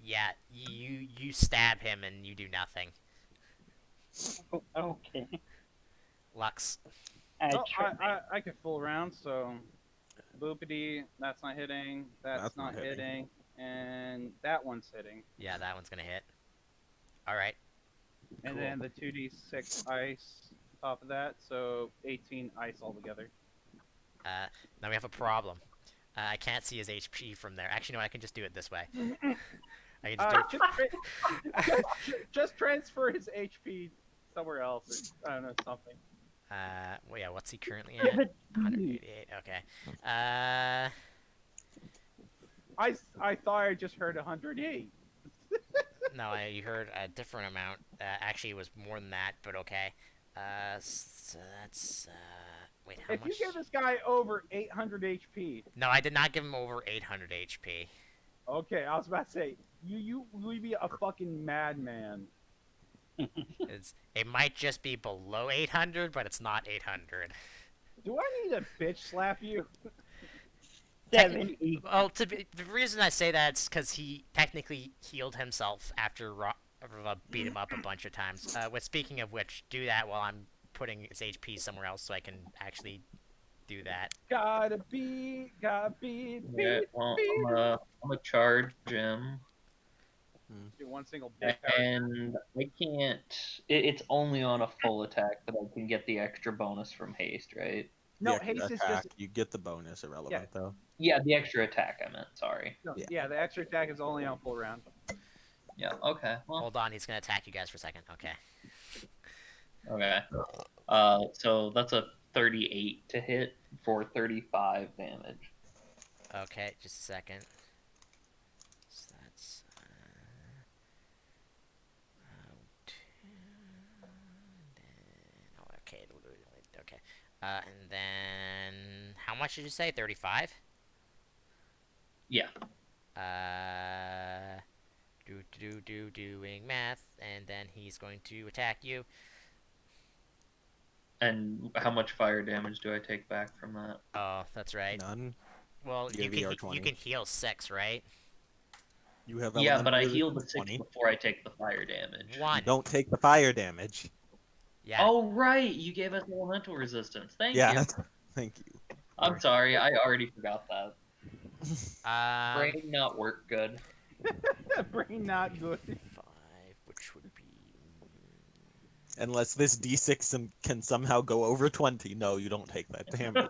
yeah. You stab him and you do nothing. Oh, okay. Lux. Oh, I could full round, so boopity, that's not hitting, that's not hitting, and that one's hitting. Yeah, that one's gonna hit. All right. And Cool. then the 2d6 ice top of that, so 18 ice altogether. Now we have a problem. I can't see his HP from there. Actually, no, I can just do it this way. I can just do it. Just transfer his HP somewhere else, or, I don't know, something. Well, yeah, what's he currently Give at? it to me. 188. Okay. I thought I just heard 108. No, you heard a different amount. Actually, it was more than that, but okay. So that's, wait, how If much? you give this guy over 800 HP, No, I did not give him over 800 HP. okay, I was about to say, you would be a fucking madman. It might just be below 800, but it's not 800. Do I need to bitch slap you? 70. Well, the reason I say that is because he technically healed himself after beat him up a bunch of times. Speaking of which, do that while I'm putting his HP somewhere else so I can actually do that. Gotta beat, Yeah, well, I'm a charge him, do one single big power. and I can't. It's only on a full attack that I can get the extra bonus from haste, right? No, The haste is attack, just you get the bonus irrelevant though. Yeah, the extra attack. I meant. Sorry. no, Yeah. yeah. The extra attack is only on full round. Yeah. Okay. Well. Hold on, he's gonna attack you guys for a second. Okay. Okay. So that's a 38 to hit for 35 damage. Okay, just a second. So that's okay. Okay. And then how much did you say? 35. Yeah. Doing math, and then he's going to attack you. And how much fire damage do I take back from that? Oh, that's right. None. Well, You get a you VR20. can heal 6, right? You have Yeah, but I elemental heal the resistance 6 20. before I take the fire damage. 1. Don't take the fire damage. Yeah. Oh, right! You gave us elemental resistance. Thank Yeah, you. that's, thank you. I'm sorry, I already forgot that. Um, Brain not work good. Brain not good. 5, which would be Unless this d6 can somehow go over 20. No, you don't take that damage.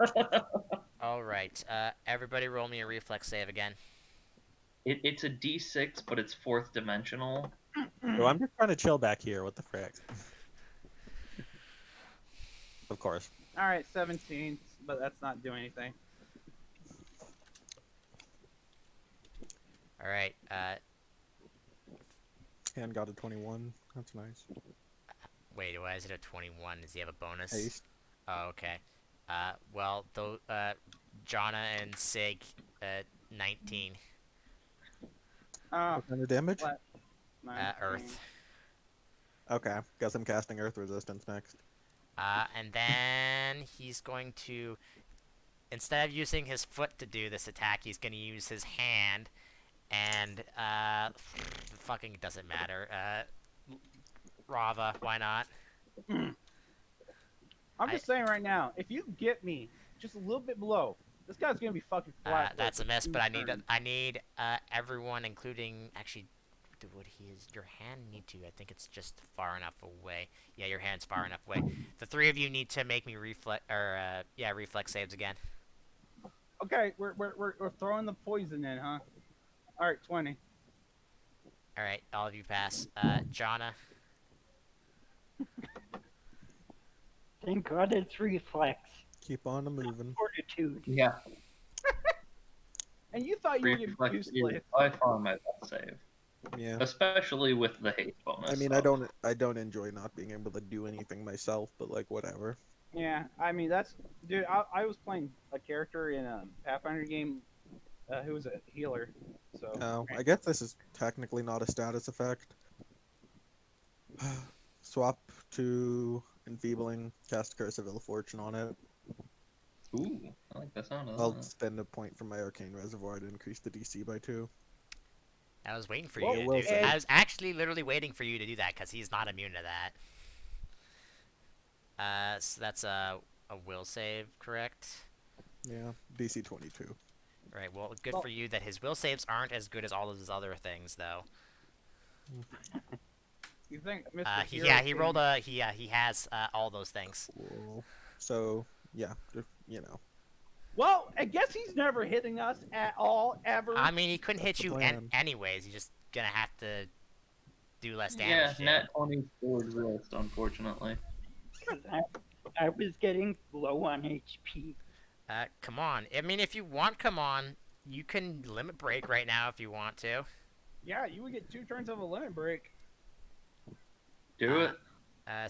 all right. Everybody, roll me a reflex save again. It's a d6, but it's 4th dimensional. So I'm just trying to chill back here. What the frick? Of course. All right, 17, but that's not doing anything. All right. And got a 21. That's nice. Wait, why is it a 21? Does he have a bonus? Haste. Oh, okay. Well, Jonna and Sig, 19. Oh, What kind of damage? what? Earth. Okay. Guess I'm casting Earth Resistance next. And then he's going to, instead of using his foot to do this attack, he's going to use his hand, and, fucking doesn't matter. Rava, why not? I'm just saying right now, if you get me just a little bit below, this guy's gonna be fucking flat. That's a miss, in but turn. I need everyone, including actually, would your hand need to? I think it's just far enough away. Yeah, your hand's far enough away. The 3 of you need to make me reflex saves again. Okay, we're throwing the poison in, huh? All right, 20. All right, all of you pass. Jonna, Thank God it's reflex. Keep on moving. Fortitude. Yeah, And you thought you were getting reflex is useless. by far my best save, Yeah. especially with the haste bonus. I mean, I don't enjoy not being able to do anything myself, but like whatever. Yeah, I mean that's dude. I was playing a character in a Pathfinder game who was a healer. So Oh, I guess this is technically not a status effect. Swap to enfeebling, cast Curse of Ill Fortune on it. Ooh, I like the sound of I'll that. spend a point from my Arcane Reservoir to increase the DC by 2. I was waiting for Well, you to will do. say. I was actually literally waiting for you to do that because he's not immune to that. So that's a will save, correct? Yeah, DC 22. Right. Well, good Well- for you that his will saves aren't as good as all of his other things, though. you think Mr. He Hero yeah he can- rolled a he has all those things. Cool. So, yeah, you know. Well, I guess he's never hitting us at all ever. I mean, he couldn't hit That's the you plan. anyways. He's just gonna have to do less Yeah, damage. to you. nat 20 still exists, unfortunately. 'Cause I was getting low on HP. Come on. I mean, if you want, come on. You can limit break right now if you want to. Yeah, you would get 2 turns of a limit break. Do it.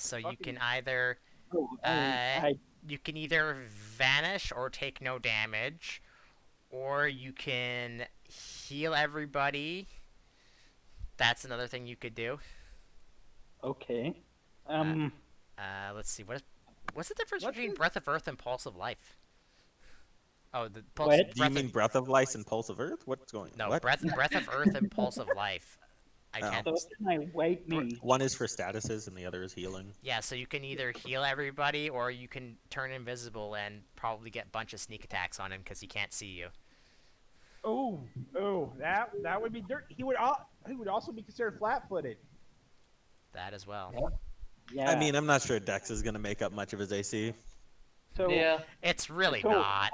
So you Fucking- can either Oh, I vanish or take no damage, or you can heal everybody. That's another thing you could do. okay. Let's see. What's the difference What's between the- Breath of Earth and Pulse of Life? Oh, the What? Do you Breath mean of, Breath of Life and Pulse of Earth? What's going on? no, What? Breath of Earth and Pulse of Life. I Oh. can't. Those are my white mage. One is for statuses and the other is healing. Yeah, so you can either heal everybody or you can turn invisible and probably get a bunch of sneak attacks on him because he can't see you. Oh, that would be dirt. He would also be considered flat-footed. That as well. Yeah. I mean, I'm not sure Dex is going to make up much of his AC. so Yeah. It's really So- not.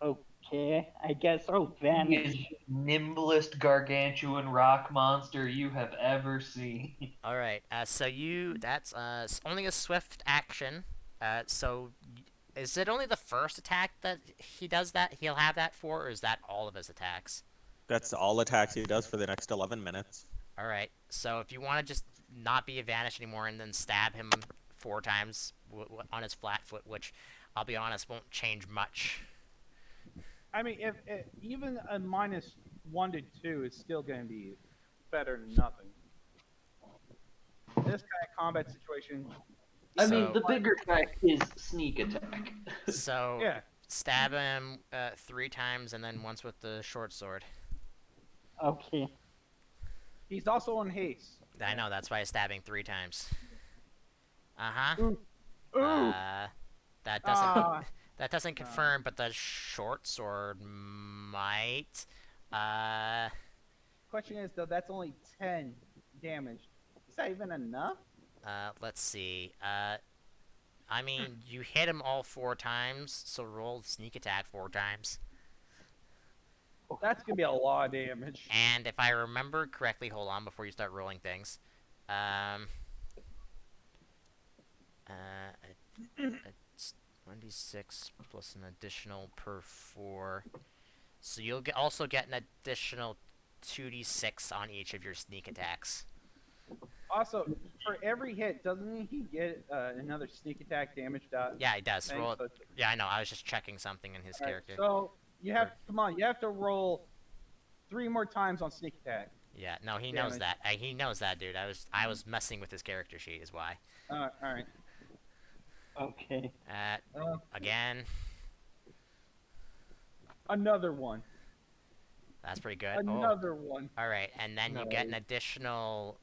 okay. I guess I'll vanish. He is the nimblest gargantuan rock monster you have ever seen. All right. That's only a swift action. Is it only the first attack that he does that? He'll have that for, or is that all of his attacks? That's all attacks he does for the next 11 minutes. All right. So if you want to just not be a vanish anymore and then stab him 4 times on his flat foot, which I'll be honest won't change much. I mean, if even a -1 to 2 is still going to be better than nothing. This kind of combat situation. I mean, So- the bigger fact is sneak attack. So Yeah. stab him 3 times and then once with the short sword. Okay. He's also on haste. I know, that's why he's stabbing 3 times. Uh-huh. Ooh. Ooh. That doesn't Ah. that doesn't confirm, but the short sword might. Question is though, that's only 10 damage. Is that even enough? Let's see. I mean, you hit him all 4 times, so roll sneak attack 4 times. That's gonna be a lot of damage. And if I remember correctly, hold on before you start rolling things. It's 1d6 plus an additional per 4. So you'll also get an additional 2d6 on each of your sneak attacks. Also, for every hit, doesn't he get another sneak attack damage dot? Yeah, it does. thing? Roll. So it's- Yeah, I know. I was just checking something in his alright, character. So you have come on, you have to roll 3 more times on sneak attack. Yeah, no, he knows damage. that. He knows that, dude. I was messing with his character sheet, is why. All right. Okay. Again, Another one. that's pretty good. Oh, Another one. all right, and then you get an additional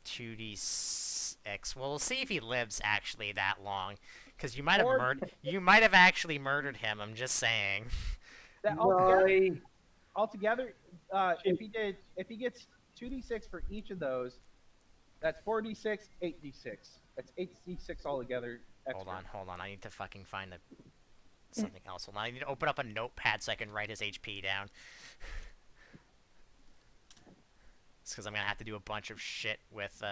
2d6. We'll see if he lives actually that long, because you might have Or- You might have actually murdered him. I'm just saying. That altogether, if he gets 2d6 for each of those, that's 4d6, 8d6. That's 8d6 altogether. Extra. Hold on. I need to fucking find something else. Hold on. I need to open up a notepad so I can write his HP down. It's because I'm gonna have to do a bunch of shit with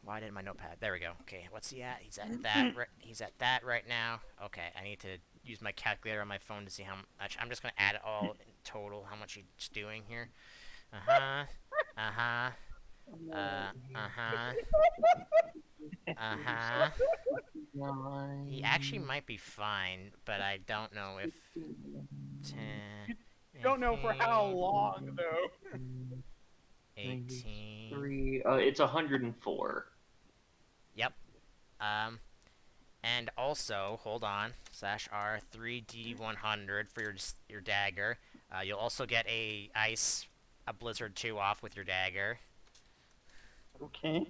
Why didn't my notepad? There we go. Okay, what's he at? He's at that. He's at that right now. Okay, I need to use my calculator on my phone to see how much. I'm just gonna add it all in total. How much he's doing here? Uh huh. Uh huh. Uh huh. Uh huh. He actually might be fine, but I don't know if 10, Don't know for how long though. 18. 3. It's 104. Yep. And also, hold on, /R 3D100 for your dagger. You'll also get a blizzard 2 off with your dagger. Okay.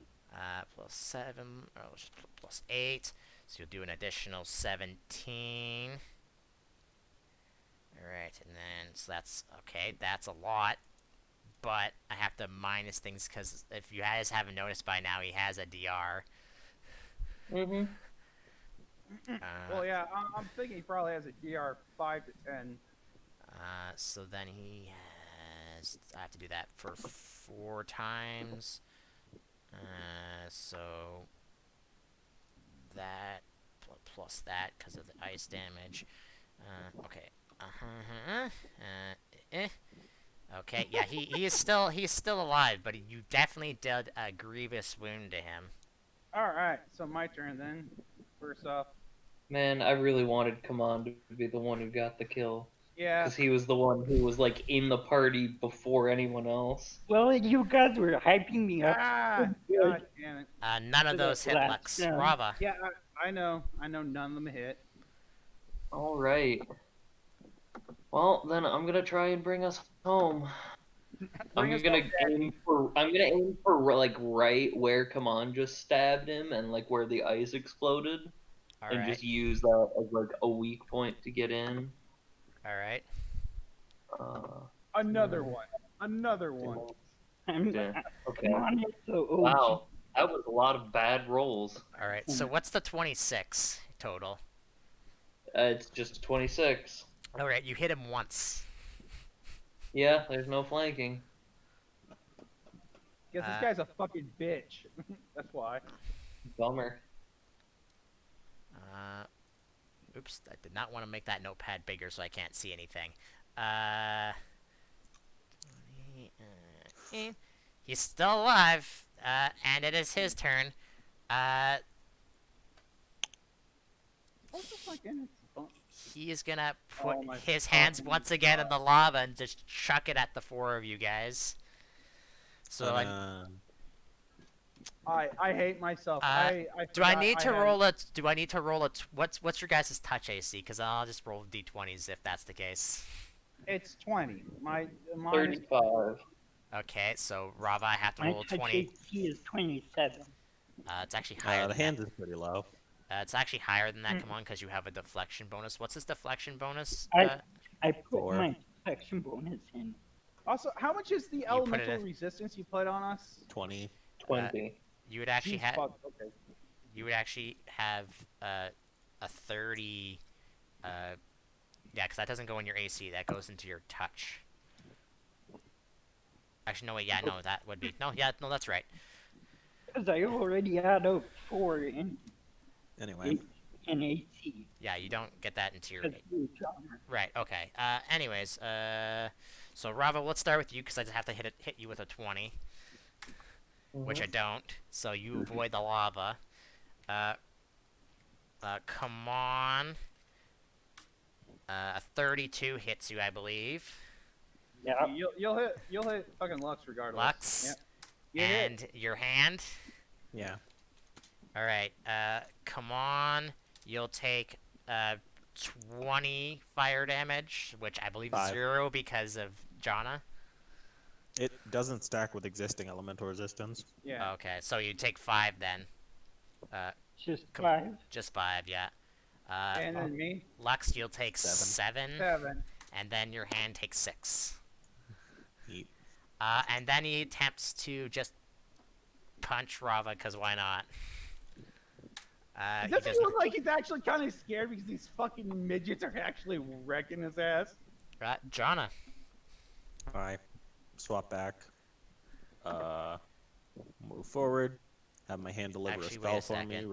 Plus 7, just plus 8, so you'll do an additional 17. Alright, and then, so that's, okay, that's a lot, but I have to minus things, because if you guys haven't noticed by now, he has a DR. Mm-hmm. Well, yeah, I'm thinking he probably has a DR 5 to 10. So then he has, I have to do that for 4 times. So that plus that because of the ice damage. Okay. Okay. Yeah, he's still alive, but you definitely did a grievous wound to him. All right, so my turn then. First off, Man, I really wanted Command to be the one who got the kill. yeah, Because he was the one who was, like, in the party before anyone else. Well, you guys were hyping me up. God damn it. None of those hit Lux. Rava. Yeah, I know none of them hit. Alright. Well, then I'm gonna try and bring us home. I'm gonna aim for like right where Kaman just stabbed him and like where the ice exploded. And just use that as like a weak point to get in. Alright. Another one. Yeah. Okay. Come on, it's so OG. Wow. That was a lot of bad rolls. Alright, so what's the 26 total? It's just 26. Alright, you hit him once. Yeah, there's no flanking. Guess this guy's a fucking bitch. That's why. Bummer. Oops, I did not want to make that notepad bigger so I can't see anything. 20, he's still alive, and it is his turn. What the fuck is it? He is gonna put his hands once again in the lava and just chuck it at the 4 of you guys. So I hate myself. do I need to roll a? Do I need to roll a? What's your guys' touch AC? Because I'll just roll d20s if that's the case. It's 20. Mine 35. Okay, so Rava, I have to My roll a touch 20. AC is 27. It's actually higher. The hands is pretty low. It's actually higher than that. Come on, because you have a deflection bonus. What's his deflection bonus? I put 4. my deflection bonus in. Also, how much is the elemental resistance you put on us? 20. 20. You would actually have. Okay. You would actually have a 30. Yeah, because that doesn't go in your AC. That goes into your touch. Actually, no, wait. Yeah, no, that would be. No, yeah, no, that's right. Because I already had a 4 Anyway. in AC. Yeah, you don't get that into your. Because you drummer. Right. Okay. Anyways. So Rava, let's start with you because I just have to hit you with a 20, which I don't. So you avoid the lava. Come on. A 32 hits you, I believe. Yeah. You'll hit fucking Lux regardless. Lux. Yeah. And your hand. Yeah. All right. Come on. You'll take 20 fire damage, which I believe is 5. 0 because of Jana. It doesn't stack with existing elemental resistance. Yeah. Okay, so you take 5 then. Just 5. Just 5, yeah. And then me? Lux, you'll take 7. 7. And then your hand takes 6. Yeet. And then he attempts to just punch Rava, because why not? It doesn't look like he's actually kind of scared because these fucking midgets are actually wrecking his ass. Right, Jana. Alright. Swap back. Move forward. Have my hand deliver Actually, a wait spell a for me. second.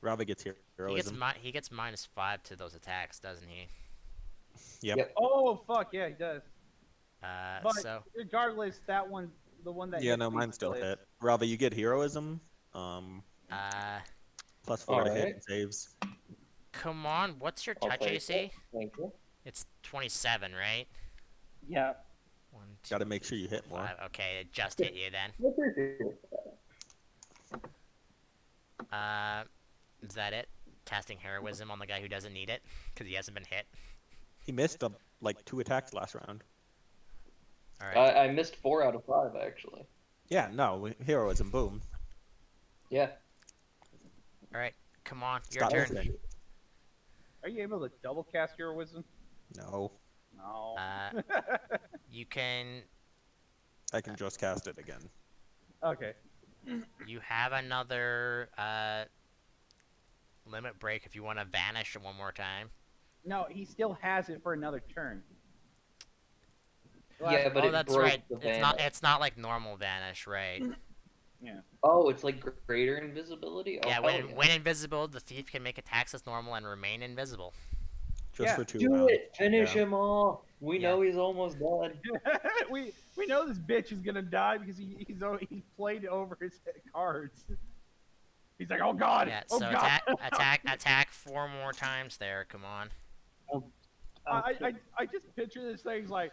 Rava gets heroism. He gets -5 to those attacks, doesn't he? Yep. Oh fuck yeah, he does. But So regardless, that one, the one that Yeah, hits no, me mine still hits. hit. Rava, you get heroism. uh, +4 to hit Alright. and saves. come on, what's your I'll touch take AC? it. Thank you. It's 27, right? Yeah. 1, 2, Gotta make 3, sure you 4, hit more. 5. Okay, it just hit you then. Is that it? Casting heroism on the guy who doesn't need it because he hasn't been hit. He missed like 2 attacks last round. All right. I missed 4 out of 5 actually. Yeah, no, heroism, boom. Yeah. All right. Come on, your Stop turn. listening. Are you able to double cast your wisdom? No, No. You can. I can just cast it again. Okay. You have another limit break if you want to vanish one more time. No, he still has it for another turn. Yeah, but Oh, it that's broke right. the It's vanish. not like normal vanish, right? Yeah. Oh, it's like greater invisibility? Oh, Yeah, hell when invisible, the thief can make attacks as normal and remain invisible. Just Yeah, for 2 Do rounds. it! Finish Yeah. him off! We Yeah. know he's almost done. we know this bitch is gonna die because he's played over his cards. He's like, oh god, Yeah. oh So god. attack 4 more times there. Come on. I just picture this thing. He's like,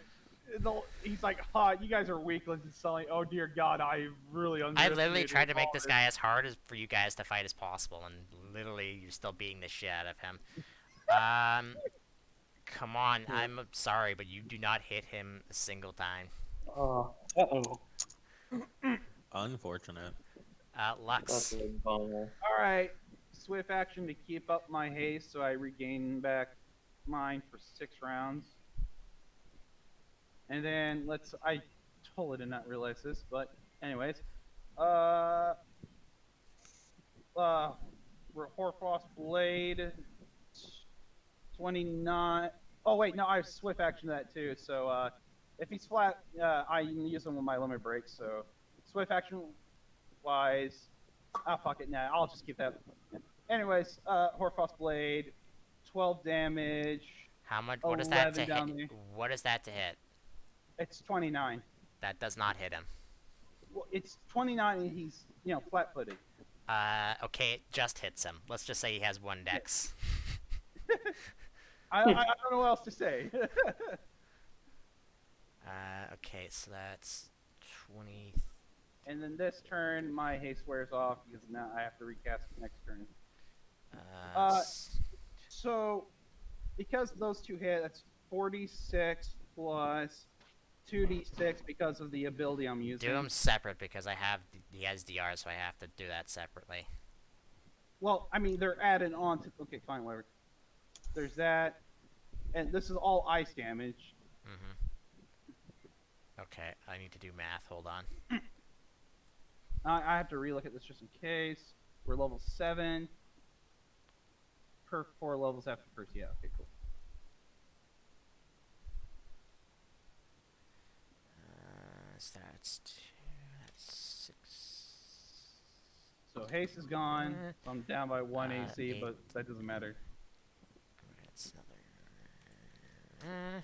you guys are weaklings and selling. Oh dear God, I really I underestimated. literally tried to make all this guy as hard as for you guys to fight as possible, and literally you're still beating the shit out of him. Come on. I'm sorry, but you do not hit him a single time. Oh, Uh-oh. Unfortunate. that's Lux. a bummer. All right, swift action to keep up my haste, so I regain back mine for 6 rounds. And then I totally did not realize this, but anyways, Hoarfrost Blade, 29. Oh wait, no, I have swift action to that too. So if he's flat, I use him with my limit break. So swift action wise, fuck it, nah, I'll just keep that. Anyways, Hoarfrost Blade, 12 damage. How much? What is that to 11 down hit? there. What is that to hit? It's 29. That does not hit him. Well, it's 29 and he's, flat-footed. Okay, it just hits him. Let's just say he has 1 dex. I don't know what else to say. Okay, so that's 20. And then this turn, my haste wears off because now I have to recast it next turn. So, because those two hit, that's 46 plus 2d6 because of the ability I'm using. Do them separate because he has DR, so I have to do that separately. Well, I mean, they're added on to... Okay, fine, whatever. There's that. And this is all ice damage. Okay, I need to do math. Hold on. I have to relook at this just in case. We're level 7. Per 4 levels after first. Yeah, okay, cool. So that's 2. That's 6. So haste is gone. So I'm down by 1 AC, 8. but that doesn't matter. That's another.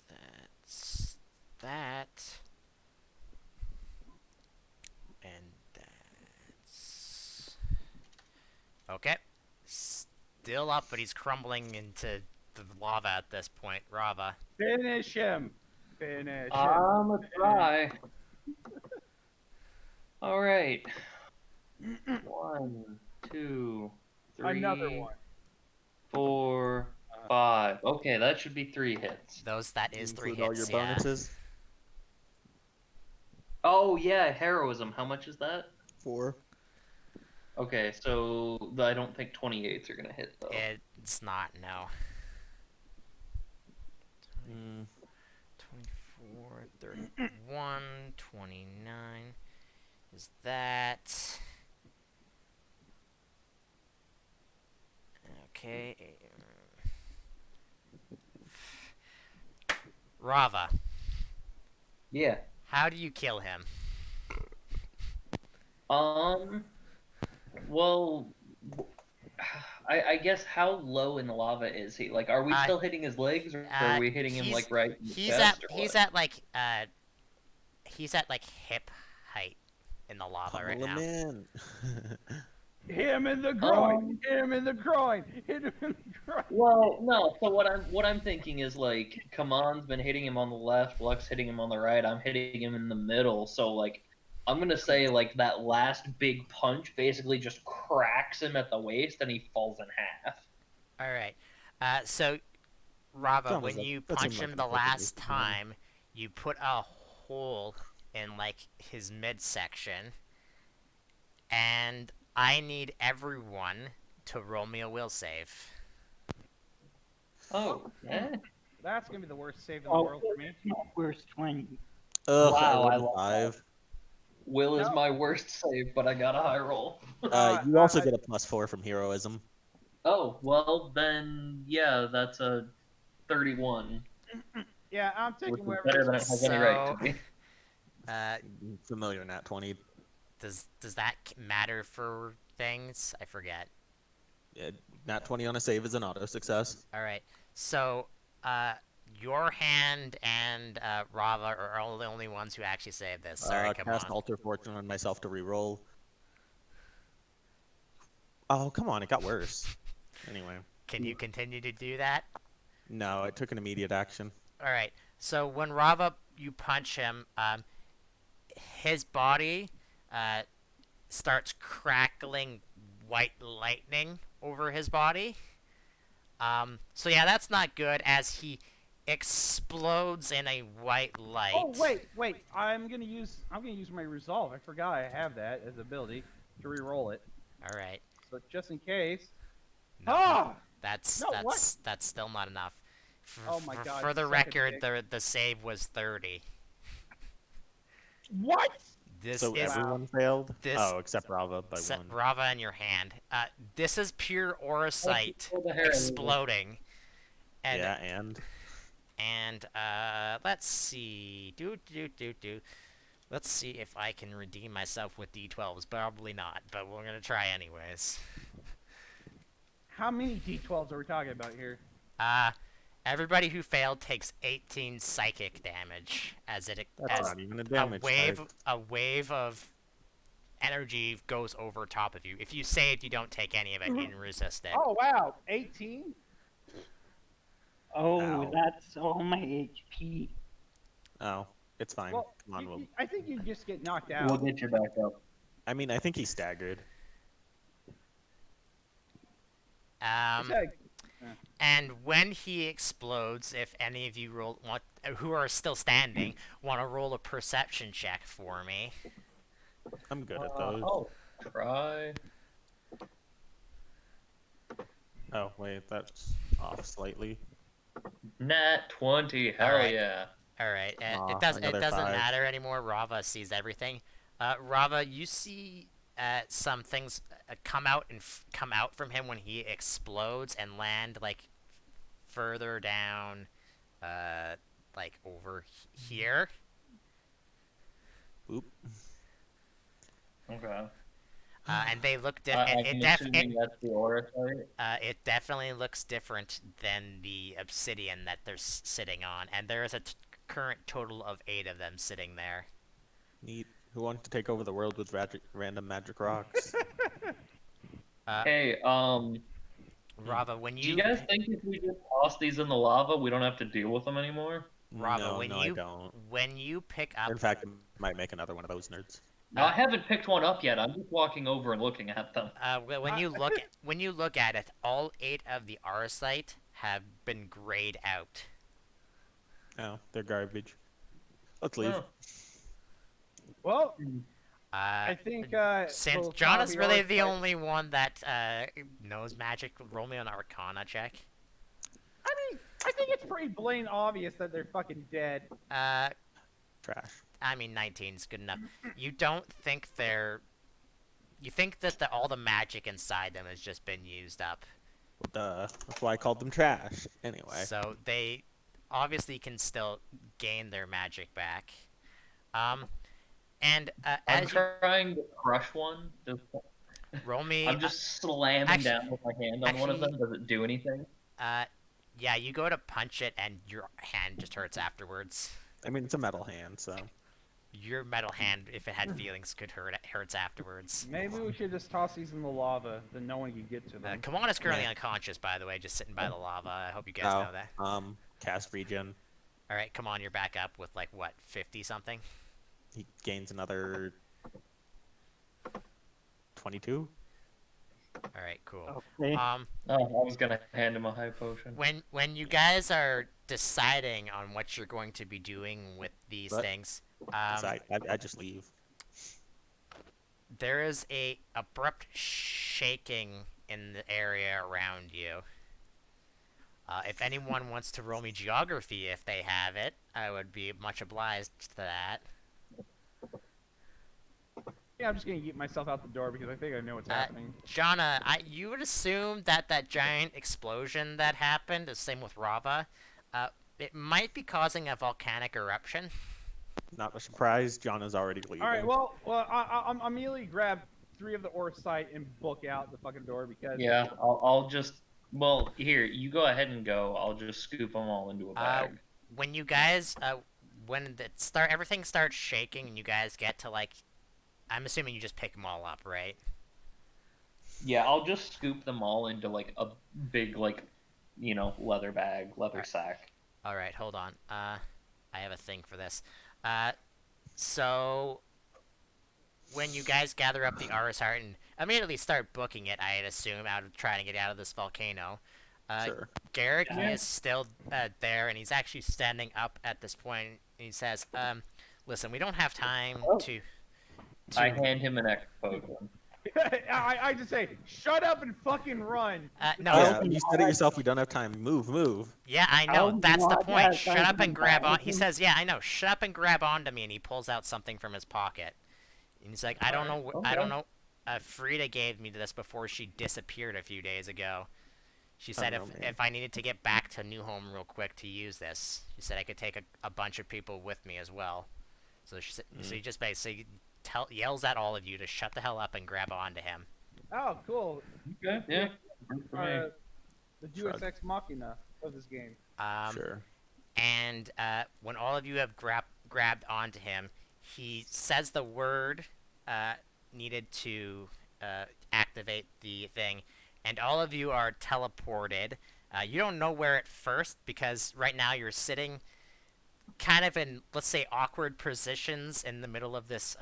That's that. And that's. Okay. Still up, but he's crumbling into the lava at this point. Rava. Finish him! Finish him! I'm a try. All right. 1, 2, 3, Another one. 4, 5. Okay, that should be 3 hits. That is 3 Include hits. all your bonuses. Oh yeah, heroism. How much is that? 4. Okay, so I don't think 28s are gonna hit though. It's not, no. 24, 31, 29. Is that... Okay. Rava, Yeah. How do you kill him? Well, I guess how low in the lava is he? Like, are we Uh, still hitting his legs, or are we hitting him like right in the chest, or he's what? at like he's at like hip height in the lava right Pummel him now. in. Hit him in the groin. Um, Hit him in the groin. Hit him in the groin. Well, no. So what I'm thinking is like, Kaman's been hitting him on the left, Lux hitting him on the right. I'm hitting him in the middle. So like, I'm gonna say like that last big punch basically just cracks him at the waist, and he falls in half. All right. So Rava, Sounds when like- you that seemed punch like him a the perfectly last fine plan. time, you put a hole in like his midsection, and I need everyone to roll me a will save. Oh, eh? That's gonna be the worst save in the Oh, world for me. it's not worst 20. Ugh, Wow, I I rolled a love that. 5. Will is No. my worst save, but I got a high roll. You also get a +4 from heroism. Oh, well then, yeah, that's a 31, Yeah, I'm which taking is whatever. better than it has any right to be. Uh, Familiar nat 20. does that matter for things? I forget. Nat 20 on a save is an auto success. All right. So, your hand and Rava are all the only ones who actually saved this. Sorry, come Cast on. Alter Fortune on myself to reroll. Oh, come on, it got worse. Anyway. Can you continue to do that? No, it took an immediate action. All right. So when Rava, you punch him, his body starts crackling white lightning over his body. So yeah, that's not good as he explodes in a white light. Oh wait! I'm gonna use my resolve. I forgot I have that as ability to re-roll it. All right. So just in case. No, Ah! that's No, what? that's still not enough. Oh my God, For the suck a record, dick. the save was 30. What? This So is everyone failed? this- Oh, except Rava by set 1. Rava in your hand. This is pure aura sight Pull the hair a little. exploding. And Yeah, and? and let's see. Let's see if I can redeem myself with D12s. Probably not, but we're gonna try anyways. How many D12s are we talking about here? Everybody who failed takes 18 psychic damage as it That's as not even a damage type. a wave of energy goes over top of you. If you saved, you don't take any of it. You can resist it. Oh wow, 18. Oh, Ow. that's all my HP. Oh, it's fine. Well, Come on, we'll... I think you just get knocked out. We'll get you back up. I mean, I think he's staggered. Um, It's and when he explodes, if any of you who are still standing want to roll a perception check for me. I'm good at those. I'll try. Oh, wait, that's off slightly. Nat 20, hell Alright. yeah. All right, Aw, it doesn't another 5. matter anymore. Rava sees everything. Rava, you see some things come out from him when he explodes and land like further down, like over here. Oop. Okay. And they look I'm different. assuming that's the aura site. It definitely looks different than the obsidian that they're sitting on, and there is a current total of 8 of them sitting there. Neat. Who wants to take over the world with random magic rocks? Hey, Rava, when do you you guys think if we just toss these in the lava, we don't have to deal with them anymore? Rava, no, when no, I don't. when you pick up In fact, I might make another one of those nerds. I haven't picked one up yet. I'm just walking over and looking at them. when you look at it, all 8 of the arsite have been grayed out. Oh, they're garbage. Let's leave. Oh. well, Uh, I think since we'll John is probably really the always only one that knows magic, roll me an Arcana check. I think it's pretty blatant obvious that they're fucking dead. Trash. I mean, 19's good enough. You don't think they're... You think that all the magic inside them has just been used up. Well, duh. That's why I called them trash. Anyway. So they obviously can still gain their magic back. And I'm as you trying to crush one. roll me, I'm just slamming actually, down with my hand on one of them. Does it do anything? uh, yeah, you go to punch it, and your hand just hurts afterwards. I mean, it's a metal hand, so Your metal hand, if it had feelings, could hurts afterwards. Maybe we should just toss these in the lava, then no one can get to them. Kamon is currently Meh. unconscious, by the way, just sitting by the lava. I hope you guys know that. Cast regen. All right, come on, you're back up with like what, 50 something? He gains another 22. All right, cool. Okay. Oh, I was gonna hand him a high potion. When you guys are deciding on what you're going to be doing with these But- things, I just leave. there is a abrupt shaking in the area around you. If anyone wants to roll me geography, if they have it, I would be much obliged to that. Yeah, I'm just gonna get myself out the door because I think I know what's happening. Jonna, you would assume that that giant explosion that happened, the same with Rava, it might be causing a volcanic eruption. Not a surprise. John is already leaving. All right, well, I'm immediately grab 3 of the ore site and book out the fucking door because. Yeah, I'll just. Well, here, you go ahead and go. I'll just scoop them all into a bag. When you guys, when everything starts shaking and you guys get to like, I'm assuming you just pick them all up, right? Yeah, I'll just scoop them all into like a big leather bag, leather sack. All right, hold on. I have a thing for this. So when you guys gather up the Aris Heart and immediately start booking it, I'd assume, out of trying to get out of this volcano. Sure. Garrick is still there, and he's actually standing up at this point. And he says, "Listen, we don't have time to." I hand him an X potion. I just say, shut up and fucking run. No, Yeah, you said it yourself. We don't have time. Move. yeah, I know. Oh, That's the my point. God, Shut up and grab on. He that's says, "Yeah, I know. Shut up and grab onto me." And he pulls out something from his pocket. And he's like, "I don't know. I don't know. Frida gave me this before she disappeared a few days ago. She said Oh, man. if I needed to get back to New Home real quick to use this, she said I could take a bunch of people with me as well. So so he just basically yells at all of you to shut the hell up and grab onto him. Oh, cool. Okay, yeah. Works for me. The Deus Ex Machina of this game. Sure. And when all of you have grabbed onto him, he says the word needed to activate the thing, and all of you are teleported. You don't know where at first because right now you're sitting kind of in, let's say, awkward positions in the middle of this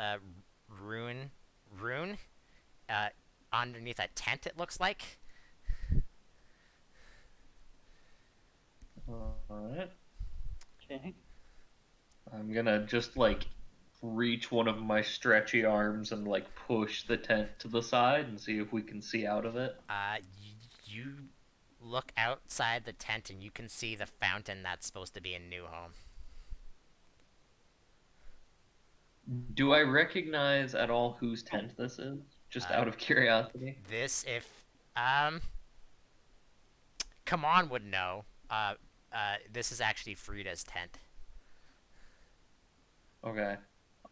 rune underneath a tent, it looks like. Alright. Okay. I'm gonna just reach one of my stretchy arms and push the tent to the side and see if we can see out of it. You look outside the tent and you can see the fountain that's supposed to be in New Home. Do I recognize at all whose tent this is? Just out of curiosity. This, if come on, would know. This is actually Frida's tent. Okay.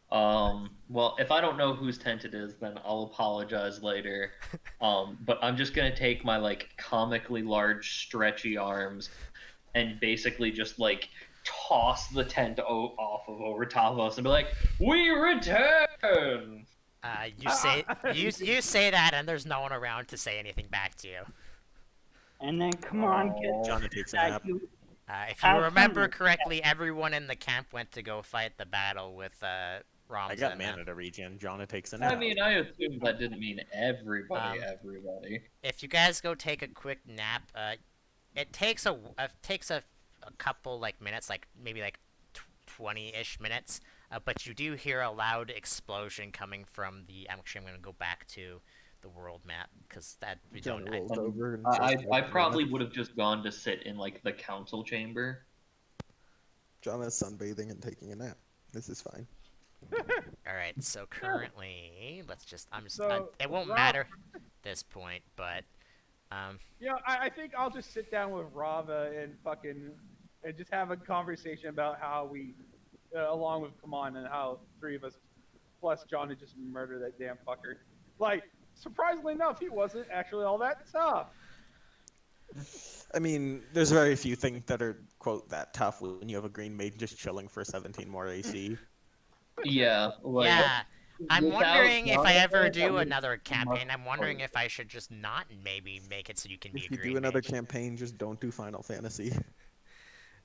Well, if I don't know whose tent it is, then I'll apologize later. But I'm just gonna take my comically large, stretchy arms and basically just toss the tent off of over top of us and be like, "We return!" You say that, and there's no one around to say anything back to you. And then come on, get John takes a that nap. you. If you Have remember fun. correctly, everyone in the camp went to go fight the battle with Ramza. I got and mana to regen. John takes a nap. I mean, I assume that didn't mean everybody. If you guys go take a quick nap, it takes a couple minutes, maybe 20-ish minutes. But you do hear a loud explosion coming from the. I'm going to go back to the world map because that we John don't. rolls over and I says, probably would have just gone to sit in the council chamber. John is sunbathing and taking a nap. This is fine. All right, so currently, let's just. So, it won't Rob- matter at this point, but. Yeah, I think I'll just sit down with Rava and just have a conversation about how we along with Come On, and how three of us plus John had just murdered that damn fucker. Like, surprisingly enough, he wasn't actually all that tough. I mean, there's very few things that are quote that tough when you have a green mage just chilling for 17 more AC. Yeah, like Yeah. I'm without wondering if I ever Jonathan, do would another be much campaign. I'm wondering harder. if I should just not maybe make it so you can be a If you do green another mage. campaign, just don't do Final Fantasy.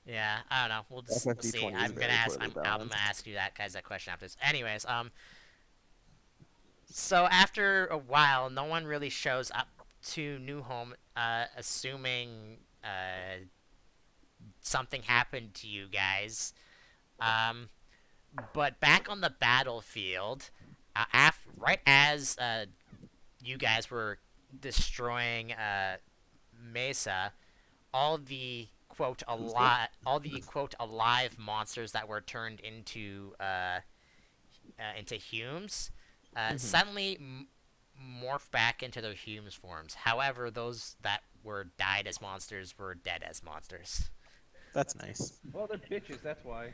Yeah, I don't know. We'll see. FFG20 is I'm gonna very ask. poorly I'm gonna balanced. ask you that guys that question after this. Anyways, so after a while, no one really shows up to New Home, assuming something happened to you guys. Um, but back on the battlefield, right as you guys were destroying Mesa, all the quote alive monsters that were turned into Humes, suddenly morph back into their Humes forms. However, those that were died as monsters were dead as monsters. That's nice. Well, they're bitches, that's why.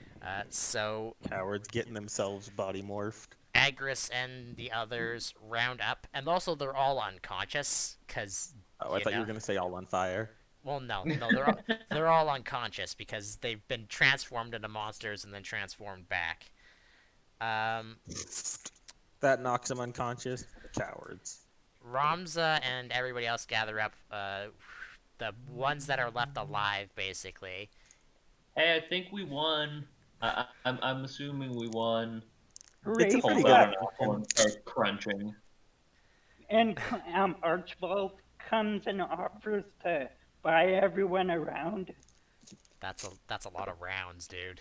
So Cowards getting themselves body morphed. Agris and the others round up, and also they're all unconscious, because, Oh, I thought you were gonna say all on fire. well, no, they're all unconscious because they've been transformed into monsters and then transformed back. Um, That knocks them unconscious. Cowards. Ramza and everybody else gather up, the ones that are left alive, basically. Hey, I think we won. I'm assuming we won. It's a Great pretty Hold good on, luck. I'll start crunching. And Archibald comes and offers to buy everyone around. That's a lot of rounds, dude.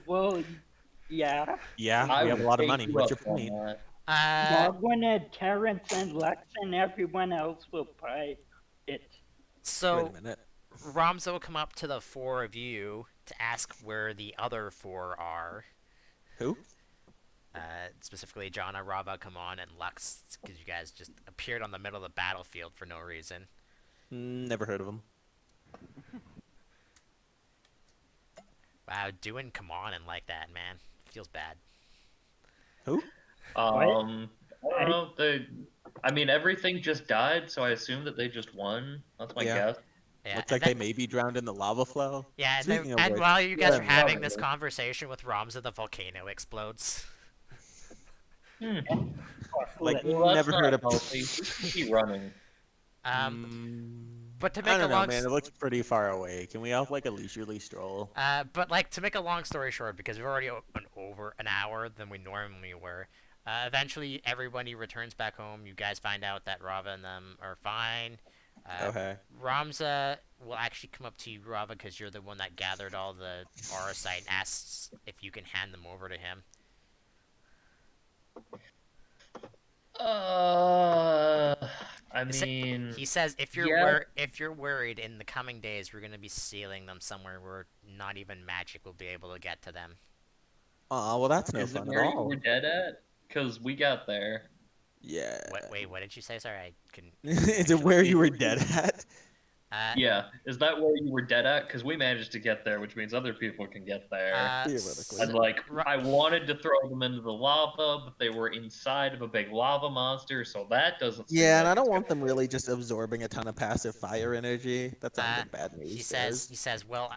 Well, yeah. Yeah, I we have a would lot of take money. you What's up your on point? that. Morgan and Terrence and Lex and everyone else will buy it. Wait So a minute. Ramza will come up to the four of you to ask where the other four are. Who? Specifically, Jana, Rava, come on, and Lux, because you guys just appeared on the middle of the battlefield for no reason. Never heard of him. Wow, doing come on and like that, man, feels bad. Who? I don't know. I mean, everything just died, so I assume that they just won. That's my Yeah. guess. Yeah, Looks and like then, they may be drowned in the lava flow. yeah, and, Speaking of and which, while you guys are yeah, having this probably. conversation with Ramza, the volcano explodes. Hmm. like, Well, that's never heard of. not healthy. We should be running. But to I make a don't know, long man. It looks pretty far away. Can we have like a leisurely stroll? But like to make a long story short, because we've already over an hour than we normally were. Eventually, everybody returns back home. You guys find out that Rava and them are fine. Okay. Ramza will actually come up to you, Rava, because you're the one that gathered all the Aurosite and asks if you can hand them over to him. I mean, He says if yeah. if you're worried in the coming days, we're gonna be sealing them somewhere where not even magic will be able to get to them. Well, that's no Is it fun at where you all. were dead at? Because we got there. Yeah. Wait, what did you say? Sorry, I couldn't. Is it where you were dead at? Yeah, is that where you were dead at? Because we managed to get there, which means other people can get there. Theoretically. And like, I wanted to throw them into the lava, but they were inside of a big lava monster, so that doesn't seem Yeah, like and I it's don't gonna want them work. really just absorbing a ton of passive fire energy. That sounds like bad news. He says, well,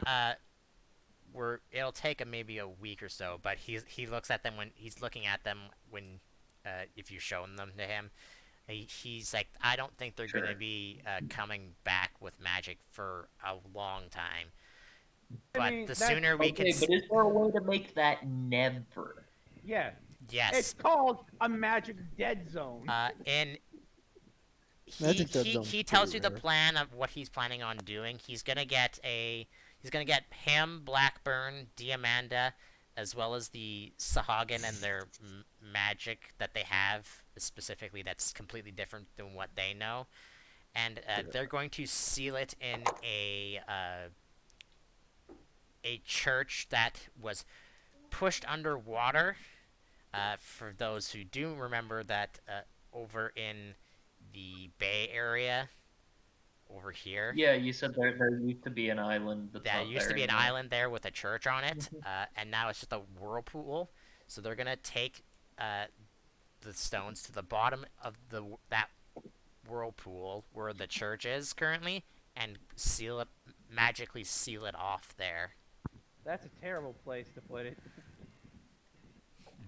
it'll take him maybe a week or so, but he looks at them when he's looking at them when, if you've shown them to him. He's like, I don't think they're Sure. gonna be coming back with magic for a long time. But I mean, the that's- sooner we can, Okay, but is there a way to make that never? Yeah. It's yes, called a magic dead zone. and Magic Dead Zone's he tells pretty you the rare. plan of what he's planning on doing. He's gonna get him, Blackburn, Diamanda, as well as the Sahagin and their magic that they have, specifically that's completely different than what they know, and they're going to seal it in a church that was pushed underwater. For those who do remember that, over in the Bay Area, over here. Yeah, you said there used to be an island that's There not used to there be an anymore. island there with a church on it, and now it's just a whirlpool. So they're gonna take the stones to the bottom of that whirlpool where the church is currently, and magically seal it off there. That's a terrible place to put it.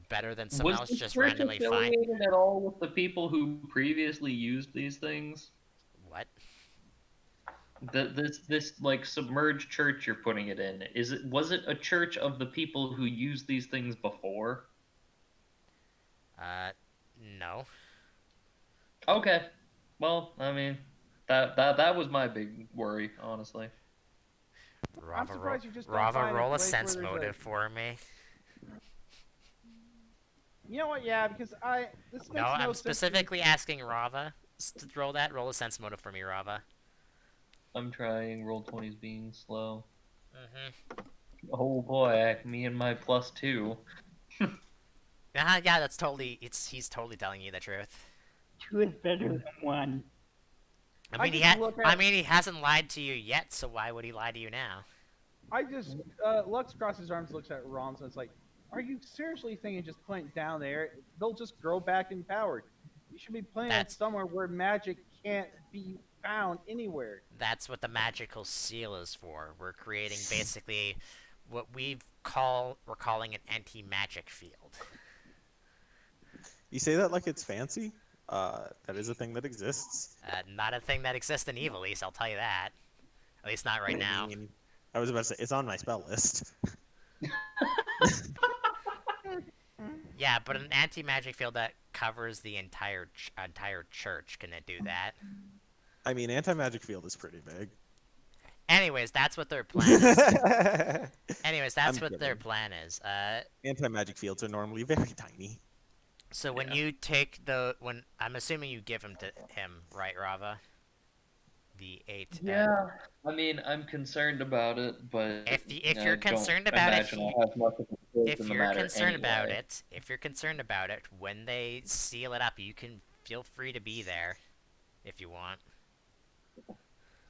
Better than someone Was else the just church randomly find. affiliated at all with the people who previously used these things? What? This like submerged church you're putting it in, was it a church of the people who used these things before? No. Okay. Well, I mean, that was my big worry, honestly. I'm Rava, surprised you just don't Rava, find a roll a place sense where there's motive for me. You know what? Yeah, because this makes No, no I'm sense. specifically asking Rava to roll that. Roll a sense motive for me, Rava. I'm trying. Roll 20's being slow. Mm-hmm. Oh boy, me and my +2. Yeah, that's totally. He's totally telling you the truth. 2 is better than 1. I mean, he hasn't lied to you yet, so why would he lie to you now? Lux crosses his arms, looks at Roms, and it's like, are you seriously thinking just putting it down there? They'll just grow back empowered. You should be playing it somewhere where magic can't be found anywhere. That's what the magical seal is for. We're creating basically what we're calling an anti-magic field. You say that like it's fancy. That is a thing that exists. Not a thing that exists in Evil East, I'll tell you that. At least not right now. mean, I was about to say it's on my spell list. Yeah, but an anti-magic field that covers the entire church, can it do that? I mean, anti-magic field is pretty big. Anyways, that's what their plan is. Anyways, that's I'm what their kidding. plan is. Anti-magic fields are normally very tiny. So when you take I'm assuming you give him to him, right, Rava? The 8. Yeah, I mean, I'm concerned about it, but If you're concerned about it, if you're concerned about it, when they seal it up, you can feel free to be there, if you want.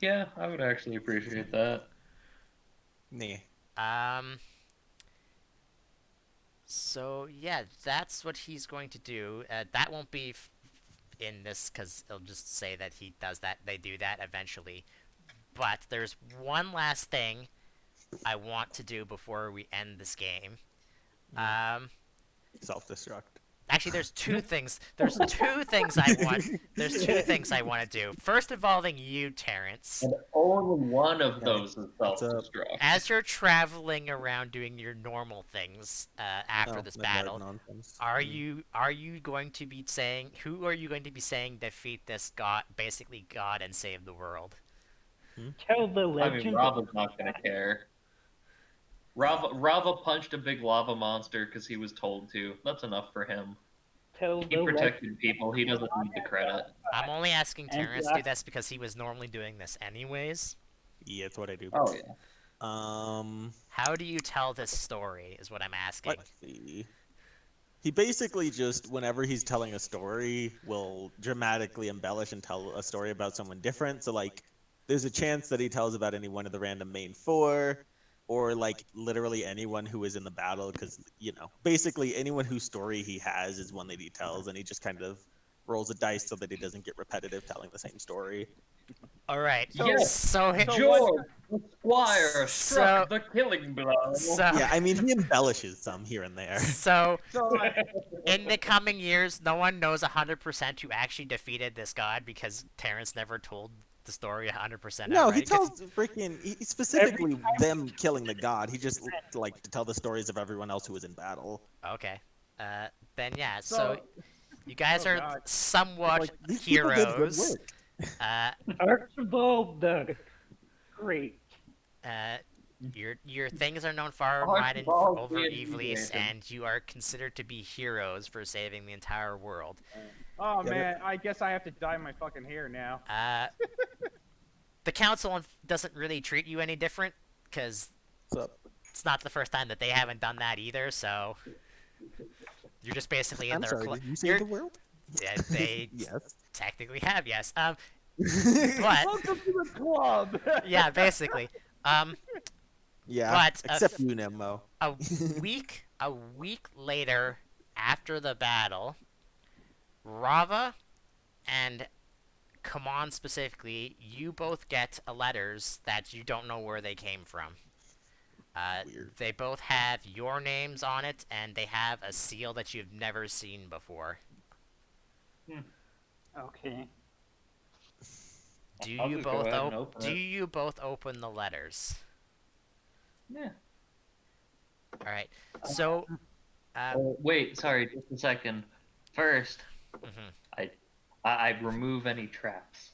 Yeah, I would actually appreciate that. Nah. So yeah, that's what he's going to do. That won't be in this because it'll just say that he does that. They do that eventually. But there's one last thing I want to do before we end this game. Self-destruct. Actually, there's two things. There's two things I want. There's two things I want to do. First, involving you, Terrence. And only one of those is self-destruct. As you're traveling around doing your normal things after this battle, are you going to be saying who are you going to be saying defeat this god, basically god, and save the world? Tell the legend. I mean, Rava's not gonna care. Rava punched a big lava monster because he was told to. That's enough for him. He protected people. He doesn't need the credit. I'm only asking Terrence to do this because he was normally doing this anyways. Yeah, it's what I do. Oh yeah. How do you tell this story is what I'm asking. Let's see. He basically just, whenever he's telling a story, will dramatically embellish and tell a story about someone different. So, like, there's a chance that he tells about any one of the random main 4, or, like, literally anyone who is in the battle, because, you know, basically anyone whose story he has is one that he tells, and he just kind of rolls a dice so that he doesn't get repetitive telling the same story. All right. Yes. So George, the squire, struck the killing blow. Yeah, I mean, he embellishes some here and there. So in the coming years, no one knows 100% who actually defeated this god because Terrence never told the story 100%. No, outright. he tells freaking specifically them killing the god. He just like to tell the stories of everyone else who was in battle. Okay. Then yeah. So you guys are God. somewhat Like, these people did good heroes. work. Archibald the Great. Your things are known far wide and Archibald over the Evil East, Inebriated. and you are considered to be heroes for saving the entire world. Oh man, I guess I have to dye my fucking hair now. The council doesn't really treat you any different because What's up? it's not the first time that they haven't done that either. So you're just basically in I'm their sorry, club. did you save the world? Yeah, they Yes. technically have, yes. But Welcome to the club. yeah, basically. Yeah, But except you, Nemo. a a week later, after the battle, Rava and Kaman specifically, you both get letters that you don't know where they came from. Weird. They both have your names on it, and they have a seal that you've never seen before. Okay. I'll just go ahead and open Do it. you both open the letters? Yeah. All right. So, Wait, sorry, just a second. First, mhm. I remove any traps.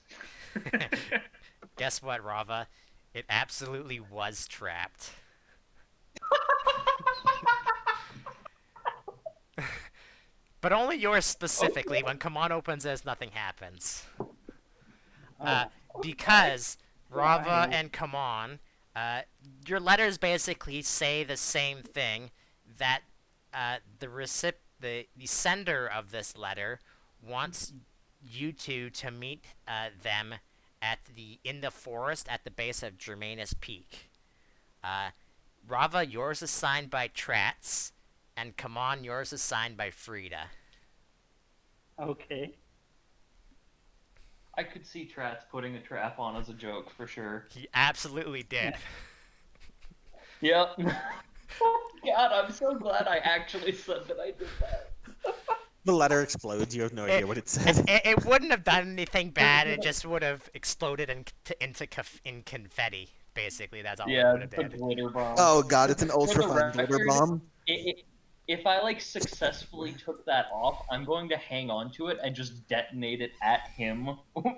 Guess what, Rava? It absolutely was trapped. But only yours specifically. When Kaman opens this, nothing happens. Uh, because Rava and Kaman, your letters basically say the same thing. That the sender of this letter wants you two to meet them in the forest at the base of Germanus Peak. Uh, Rava, yours is signed by Tratz, and Kaman, yours is signed by Frida. Okay. I could see Trats putting a trap on as a joke for sure. He absolutely did. Yep. God, I'm so glad I actually said that I did that. The letter explodes. You have no idea what it said. It wouldn't have done anything bad. It just would have exploded in confetti. Basically, that's all it Yeah, would have the did. glitter bomb. Oh god, it's an For the ultra fine glitter record, bomb. If I like successfully took that off, I'm going to hang on to it and just detonate it at him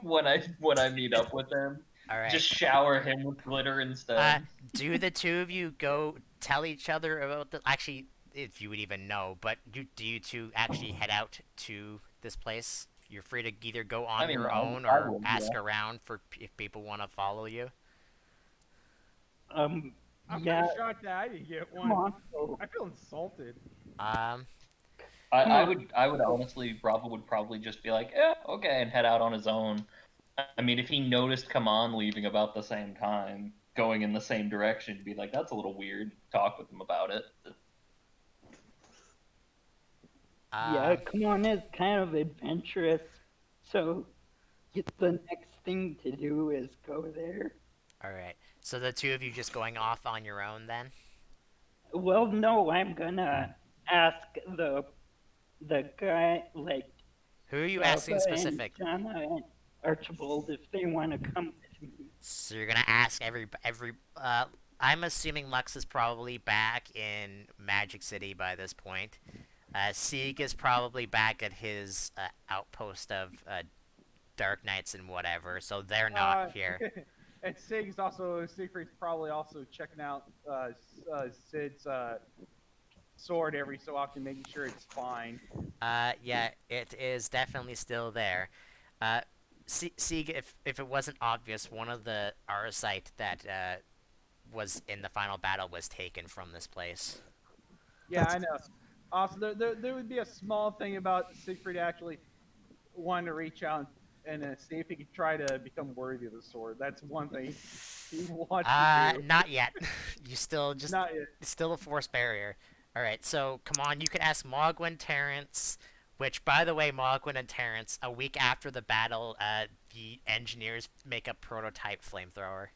when I meet up with him. All right. Just shower him with glitter instead. Do the two of you go tell each other about the? Actually, if you would even know, but do you two actually head out to this place? You're free to either go on your own I or would, ask yeah. around for if people want to follow you. I'm Yeah. pretty shocked that I didn't get Come one. on. I feel insulted. Um, I would honestly, Bravo would probably just be like, yeah, okay, and head out on his own. I mean, if he noticed Kaman leaving about the same time, going in the same direction, he'd be like, that's a little weird. Talk with him about it. Yeah, come on, it's kind of adventurous. So, the next thing to do is go there. all right. So the two of you just going off on your own then? Well, no, I'm gonna ask the guy, like, Who are you Rafa asking specific? and Jana and Archibald if they want to come with me. So you're gonna ask every. I'm assuming Lux is probably back in Magic City by this point. Sieg is probably back at his outpost of Dark Knights and whatever, so they're not here. And Siegfried's probably also checking out Sid's sword every so often, making sure it's fine. Yeah, it is definitely still there. Sieg, if it wasn't obvious, one of the Arasite that was in the final battle was taken from this place. Yeah, I know. Also, there would be a small thing about Siegfried actually wanting to reach out and see if he could try to become worthy of the sword. That's one thing he wants to do. Not yet. You still just Not yet. it's still a force barrier. All right, so come on, you can ask Mogwin, Terrence. Which, by the way, Mogwin and Terrence, a week after the battle, the engineers make a prototype flamethrower.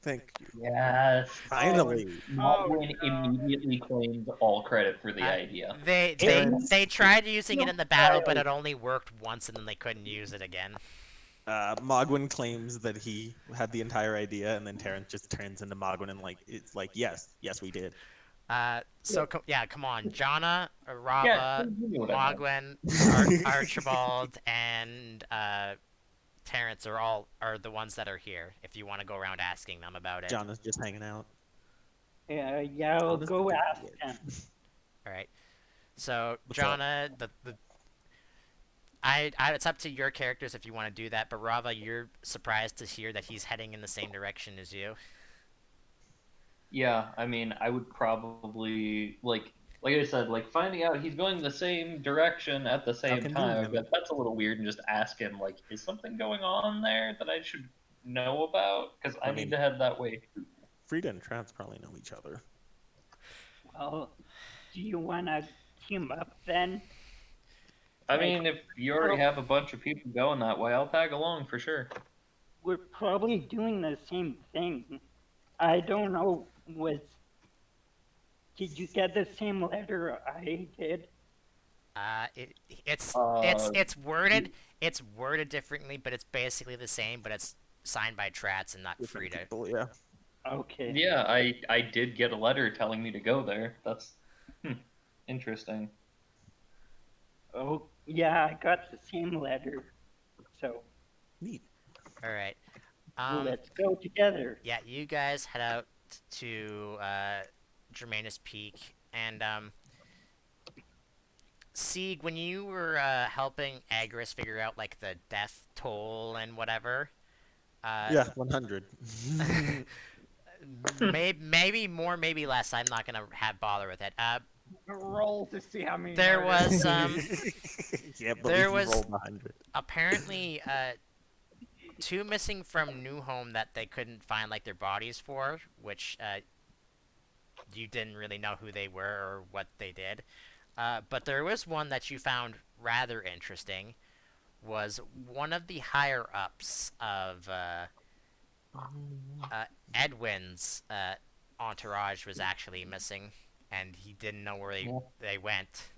Thank you. Yes. Finally. Mogwin immediately claimed all credit for the idea. They tried using it in the battle, but it only worked once, and then they couldn't use it again. Mogwin claims that he had the entire idea, and then Terrence just turns into Mogwin and it's like, yes, we did. Come on, Jana, Rava, Mogwin, Archibald, and Terrence are the ones that are here. If you want to go around asking them about it. Jana's just hanging out. Yeah, I'll go ask him. All right. So What's Jana, it's up to your characters if you want to do that. But Rava, you're surprised to hear that he's heading in the same direction as you. Yeah, I mean, I would probably, like, like I said, like finding out he's going the same direction at the How same time, I convenient. bet that's a little weird, and just ask him, like, is something going on there that I should know about? Because I I need mean, to head that way. Frida and Trance probably know each other. Well, do you want to team up then? I Like, mean, if you already have a bunch of people going that way, I'll tag along for sure. we're probably doing the same thing. I don't know, did you get the same letter I did? It, it's Uh, it's worded differently, but it's basically the same. But it's signed by Trats and not Different Frida. people, yeah. Okay. yeah, I did get a letter telling me to go there. That's interesting. Oh, yeah, I got the same letter. So Neat. All right. let's go together. Yeah, you guys head out to Germanus Peak, and Sieg, when you were helping Agris figure out like the death toll and whatever, Yeah, 100. maybe more, maybe less. I'm not gonna have bother with it. Roll to see how many. There murders. was Can't believe there you was rolled 100. apparently two missing from New Home that they couldn't find like their bodies for, which you didn't really know who they were or what they did. But there was one that you found rather interesting. Was one of the higher ups of Edwin's entourage was actually missing, and he didn't know where Yeah. they went.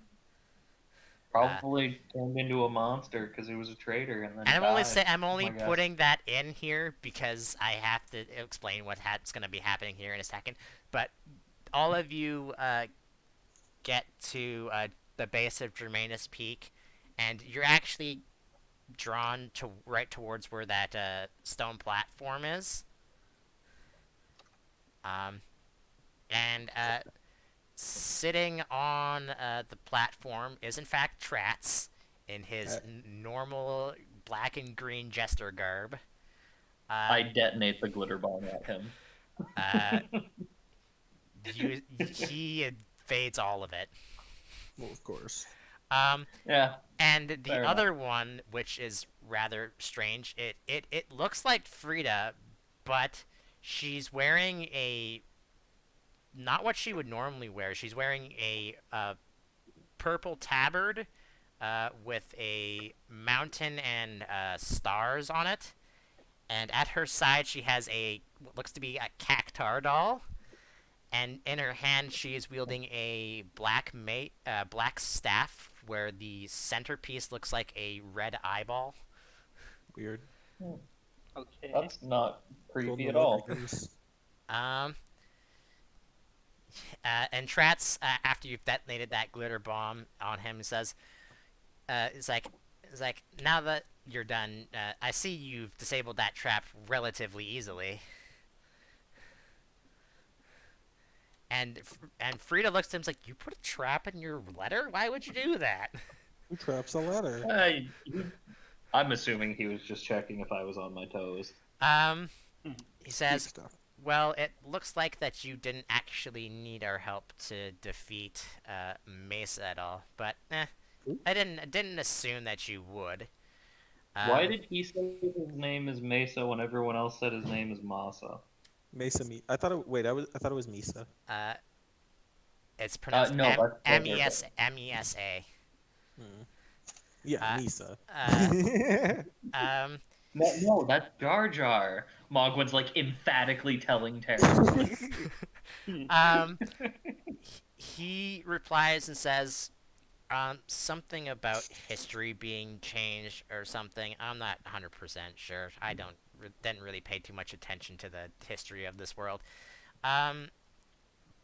Probably turned into a monster because he was a traitor and then And died. I'm only my guess. putting that in here because I have to explain what's going to be happening here in a second. But all of you get to the base of Germanus Peak, and you're actually drawn to right towards where that stone platform is. And sitting on the platform is in fact Trats in his normal black and green jester garb. I detonate the glitter bomb at him. He fades all of it. Well, of course. Yeah. And the Fair other one, which is rather strange, it looks like Frida, but she's wearing a not what she would normally wear. She's wearing a purple tabard with a mountain and stars on it, and at her side she has a what looks to be a cactar doll. And in her hand, she is wielding a black staff, where the centerpiece looks like a red eyeball. Weird. Okay. That's not creepy Golden at all. Woodpeckers. And Trats, after you've detonated that glitter bomb on him, says, "It's like, now that you're done, I see you've disabled that trap relatively easily." And Frida looks at him like, "You put a trap in your letter? Why would you do that?" Who traps a letter? I'm assuming he was just checking if I was on my toes. He says, Stuff. "Well, it looks like that you didn't actually need our help to defeat Mesa at all, but I didn't assume that you would." Why did he say his name is Mesa when everyone else said his name is Masa? Mesa. I thought it. Wait. I thought it was Misa. It's pronounced no, that's MESA. Yeah, Misa. No, that's Jar Jar. Mogwin's like emphatically telling Terra. He replies and says, something about history being changed or something. I'm not 100% sure. I didn't really pay too much attention to the history of this world.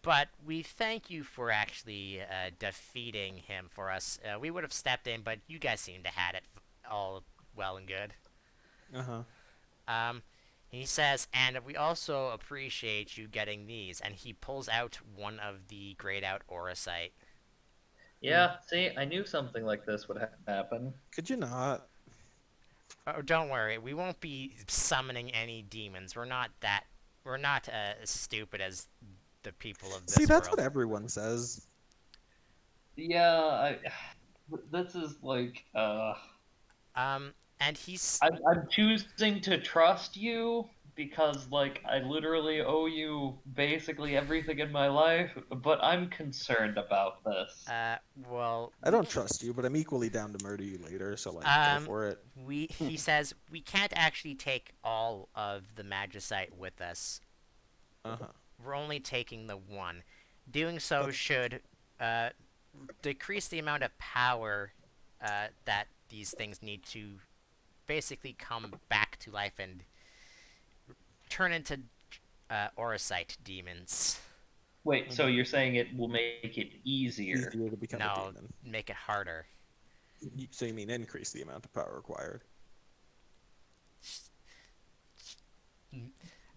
But we thank you for actually defeating him for us. We would have stepped in, but you guys seem to had it all well and good. He says, and we also appreciate you getting these. And he pulls out one of the grayed out auracite. Yeah, see, I knew something like this would happen. Could you not? Oh, don't worry. We won't be summoning any demons. We're not as stupid as the people of this See, that's world. what everyone says. Yeah, this is like And he's I'm choosing to trust you because like I literally owe you basically everything in my life, but I'm concerned about this. well, I don't trust you, but I'm equally down to murder you later, so like go um, for it. he says we can't actually take all of the magicite with us. Uh-huh. We're only taking the one. Doing so should uh, decrease the amount of power that these things need to basically come back to life and turn into Orosite demons. Wait, so you're saying it will make it easier? Easier to become a No, demon. make it harder. So you mean increase the amount of power required?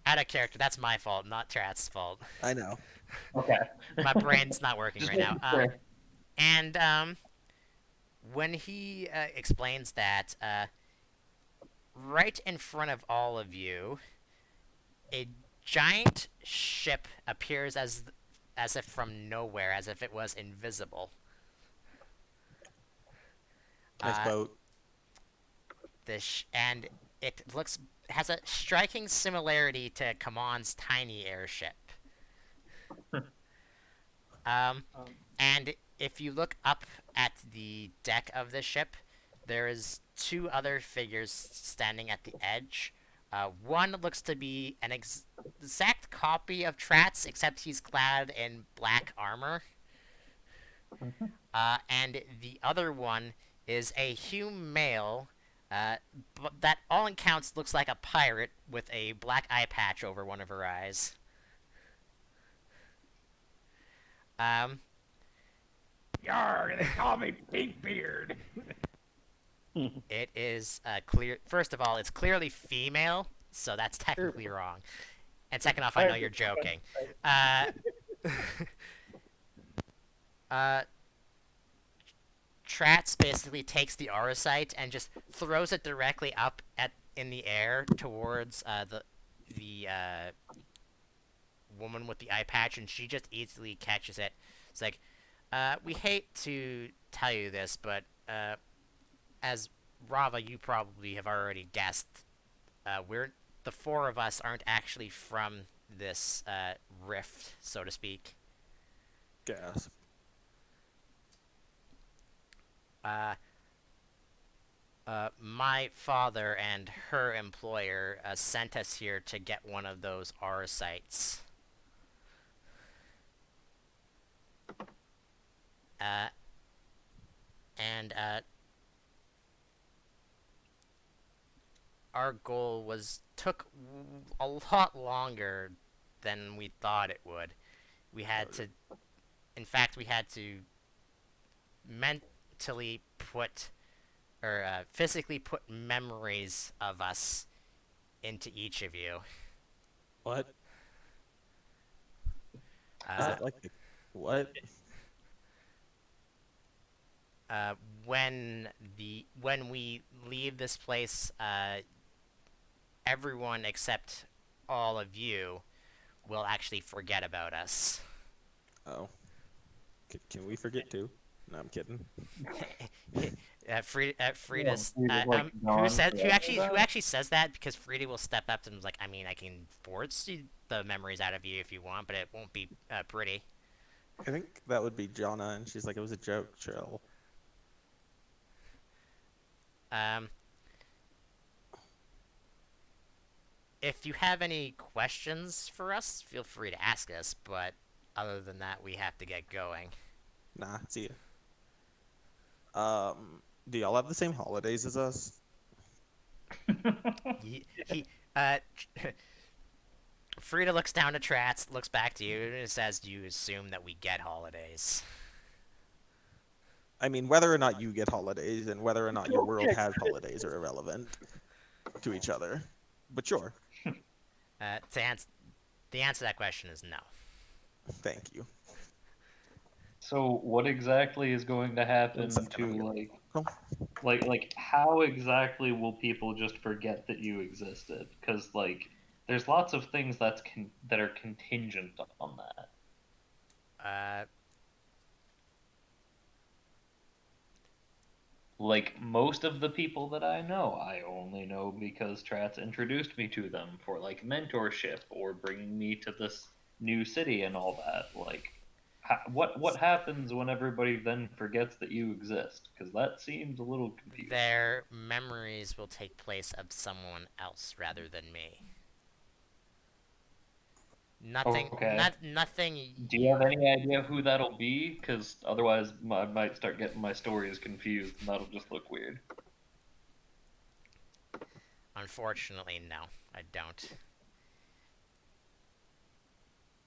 Out of character. That's my fault, not Trat's fault. I know. Okay. My brain's not working Just right now. making sure. And when he explains that, right in front of all of you, a giant ship appears as if from nowhere, as if it was invisible. Nice Uh, boat. and it has a striking similarity to Kamon's tiny airship. Um, and if you look up at the deck of the ship, there is two other figures standing at the edge. One looks to be an exact copy of Trat's, except he's clad in black armor. And the other one is a human male, but that all accounts looks like a pirate with a black eye patch over one of her eyes. Yarr, they call me Pinkbeard. It is clear. First of all, it's clearly female, so that's technically wrong. And second off, I know you're joking. Uh, Tratz basically takes the Aurosite and just throws it directly up in the air towards the woman with the eye patch, and she just easily catches it. It's like, we hate to tell you this, but as Rava, you probably have already guessed, the four of us aren't actually from this rift, so to speak. Gas. My father and her employer sent us here to get one of those Arasites. And our goal took a lot longer than we thought it would. We had to, in fact, we had to mentally put or physically put memories of us into each of you. What? Is that like what? When we leave this place, everyone except all of you will actually forget about us. Oh. Can we forget too? No, I'm kidding. Frida's who actually says that, because Frida will step up and is like, I mean, I can force the memories out of you if you want, but it won't be pretty. I think that would be Jonna, and she's like, it was a joke, chill. If you have any questions for us, feel free to ask us, but other than that, we have to get going. Nah, see ya. Do y'all have the same holidays as us? Uh, Frida looks down at Tratz, looks back to you, and says, do you assume that we get holidays? I mean, whether or not you get holidays and whether or not your world has holidays are irrelevant to each other. But sure. The answer to that question is no. Thank you. So what exactly is going to happen to like how exactly will people just forget that you existed? Because like there's lots of things that are contingent on that. like most of the people that I know, I only know because Tratz introduced me to them for like mentorship or bringing me to this new city and all that. Like, what happens when everybody then forgets that you exist? Because that seems a little confusing. Their memories will take place of someone else rather than me. Okay. Nothing Do you you. have any idea who that'll be? Because otherwise, I might start getting my stories confused, and that'll just look weird. Unfortunately, no, I don't.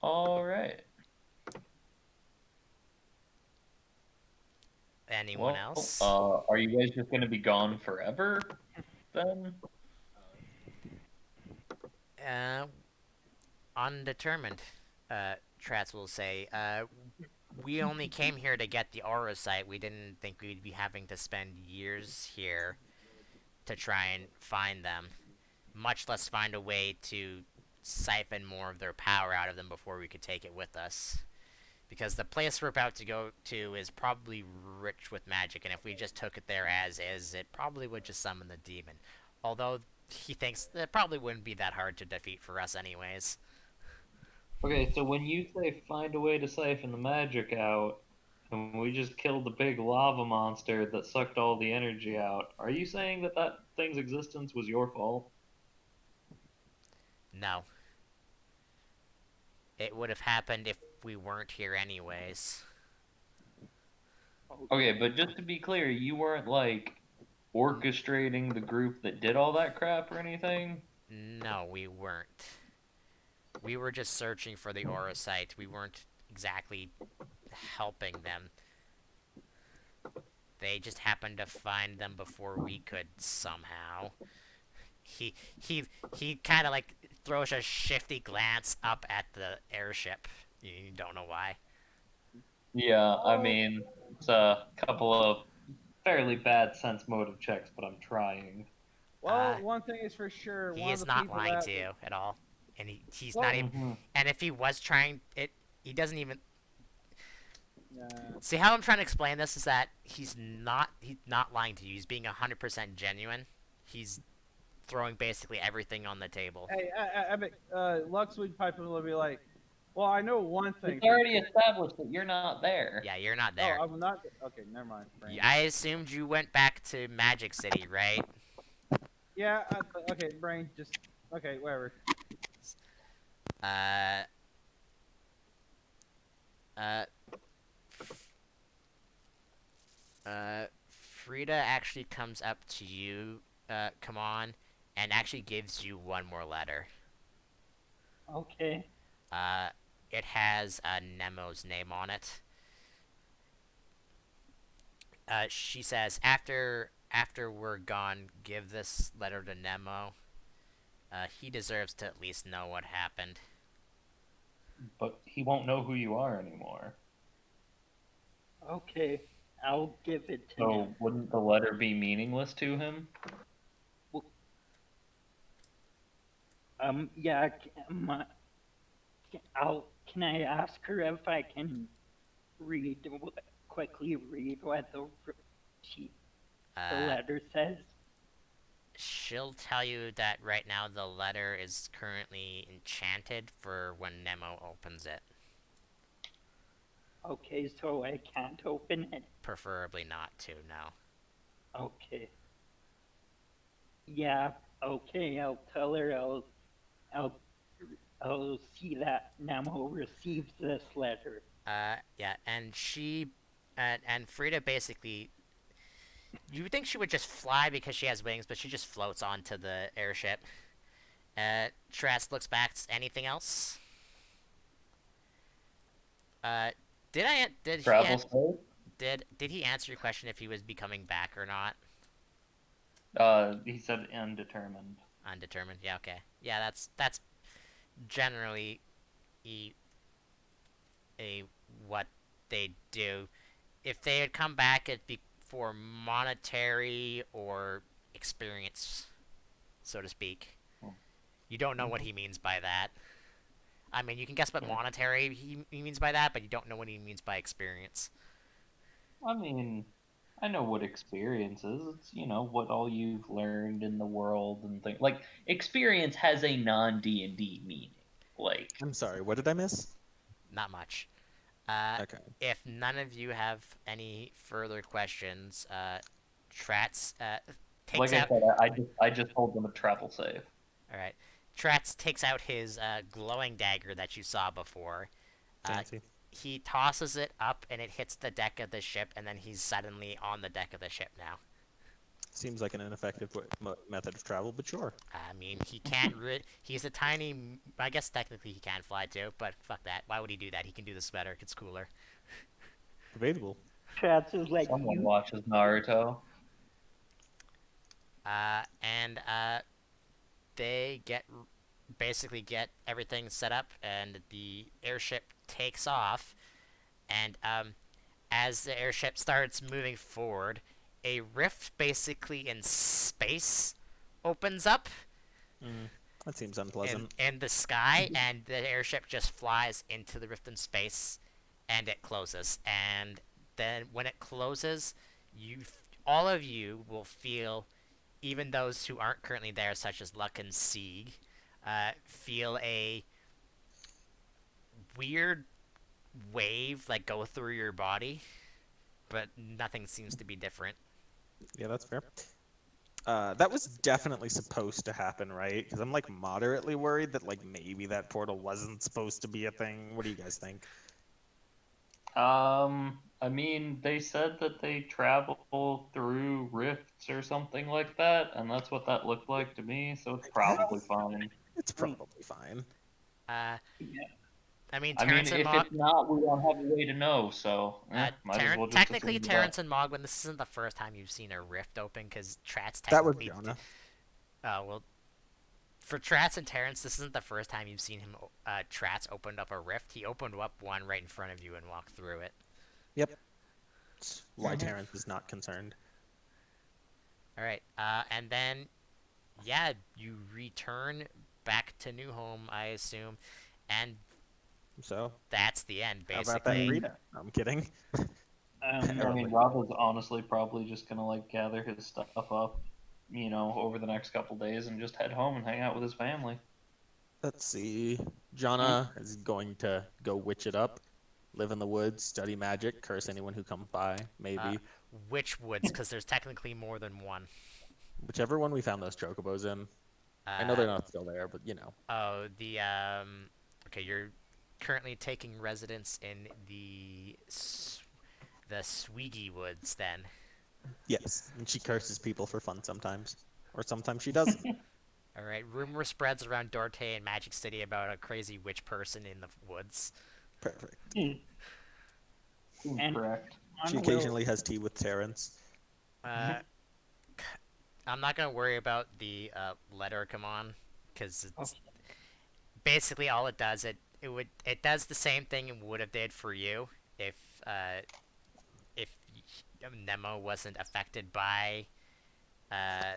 All right. Anyone Well, else? are you guys just gonna be gone forever then? Uh, Undetermined. Tratz will say. We only came here to get the aura site. We didn't think we'd be having to spend years here to try and find them, much less find a way to siphon more of their power out of them before we could take it with us. Because the place we're about to go to is probably rich with magic, and if we just took it there as is, it probably would just summon the demon. Although he thinks it probably wouldn't be that hard to defeat for us anyways. Okay, so when you say find a way to siphon the magic out, and we just killed the big lava monster that sucked all the energy out, are you saying that that thing's existence was your fault? No. It would have happened if we weren't here anyways. Okay, but just to be clear, you weren't like orchestrating the group that did all that crap or anything? No, we weren't. We were just searching for the aura site. We weren't exactly helping them. They just happened to find them before we could somehow. He he he kind of like throws a shifty glance up at the airship. You don't know why. Yeah, I Oh, mean, it's a couple of fairly bad sense motive checks, but I'm trying. Uh, well, one thing is for sure. he One of is the not people lying that to you at all, and he's not well, even. Hmm. And if he was trying it, he doesn't even yeah. see how I'm trying to explain this is that he's not lying to you. He's being 100% genuine. He's throwing basically everything on the table. Hey, I bet Lux would probably be like, "Well, I know one thing It's for already sure." established that you're not there. Yeah, you're not Oh, there. I'm not. Okay, never mind, brain. I assumed you went back to Magic City, right? Yeah. Okay, brain. Just okay, whatever. Uh, uh, Frida actually comes up to you, come on, and actually gives you one more letter. Okay. Uh, it has Nemo's name on it. She says, after we're gone, give this letter to Nemo. He deserves to at least know what happened. But he won't know who you are anymore. Okay. I'll give it to So him. wouldn't the letter be meaningless to him? Yeah. Can I ask her if I can quickly read what she the Uh, letter says? she'll tell you that right now the letter is currently enchanted for when Nemo opens it. Okay, so I can't open it. Preferably not to, no. Okay. Yeah. Okay. I'll tell her. I'll I'll see that Nemo receives this letter. Yeah, and and Frida basically, you would think she would just fly because she has wings, but she just floats onto the airship. Trask looks back. Anything else? Uh, Travel space? did he answer your question if he was becoming back or not? He said undetermined. Undetermined. Yeah. Okay. Yeah. That's generally a, a what they do. If they had come back, it'd be for monetary or experience, so to speak. You don't know what he means by that. I mean, you can guess what monetary he means by that, but you don't know what he means by experience. I mean, I know what experience is. It's, what all you've learned in the world and things. Like, experience has a non D&D meaning. Like, I'm sorry, what did I miss? Not much. Uh, Okay. if none of you have any further questions, Trats takes like I out. said, I just told them to travel safe. All right, Trats takes out his glowing dagger that you saw before. Uh, Fancy. he tosses it up, and it hits the deck of the ship, and then he's suddenly on the deck of the ship now. Seems like an ineffective method of travel, but sure. I mean, he can't. He's a tiny. I guess technically he can fly too, but fuck that. Why would he do that? He can do this better. It's cooler. Debatable. Trats is like Someone you. watches Naruto. And they basically get everything set up, and the airship takes off. And as the airship starts moving forward, a rift basically in space opens up That seems in unpleasant. in the sky, and the airship just flies into the rift in space, and it closes. And then when it closes, all of you will feel, even those who aren't currently there, such as Luck and Sieg, feel a weird wave like go through your body, but nothing seems to be different. Yeah, that's fair. That was definitely supposed to happen, right? Because I'm like moderately worried that like maybe that portal wasn't supposed to be a thing. What do you guys think? I mean, they said that they travel through rifts or something like that, and that's what that looked like to me, so it's I probably guess fine. it's probably fine. Uh, Yeah. I mean, I mean, Terrence and if Mog. it's not, we don't have a way to know, so might as well just Technically, assume that. Terrence and Mogwin, this isn't the first time you've seen a rift open, because Trats That was technically. Jonah. Well, for Trats and Terrence, this isn't the first time you've seen him. Trats opened up a rift. He opened up one right in front of you and walked through it. Yep. Why Mhm. Terrence is not concerned. All right. And then, yeah, you return back to New Home, I assume, and So, that's the end, how about that, basically. Rita? No, I'm kidding. I mean, Rob was honestly probably just gonna like gather his stuff up, over the next couple days and just head home and hang out with his family. Let's see. Jonna is going to go witch it up, live in the woods, study magic, curse anyone who comes by, maybe. Which woods? Because there's technically more than one. Whichever one we found those chocobos in. I know Uh, they're not still there, but oh, Okay, you're currently taking residence in the Swiggy Woods, then. Yes. And she curses people for fun sometimes. Or sometimes she doesn't. All right. Rumor spreads around Dorte and Magic City about a crazy witch person in the woods. Perfect. And Correct. She on occasionally has tea with Terrence. Uh, I'm not gonna worry about the letter come on, because it's Okay. basically all it does. It does the same thing it would have did for you if uh if Nemo wasn't affected by uh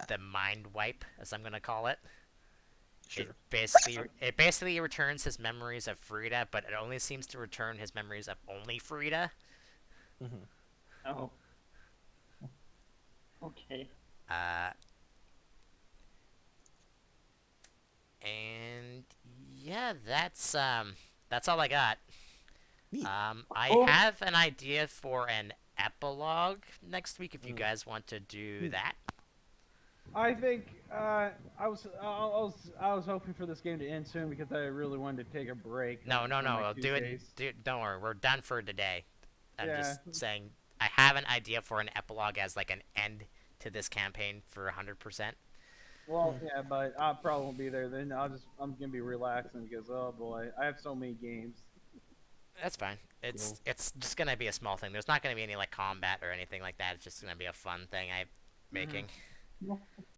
the mind wipe, as I'm gonna call it. Sure. It basically returns his memories of Frida, but it only seems to return his memories of only Frida. Hmm. Oh. Okay. Uh, and yeah, that's all I got. Neat. I Oh. have an idea for an epilogue next week if you Mm. guys want to do that. I think I was hoping for this game to end soon because I really wanted to take a break. No, no, from no. my I'll do it. Tuesdays. Don't worry. We're done for today. I'm Yeah. just saying I have an idea for an epilogue as like an end to this campaign for 100%. Well, yeah, but I probably won't be there. Then I'm gonna be relaxing because oh boy, I have so many games. That's fine. It's Cool. it's just gonna be a small thing. There's not gonna be any like combat or anything like that. It's just gonna be a fun thing I'm making.